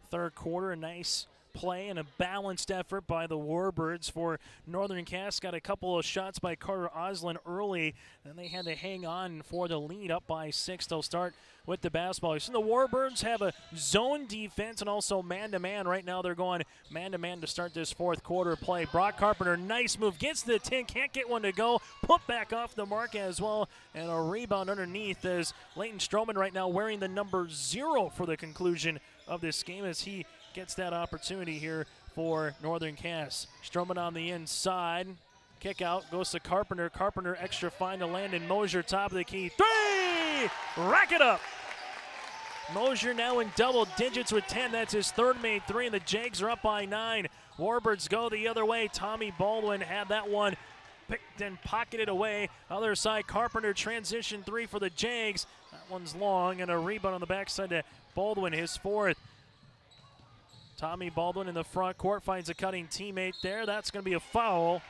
S15: third quarter, a nice play and a balanced effort by the Warbirds. For Northern Cass, got a couple of shots by Carter Oslin early, and they had to hang on for the lead, up by 6. They'll start with the basketball. So the Warbirds have a zone defense and also man-to-man. Right now they're going man-to-man to start this fourth quarter play. Brock Carpenter, nice move, gets to the 10, can't get one to go. Put back off the mark as well, and a rebound underneath as Leighton Stroman right now wearing the number 0 for the conclusion of this game as he gets that opportunity here for Northern Cass. Stroman on the inside. Kick out, goes to Carpenter. Carpenter extra fine to Landon Mosier, top of the key. 3! Rack it up! Mosier now in double digits with 10. That's his third made 3, and the Jags are up by 9. Warbirds go the other way. Tommy Baldwin had that one picked and pocketed away. Other side, Carpenter transition 3 for the Jags. That one's long, and a rebound on the backside to Baldwin, his 4th. Tommy Baldwin in the front court finds a cutting teammate there. That's going to be a foul.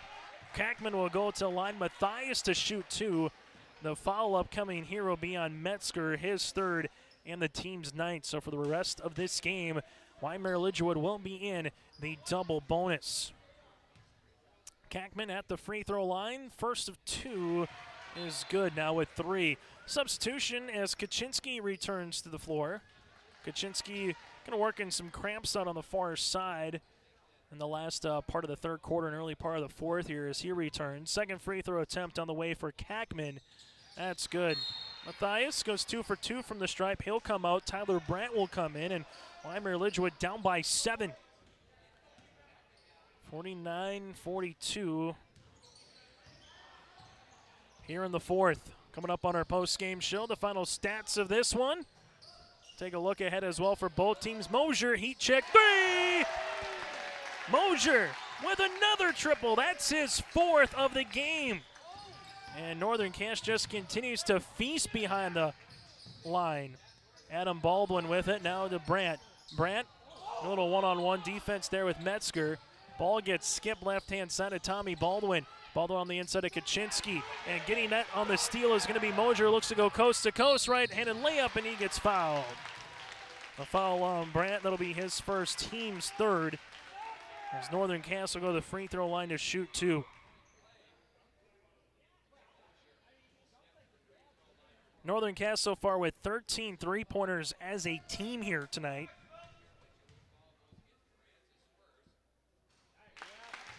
S15: Kackman will go to line. Matthias to shoot 2. The foul upcoming here will be on Metzger, his 3rd, and the team's 9th. So for the rest of this game, Wyndmere Lidgerwood will be in the double bonus. Kackman at the free throw line. First of 2 is good now with 3. Substitution as Kaczynski returns to the floor. Kaczynski going to work in some cramps out on the far side in the last part of the third quarter and early part of the fourth here as he returns. Second free throw attempt on the way for Kackman. That's good. Matthias goes 2 for 2 from the stripe. He'll come out. Tyler Brandt will come in, and Wyndmere Lidgerwood down by 7. 49-42 here in the fourth. Coming up on our post-game show, the final stats of this one. Take a look ahead as well for both teams. Mosier, heat check 3! Mosier with another triple. That's his 4th of the game. And Northern Cass just continues to feast behind the line. Adam Baldwin with it, now to Brandt. Brandt, a little one-on-one defense there with Metzger. Ball gets skipped left-hand side of Tommy Baldwin. Baldwin on the inside of Kaczynski. And getting that on the steal is going to be Mosier. Looks to go coast to coast, right-handed layup, and he gets fouled. A foul on Brandt. That'll be his first, team's 3rd. As Northern Cass will go to the free throw line to shoot 2. Northern Cass so far with 13 three-pointers as a team here tonight.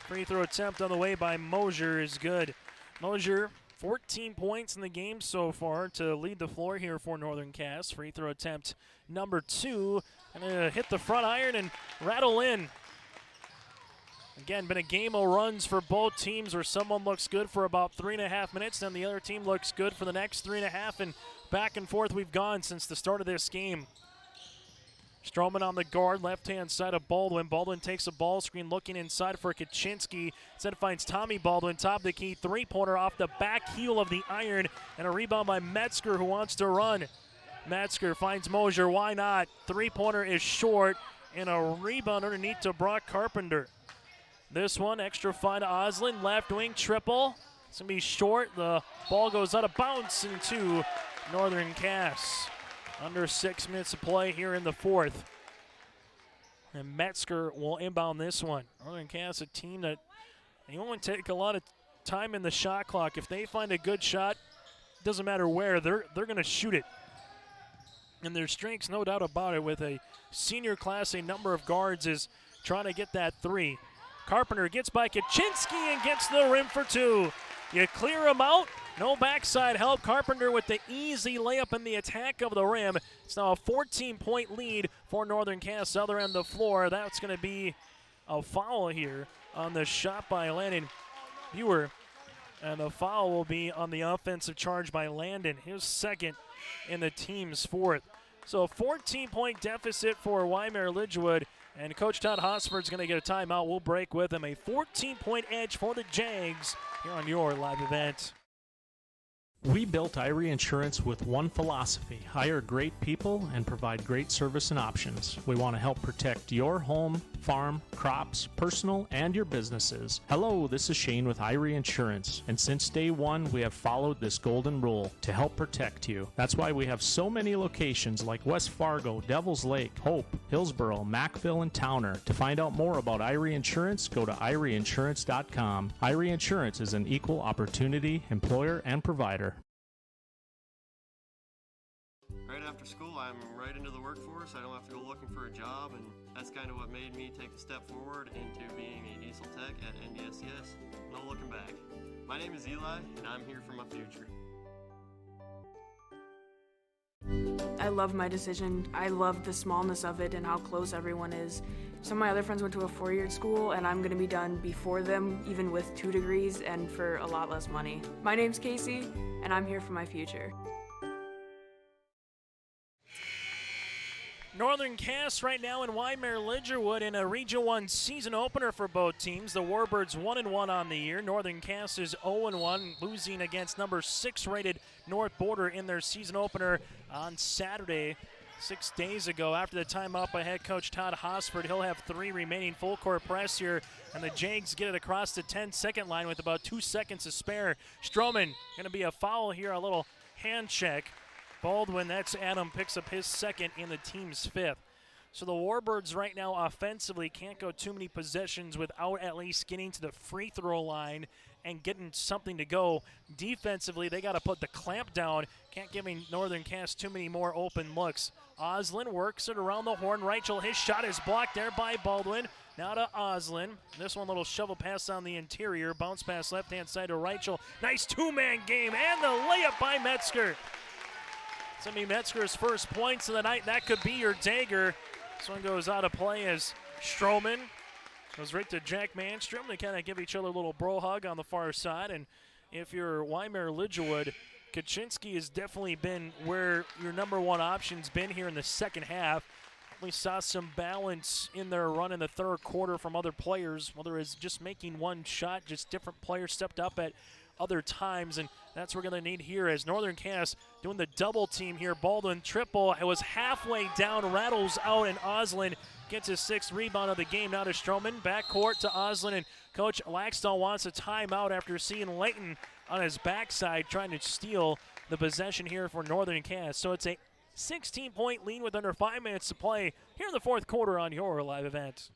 S15: Free throw attempt on the way by Mosier is good. Mosier, 14 points in the game so far to lead the floor here for Northern Cass. Free throw attempt number 2. And hit the front iron and rattle in. Again, been a game of runs for both teams where someone looks good for about 3.5 minutes, then the other team looks good for the next 3.5, and back and forth we've gone since the start of this game. Stroman on the guard, left-hand side of Baldwin. Baldwin takes a ball screen, looking inside for Kaczynski. Instead finds Tommy Baldwin, top of the key, 3-pointer off the back heel of the iron, and a rebound by Metzger, who wants to run. Metzger finds Mosier, why not? 3-pointer is short, and a rebound underneath to Brock Carpenter. This one, extra fine to Oslin, left wing triple. It's going to be short. The ball goes out of bounds into Northern Cass. Under 6 minutes of play here in the fourth. And Metzger will inbound this one. Northern Cass, a team that they only take a lot of time in the shot clock. If they find a good shot, doesn't matter where, they're going to shoot it. And their strengths, no doubt about it, with a senior class, a number of guards is trying to get that 3. Carpenter gets by Kaczynski and gets to the rim for 2. You clear him out. No backside help. Carpenter with the easy layup in the attack of the rim. It's now a 14-point lead for Northern Cass. Other end of the floor. That's going to be a foul here on the shot by Landon Buer. And the foul will be on the offensive charge by Landon, his 2nd in the team's 4th. So a 14-point deficit for Wyndmere Lidgerwood. And Coach Todd Hosford's going to get a timeout. We'll break with him. A 14-point edge for the Jags here on your live event.
S6: We built Irie Insurance with one philosophy: hire great people and provide great service and options. We want to help protect your home, farm, crops, personal, and your businesses. Hello, this is Shane with Irie Insurance, and since day one, we have followed this golden rule to help protect you. That's why we have so many locations like West Fargo, Devils Lake, Hope, Hillsboro, Mackville, and Towner. To find out more about Irie Insurance, go to IrieInsurance.com. Irie Insurance is an equal opportunity employer and provider.
S7: Right after school, I'm right into the workforce. I don't have to go looking for a job, and that's kind of what made me take the step forward into being a diesel tech at NDSCS. No looking back. My name is Eli, and I'm here for my future.
S8: I love my decision. I love the smallness of it and how close everyone is. Some of my other friends went to a four-year school, and I'm going to be done before them, even with 2 degrees and for a lot less money. My name's Casey, and I'm here for my future.
S15: Northern Cass right now in Wyndmere Lidgerwood in a Region 1 season opener for both teams. The Warbirds 1-1 on the year. Northern Cass is 0-1, losing against number 6 rated North Border in their season opener on Saturday, 6 days ago. After the timeout by head coach Todd Hosford, he'll have 3 remaining full court press here, and the Jags get it across the 10-second line with about 2 seconds to spare. Stroman, going to be a foul here, a little hand check. Baldwin, that's Adam, picks up his second in the team's 5th. So the Warbirds right now offensively can't go too many possessions without at least getting to the free throw line and getting something to go. Defensively, they got to put the clamp down. Can't give Northern Cass too many more open looks. Oslin works it around the horn. Rachel, his shot is blocked there by Baldwin. Now to Oslin. This one, little shovel pass on the interior. Bounce pass left-hand side to Rachel. Nice two-man game, and the layup by Metzger. It's going to be Metzger's first points of the night. That could be your dagger. This one goes out of play as Stroman goes right to Jack Manstrom. They kind of give each other a little bro hug on the far side. And if you're Wyndmere Lidgerwood, Kaczynski has definitely been where your number one option's been here in the second half. We saw some balance in their run in the third quarter from other players, whether it's just making one shot, just different players stepped up at other times, and that's what we're going to need here as Northern Cass doing the double team here. Baldwin triple, it was halfway down, rattles out, and Oslin gets his 6th rebound of the game. Now to Stroman, backcourt to Oslin, and Coach Laxton wants a timeout after seeing Layton on his backside trying to steal the possession here for Northern Cass. So it's a 16-point lead with under 5 minutes to play here in the fourth quarter on your live event.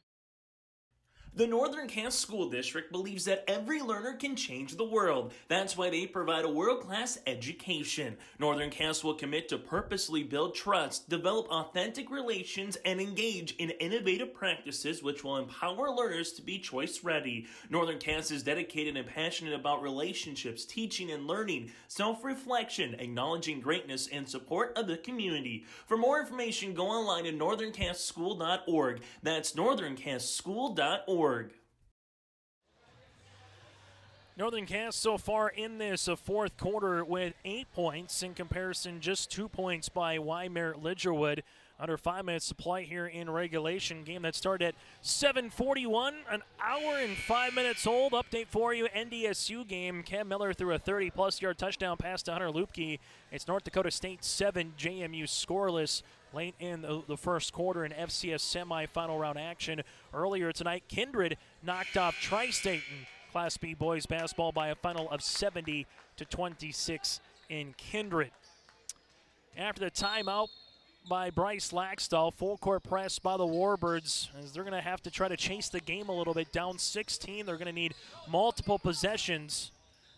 S9: The Northern Cass School District believes that every learner can change the world. That's why they provide a world-class education. Northern Cass will commit to purposely build trust, develop authentic relations, and engage in innovative practices which will empower learners to be choice-ready. Northern Cass is dedicated and passionate about relationships, teaching and learning, self-reflection, acknowledging greatness, and support of the community. For more information, go online at northerncasschool.org. That's northerncasschool.org.
S15: Northern Cass so far in this fourth quarter with 8 points in comparison, just 2 points by Wyndmere Lidgerwood. Under 5 minutes to play here in regulation. Game that started at 7:41, an hour and 5 minutes old. Update for you, NDSU game. Cam Miller threw a 30-plus yard touchdown pass to Hunter Lupke. It's North Dakota State 7, JMU scoreless late in the first quarter in FCS semifinal round action. Earlier tonight, Kindred knocked off Tri-State in Class B boys basketball by a final of 70-26 in Kindred. After the timeout by Bryce Laxdal, full court press by the Warbirds, as they're going to have to try to chase the game a little bit. Down 16, they're going to need multiple possessions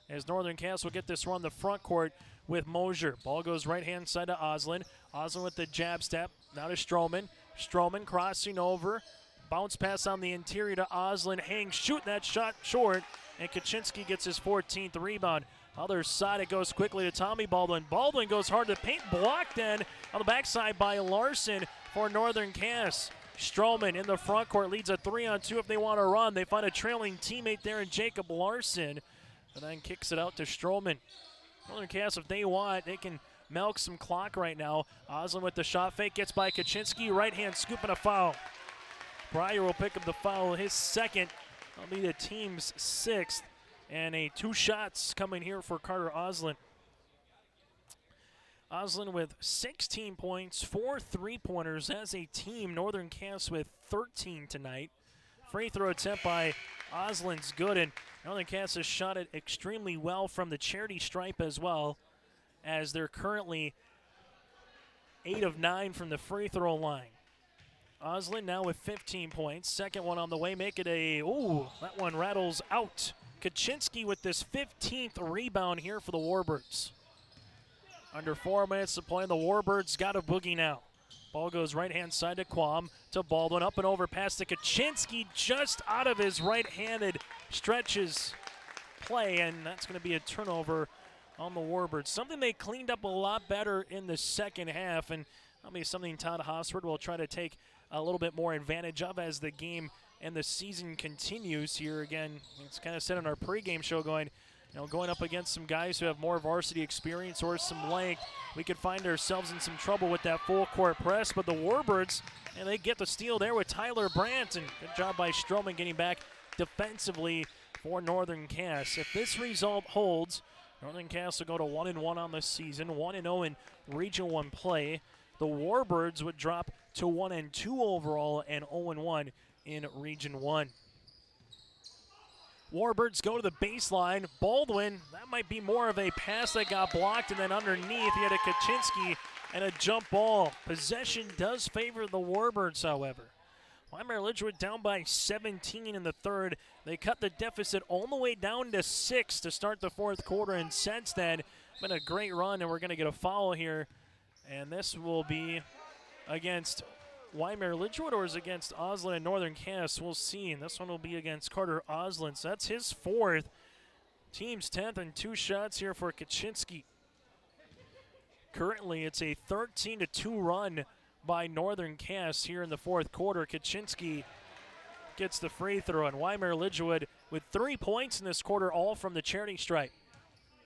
S15: as Northern Cass will get this run the front court with Mosier. Ball goes right-hand side to Oslin. Oslin with the jab step. Now to Stroman. Stroman crossing over. Bounce pass on the interior to Oslin. Hang, shoot that shot short. And Kaczynski gets his 14th rebound. Other side, it goes quickly to Tommy Baldwin. Baldwin goes hard to paint. Blocked then on the backside by Larson for Northern Cass. Stroman in the front court leads a 3-on-2 if they want to run. They find a trailing teammate there in Jacob Larson. And then kicks it out to Stroman. Northern Cass, if they want, they can milk some clock right now. Oslin with the shot fake, gets by Kaczynski. Right hand scoop and a foul. Breyer will pick up the foul, his second. That'll be the team's 6th. And 2 shots coming here for Carter Oslin. Oslin with 16 points, 4 3-pointers as a team. Northern Cass with 13 tonight. Free throw attempt by Oslin's good, and Northern Cass has shot it extremely well from the charity stripe as well, as they're currently 8 of 9 from the free throw line. Oslin now with 15 points. Second one on the way. Make it that one rattles out. Kaczynski with this 15th rebound here for the Warbirds. Under 4 minutes to play, the Warbirds got a boogie now. Ball goes right-hand side to Quam, to Baldwin, up and over pass to Kaczynski, just out of his right-handed stretches play, and that's going to be a turnover on the Warbirds. Something they cleaned up a lot better in the second half, and that'll be something Todd Hosford will try to take a little bit more advantage of as the game and the season continues here. Again, it's kind of said on our pregame show going up against some guys who have more varsity experience or some length, we could find ourselves in some trouble with that full court press. But the Warbirds, and they get the steal there with Tyler Brandt, and good job by Stroman getting back defensively for Northern Cass. If this result holds, Northern Cass will go to 1-1 on the season, 1-0 in Region 1 play. The Warbirds would drop to 1-2 overall and 0-1 in Region 1. Warbirds go to the baseline. Baldwin, that might be more of a pass that got blocked, and then underneath he had a Kaczynski and a jump ball. Possession does favor the Warbirds, however. Wyndmere Lidger down by 17 in the third. They cut the deficit all the way down to 6 to start the fourth quarter, and since then, been a great run, and we're going to get a foul here. And this will be against Wyndmere Lidger, or is against Oslin and Northern Cass. We'll see. And this one will be against Carter Oslin. So that's his 4th. Team's 10th, and 2 shots here for Kaczynski. Currently, it's a 13-2 run by Northern Cass here in the fourth quarter. Kaczynski gets the free throw, and Wyndmere Lidger with 3 points in this quarter, all from the charity stripe.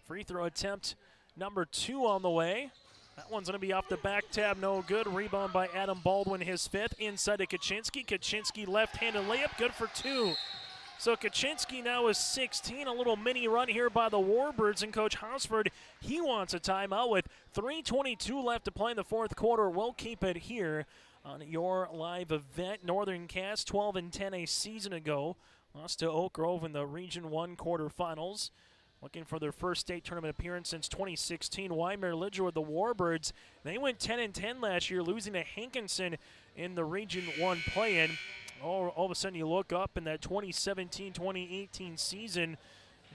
S15: Free throw attempt number 2 on the way. That one's going to be off the back tab, no good. Rebound by Adam Baldwin, his 5th, inside to Kaczynski. Kaczynski left-handed layup, good for 2. So Kaczynski now is 16, a little mini run here by the Warbirds, and Coach Hosford, he wants a timeout with 3:22 left to play in the fourth quarter. We'll keep it here on your live event. Northern Cass 12-10 a season ago, lost to Oak Grove in the Region 1 quarterfinals. Looking for their first state tournament appearance since 2016. Wyndmere Lidger with the Warbirds. They went 10-10 last year, losing to Hankinson in the Region 1 play-in. All of a sudden you look up, and that 2017-2018 season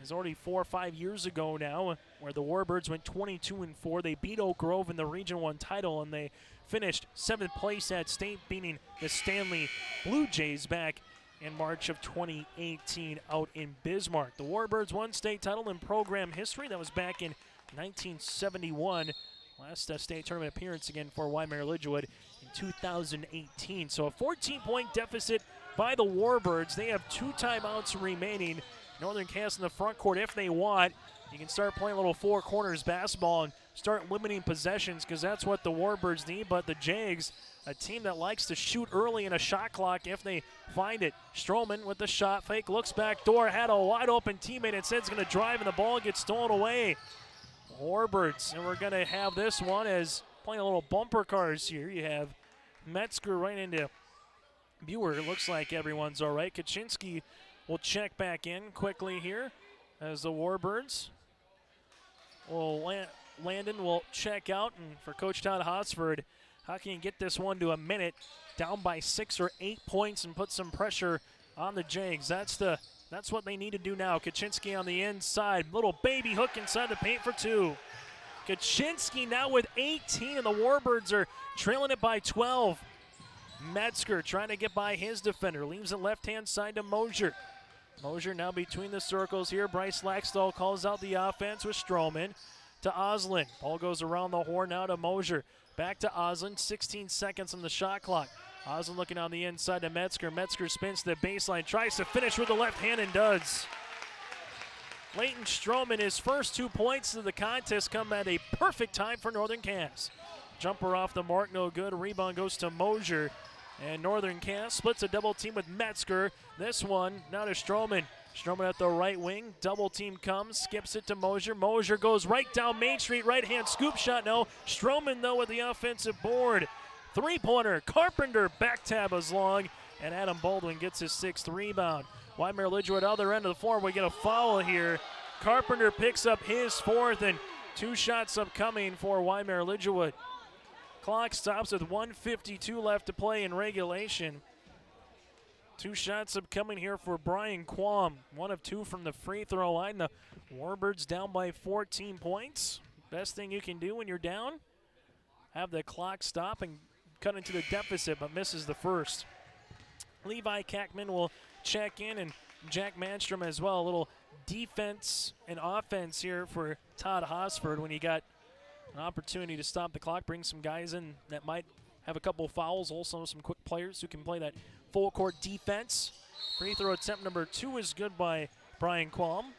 S15: is already 4 or 5 years ago now, where the Warbirds went 22-4. They beat Oak Grove in the Region 1 title, and they finished 7th place at state, beating the Stanley Blue Jays back in March of 2018 out in Bismarck. The Warbirds won state title in program history. That was back in 1971. Last state tournament appearance again for Wyndmere Lidger in 2018. So a 14-point deficit by the Warbirds. They have 2 timeouts remaining. Northern Cass in the front court, if they want, you can start playing a little 4 corners basketball and start limiting possessions, because that's what the Warbirds need. But the Jags, a team that likes to shoot early in a shot clock if they find it. Stroman with the shot fake, looks back door, had a wide open teammate, and said it's going to drive, and the ball gets stolen away. Warbirds, and we're going to have this one as playing a little bumper cars here. You have Metzger right into Buer. It looks like everyone's all right. Kaczynski will check back in quickly here as the Warbirds will Landon will check out, and for Coach Todd Hosford, how can you get this one to a minute, down by 6 or 8 points, and put some pressure on the Jags? That's what they need to do now. Kaczynski on the inside, little baby hook inside the paint for 2. Kaczynski now with 18, and the Warbirds are trailing it by 12. Metzger trying to get by his defender, leaves it left-hand side to Mosier. Mosier now between the circles here. Bryce Laxdal calls out the offense with Stroman to Oslin. Ball goes around the horn now to Mosier. Back to Oslin, 16 seconds on the shot clock. Oslin looking on the inside to Metzger. Metzger spins to the baseline, tries to finish with the left hand and does. Leighton Stroman, his first 2 points of the contest come at a perfect time for Northern Cass. Jumper off the mark, no good. Rebound goes to Mosier. And Northern Cass splits a double team with Metzger. This one now to Stroman. Stroman at the right wing. Double team comes, skips it to Mosier. Mosier goes right down Main Street, right-hand scoop shot. No. Stroman, though, with the offensive board. Three-pointer. Carpenter back tab is long, and Adam Baldwin gets his 6th rebound. Wyndmere Lidger at the other end of the floor. We get a foul here. Carpenter picks up his 4th, and 2 shots upcoming for Wyndmere Lidgerwood. Clock stops with 1:52 left to play in regulation. 2 shots upcoming here for Brian Quam. 1 of 2 from the free throw line. The Warbirds down by 14 points. Best thing you can do when you're down, have the clock stop and cut into the deficit, but misses the first. Levi Kackman will check in, and Jack Manstrom as well. A little defense and offense here for Todd Hosford when he got an opportunity to stop the clock, bring some guys in that might have a couple fouls, also some quick players who can play that full court defense. Free throw attempt number 2 is good by Brian Quam.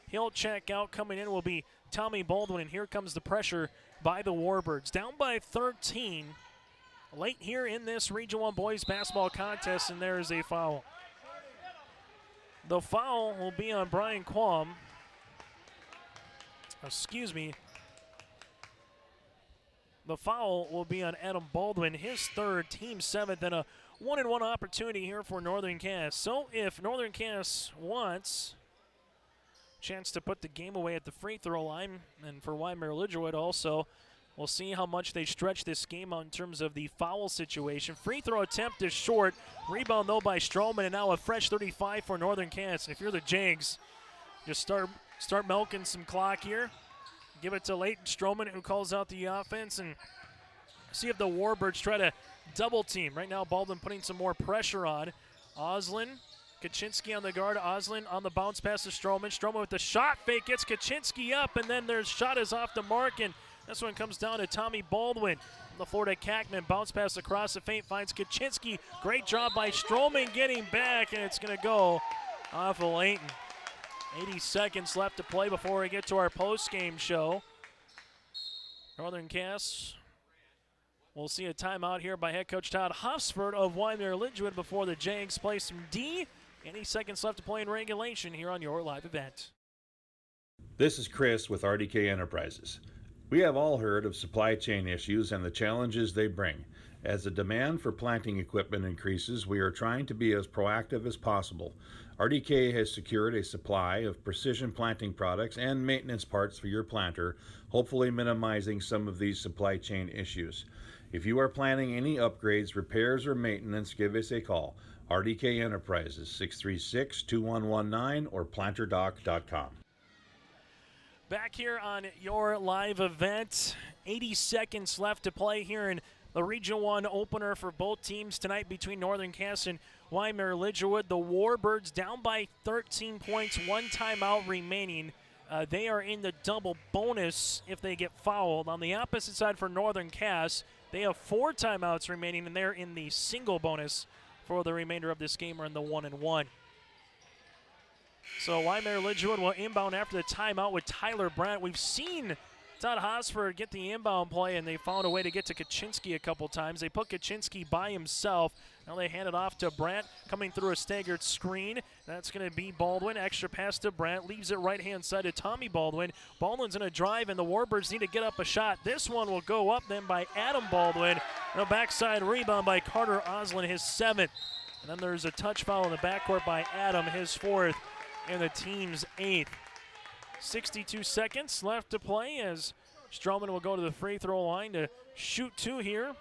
S15: He'll check out. Coming in will be Tommy Baldwin, and here comes the pressure by the Warbirds. Down by 13 late here in this Region 1 boys basketball contest, and there is a foul. The foul will be on Brian Quam. Excuse me. The foul will be on Adam Baldwin, his 3rd, team 7th, and a 1-and-1 opportunity here for Northern Cass. So if Northern Cass wants a chance to put the game away at the free throw line, and for Wyndmere Lidgerwood also, we'll see how much they stretch this game out in terms of the foul situation. Free throw attempt is short. Rebound, though, by Stroman, and now a fresh 35 for Northern Cass. If you're the Jags, just start milking some clock here. Give it to Leighton Stroman, who calls out the offense, and see if the Warbirds try to double team. Right now, Baldwin putting some more pressure on. Oslin, Kaczynski on the guard. Oslin on the bounce pass to Stroman. Stroman with the shot fake, gets Kaczynski up, and then their shot is off the mark, and this one comes down to Tommy Baldwin. On the floor to Kackman, bounce pass across the feint, finds Kaczynski. Great job by Stroman getting back, and it's going to go off of Leighton. 80 seconds left to play before we get to our post-game show. Northern Cass will see a timeout here by head coach Todd Hosford of Wyndmere Lidgerwood before the Jags play some D. 80 seconds left to play in regulation here on your live event.
S10: This is Chris with RDK Enterprises. We have all heard of supply chain issues and the challenges they bring. As the demand for planting equipment increases, we are trying to be as proactive as possible. RDK has secured a supply of precision planting products and maintenance parts for your planter, hopefully minimizing some of these supply chain issues. If you are planning any upgrades, repairs, or maintenance, give us a call. RDK Enterprises, 636-2119 or planterdoc.com.
S15: Back here on your live event, 80 seconds left to play here in the Region 1 opener for both teams tonight between Northern Cass and Wyndmere Lidgerwood. The Warbirds down by 13 points, 1 timeout remaining. They are in the double bonus if they get fouled. On the opposite side for Northern Cass, they have 4 timeouts remaining, and they're in the single bonus for the remainder of this game, or in the 1-and-1. So Wyndmere Lidgerwood will inbound after the timeout with Tyler Brandt. We've seen Todd Hosford get the inbound play, and they found a way to get to Kaczynski a couple times. They put Kaczynski by himself. Now they hand it off to Brandt, coming through a staggered screen. That's going to be Baldwin. Extra pass to Brandt. Leaves it right-hand side to Tommy Baldwin. Baldwin's going to drive, and the Warbirds need to get up a shot. This one will go up then by Adam Baldwin. And a backside rebound by Carter Oslin, his 7th. And then there's a touch foul in the backcourt by Adam, his 4th, and the team's 8th. 62 seconds left to play as Stroman will go to the free throw line to shoot 2 here.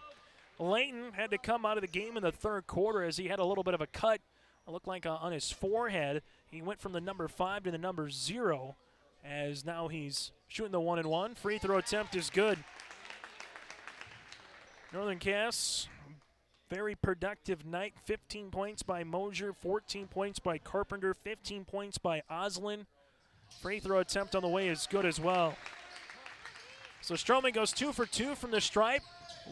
S15: Leighton had to come out of the game in the 3rd quarter as he had a little bit of a cut. It looked like on his forehead. He went from the number 5 to the number 0 as now he's shooting the 1-and-1. Free throw attempt is good. Northern Cass, very productive night. 15 points by Mosier, 14 points by Carpenter, 15 points by Oslin. Free throw attempt on the way is good as well. So Stroman goes 2 for 2 from the stripe.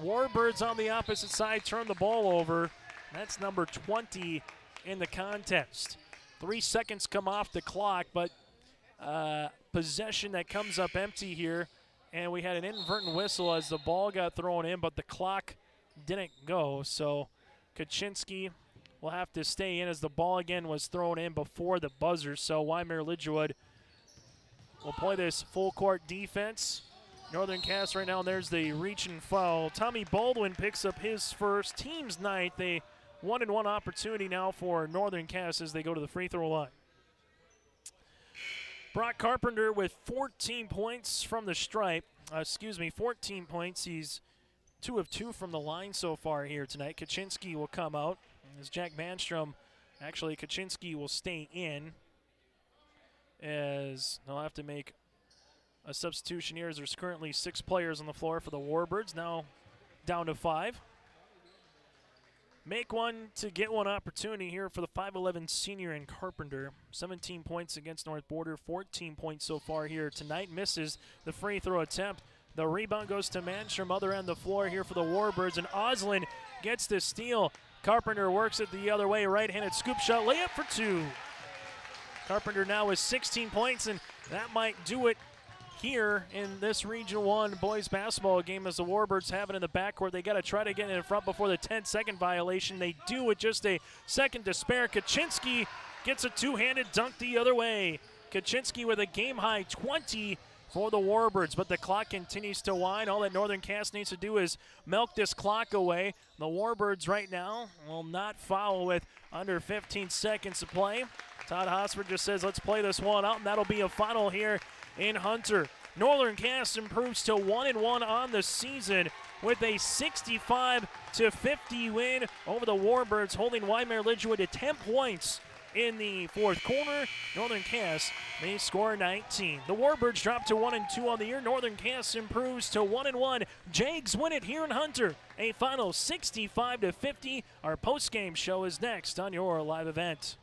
S15: Warbirds on the opposite side turn the ball over. That's number 20 in the contest. 3 seconds come off the clock, but possession that comes up empty here. And we had an inadvertent whistle as the ball got thrown in, but the clock didn't go. So Kaczynski will have to stay in as the ball again was thrown in before the buzzer. So Wyndmere Lidger will play this full court defense. Northern Cass right now, and there's the reach and foul. Tommy Baldwin picks up his first team's night. They 1-and-1 opportunity now for Northern Cass as they go to the free throw line. Brock Carpenter with 14 points from the stripe. 14 points. He's 2 of 2 from the line so far here tonight. Kaczynski will come out. As Jack Manstrom, actually Kaczynski will stay in, as they'll have to make a substitution here as there's currently 6 players on the floor for the Warbirds, now down to 5. Make one to get one opportunity here for the 5'11 senior in Carpenter. 17 points against North Border, 14 points so far here tonight. Misses the free throw attempt. The rebound goes to Manstrom, other end of the floor here for the Warbirds, and Oslin gets the steal. Carpenter works it the other way, right-handed scoop shot, layup for 2. Carpenter now with 16 points, and that might do it here in this Region 1 boys basketball game as the Warbirds have it in the backcourt. They got to try to get in front before the 10-second violation. They do with just a second to spare. Kaczynski gets a two-handed dunk the other way. Kaczynski with a game-high 20 for the Warbirds, but the clock continues to wind. All that Northern Cass needs to do is milk this clock away. The Warbirds right now will not foul with under 15 seconds to play. Todd Hosford just says, let's play this one out, and that'll be a final here in Hunter. Northern Cass improves to 1-1 on the season with a 65-50 win over the Warbirds, holding Wyndmere Lidger to 10 points in the fourth quarter. Northern Cass may score 19. The Warbirds drop to 1-2 on the year. Northern Cass improves to 1-1. Jags win it here in Hunter. A final 65-50. Our post-game show is next on your live event.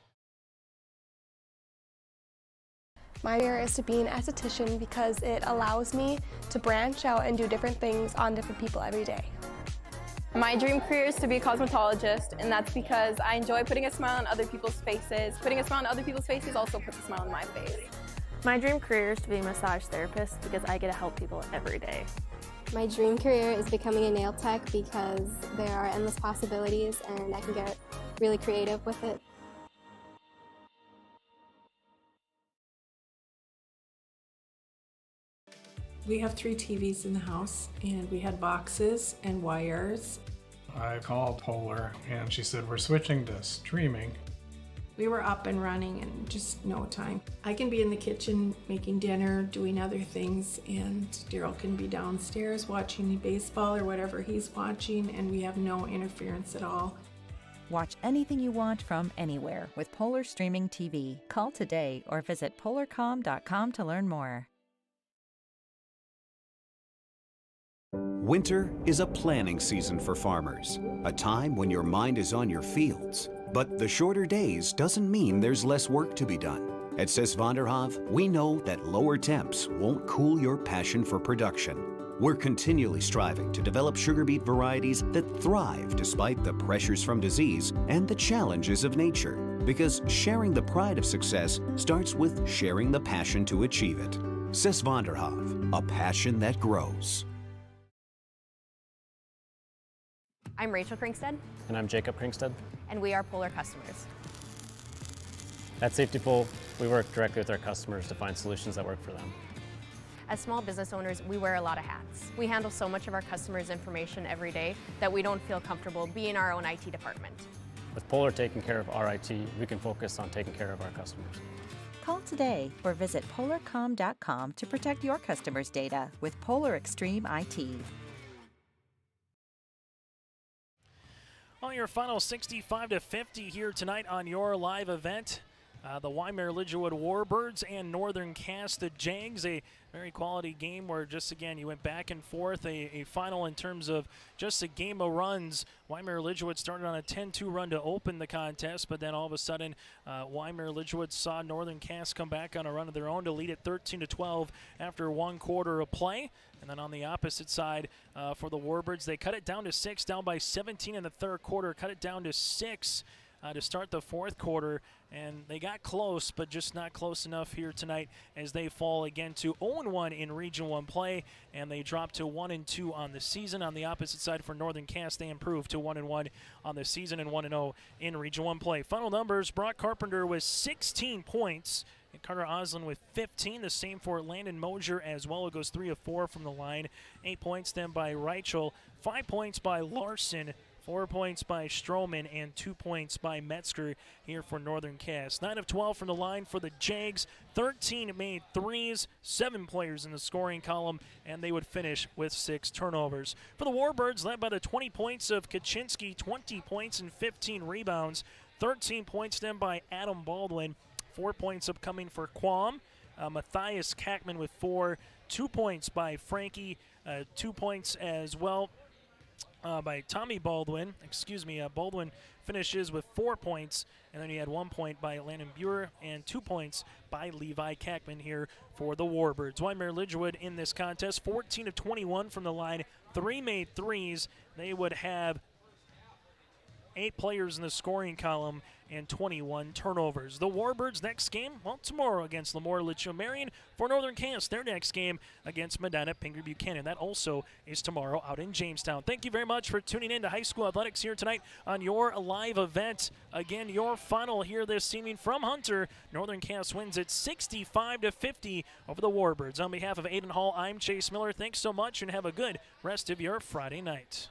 S11: My career is to be an esthetician because it allows me to branch out and do different things on different people every day.
S12: My dream career is to be a cosmetologist, and that's because I enjoy putting a smile on other people's faces. Putting a smile on other people's faces also puts a smile on my face.
S13: My dream career is to be a massage therapist because I get to help people every day.
S14: My dream career is becoming a nail tech because there are endless possibilities and I can get really creative with it.
S16: We have 3 TVs in the house, and we had boxes and wires.
S17: I called Polar, and she said, we're switching to streaming.
S16: We were up and running in just no time. I can be in the kitchen making dinner, doing other things, and Daryl can be downstairs watching baseball or whatever he's watching, and we have no interference at all.
S4: Watch anything you want from anywhere with Polar Streaming TV. Call today or visit polarcom.com to learn more.
S1: Winter is a planning season for farmers, a time when your mind is on your fields. But the shorter days doesn't mean there's less work to be done. At Sis van der Haaf, we know that lower temps won't cool your passion for production. We're continually striving to develop sugar beet varieties that thrive despite the pressures from disease and the challenges of nature. Because sharing the pride of success starts with sharing the passion to achieve it. Sis van der Haaf, a passion that grows.
S2: I'm Rachel Kringstead.
S3: And I'm Jacob Kringstead.
S2: And we are Polar customers.
S3: At Safety Pool, we work directly with our customers to find solutions that work for them.
S2: As small business owners, we wear a lot of hats. We handle so much of our customers' information every day that we don't feel comfortable being our own IT department.
S3: With Polar taking care of our IT, we can focus on taking care of our customers.
S4: Call today or visit polarcom.com to protect your customers' data with Polar Extreme IT.
S15: Well, your final 65-50 here tonight on your live event. The Wyndmere Lidger Warbirds and Northern Cass the Jags, a very quality game where just again you went back and forth, a final in terms of just a game of runs. Wyndmere Lidger started on a 10-2 run to open the contest, but then all of a sudden Wyndmere Lidger saw Northern Cass come back on a run of their own to lead it 13-12 after 1 quarter of play. And then on the opposite side for the Warbirds, they cut it down to 6, down by 17 in the third quarter, cut it down to 6 to start the fourth quarter, and they got close, but just not close enough here tonight as they fall again to 0-1 in Region 1 play, and they drop to 1-2 on the season. On the opposite side for Northern Cass, they improved to 1-1 on the season and 1-0 in Region 1 play. Final numbers, Brock Carpenter with 16 points, and Carter Oslin with 15. The same for Landon Mosier as well. It goes 3 of 4 from the line. 8 points then by Reichel, 5 points by Larson, 4 points by Stroman, and 2 points by Metzger here for Northern Cass. 9 of 12 from the line for the Jags. 13 made threes, 7 players in the scoring column, and they would finish with 6 turnovers. For the Warbirds, led by the 20 points of Kaczynski, 20 points and 15 rebounds. 13 points then by Adam Baldwin. 4 points upcoming for Quam. Matthias Kackman with 4. 2 points by Frankie. 2 points as well by Tommy Baldwin. Baldwin finishes with 4 points, and then he had 1 point by Landon Buer and 2 points by Levi Kackman here for the Warbirds. Wyndmere Lidgerwood in this contest, 14 of 21 from the line, 3 made threes. They would have 8 players in the scoring column and 21 turnovers. The Warbirds' next game, well, tomorrow against Lemoore Litchfield Marion. For Northern Cass, their next game against Medina Pingree Buchanan. That also is tomorrow out in Jamestown. Thank you very much for tuning in to high school athletics here tonight on your live event. Again, your final here this evening from Hunter. Northern Cass wins it 65-50 over the Warbirds. On behalf of Aiden Hall, I'm Chase Miller. Thanks so much and have a good rest of your Friday night.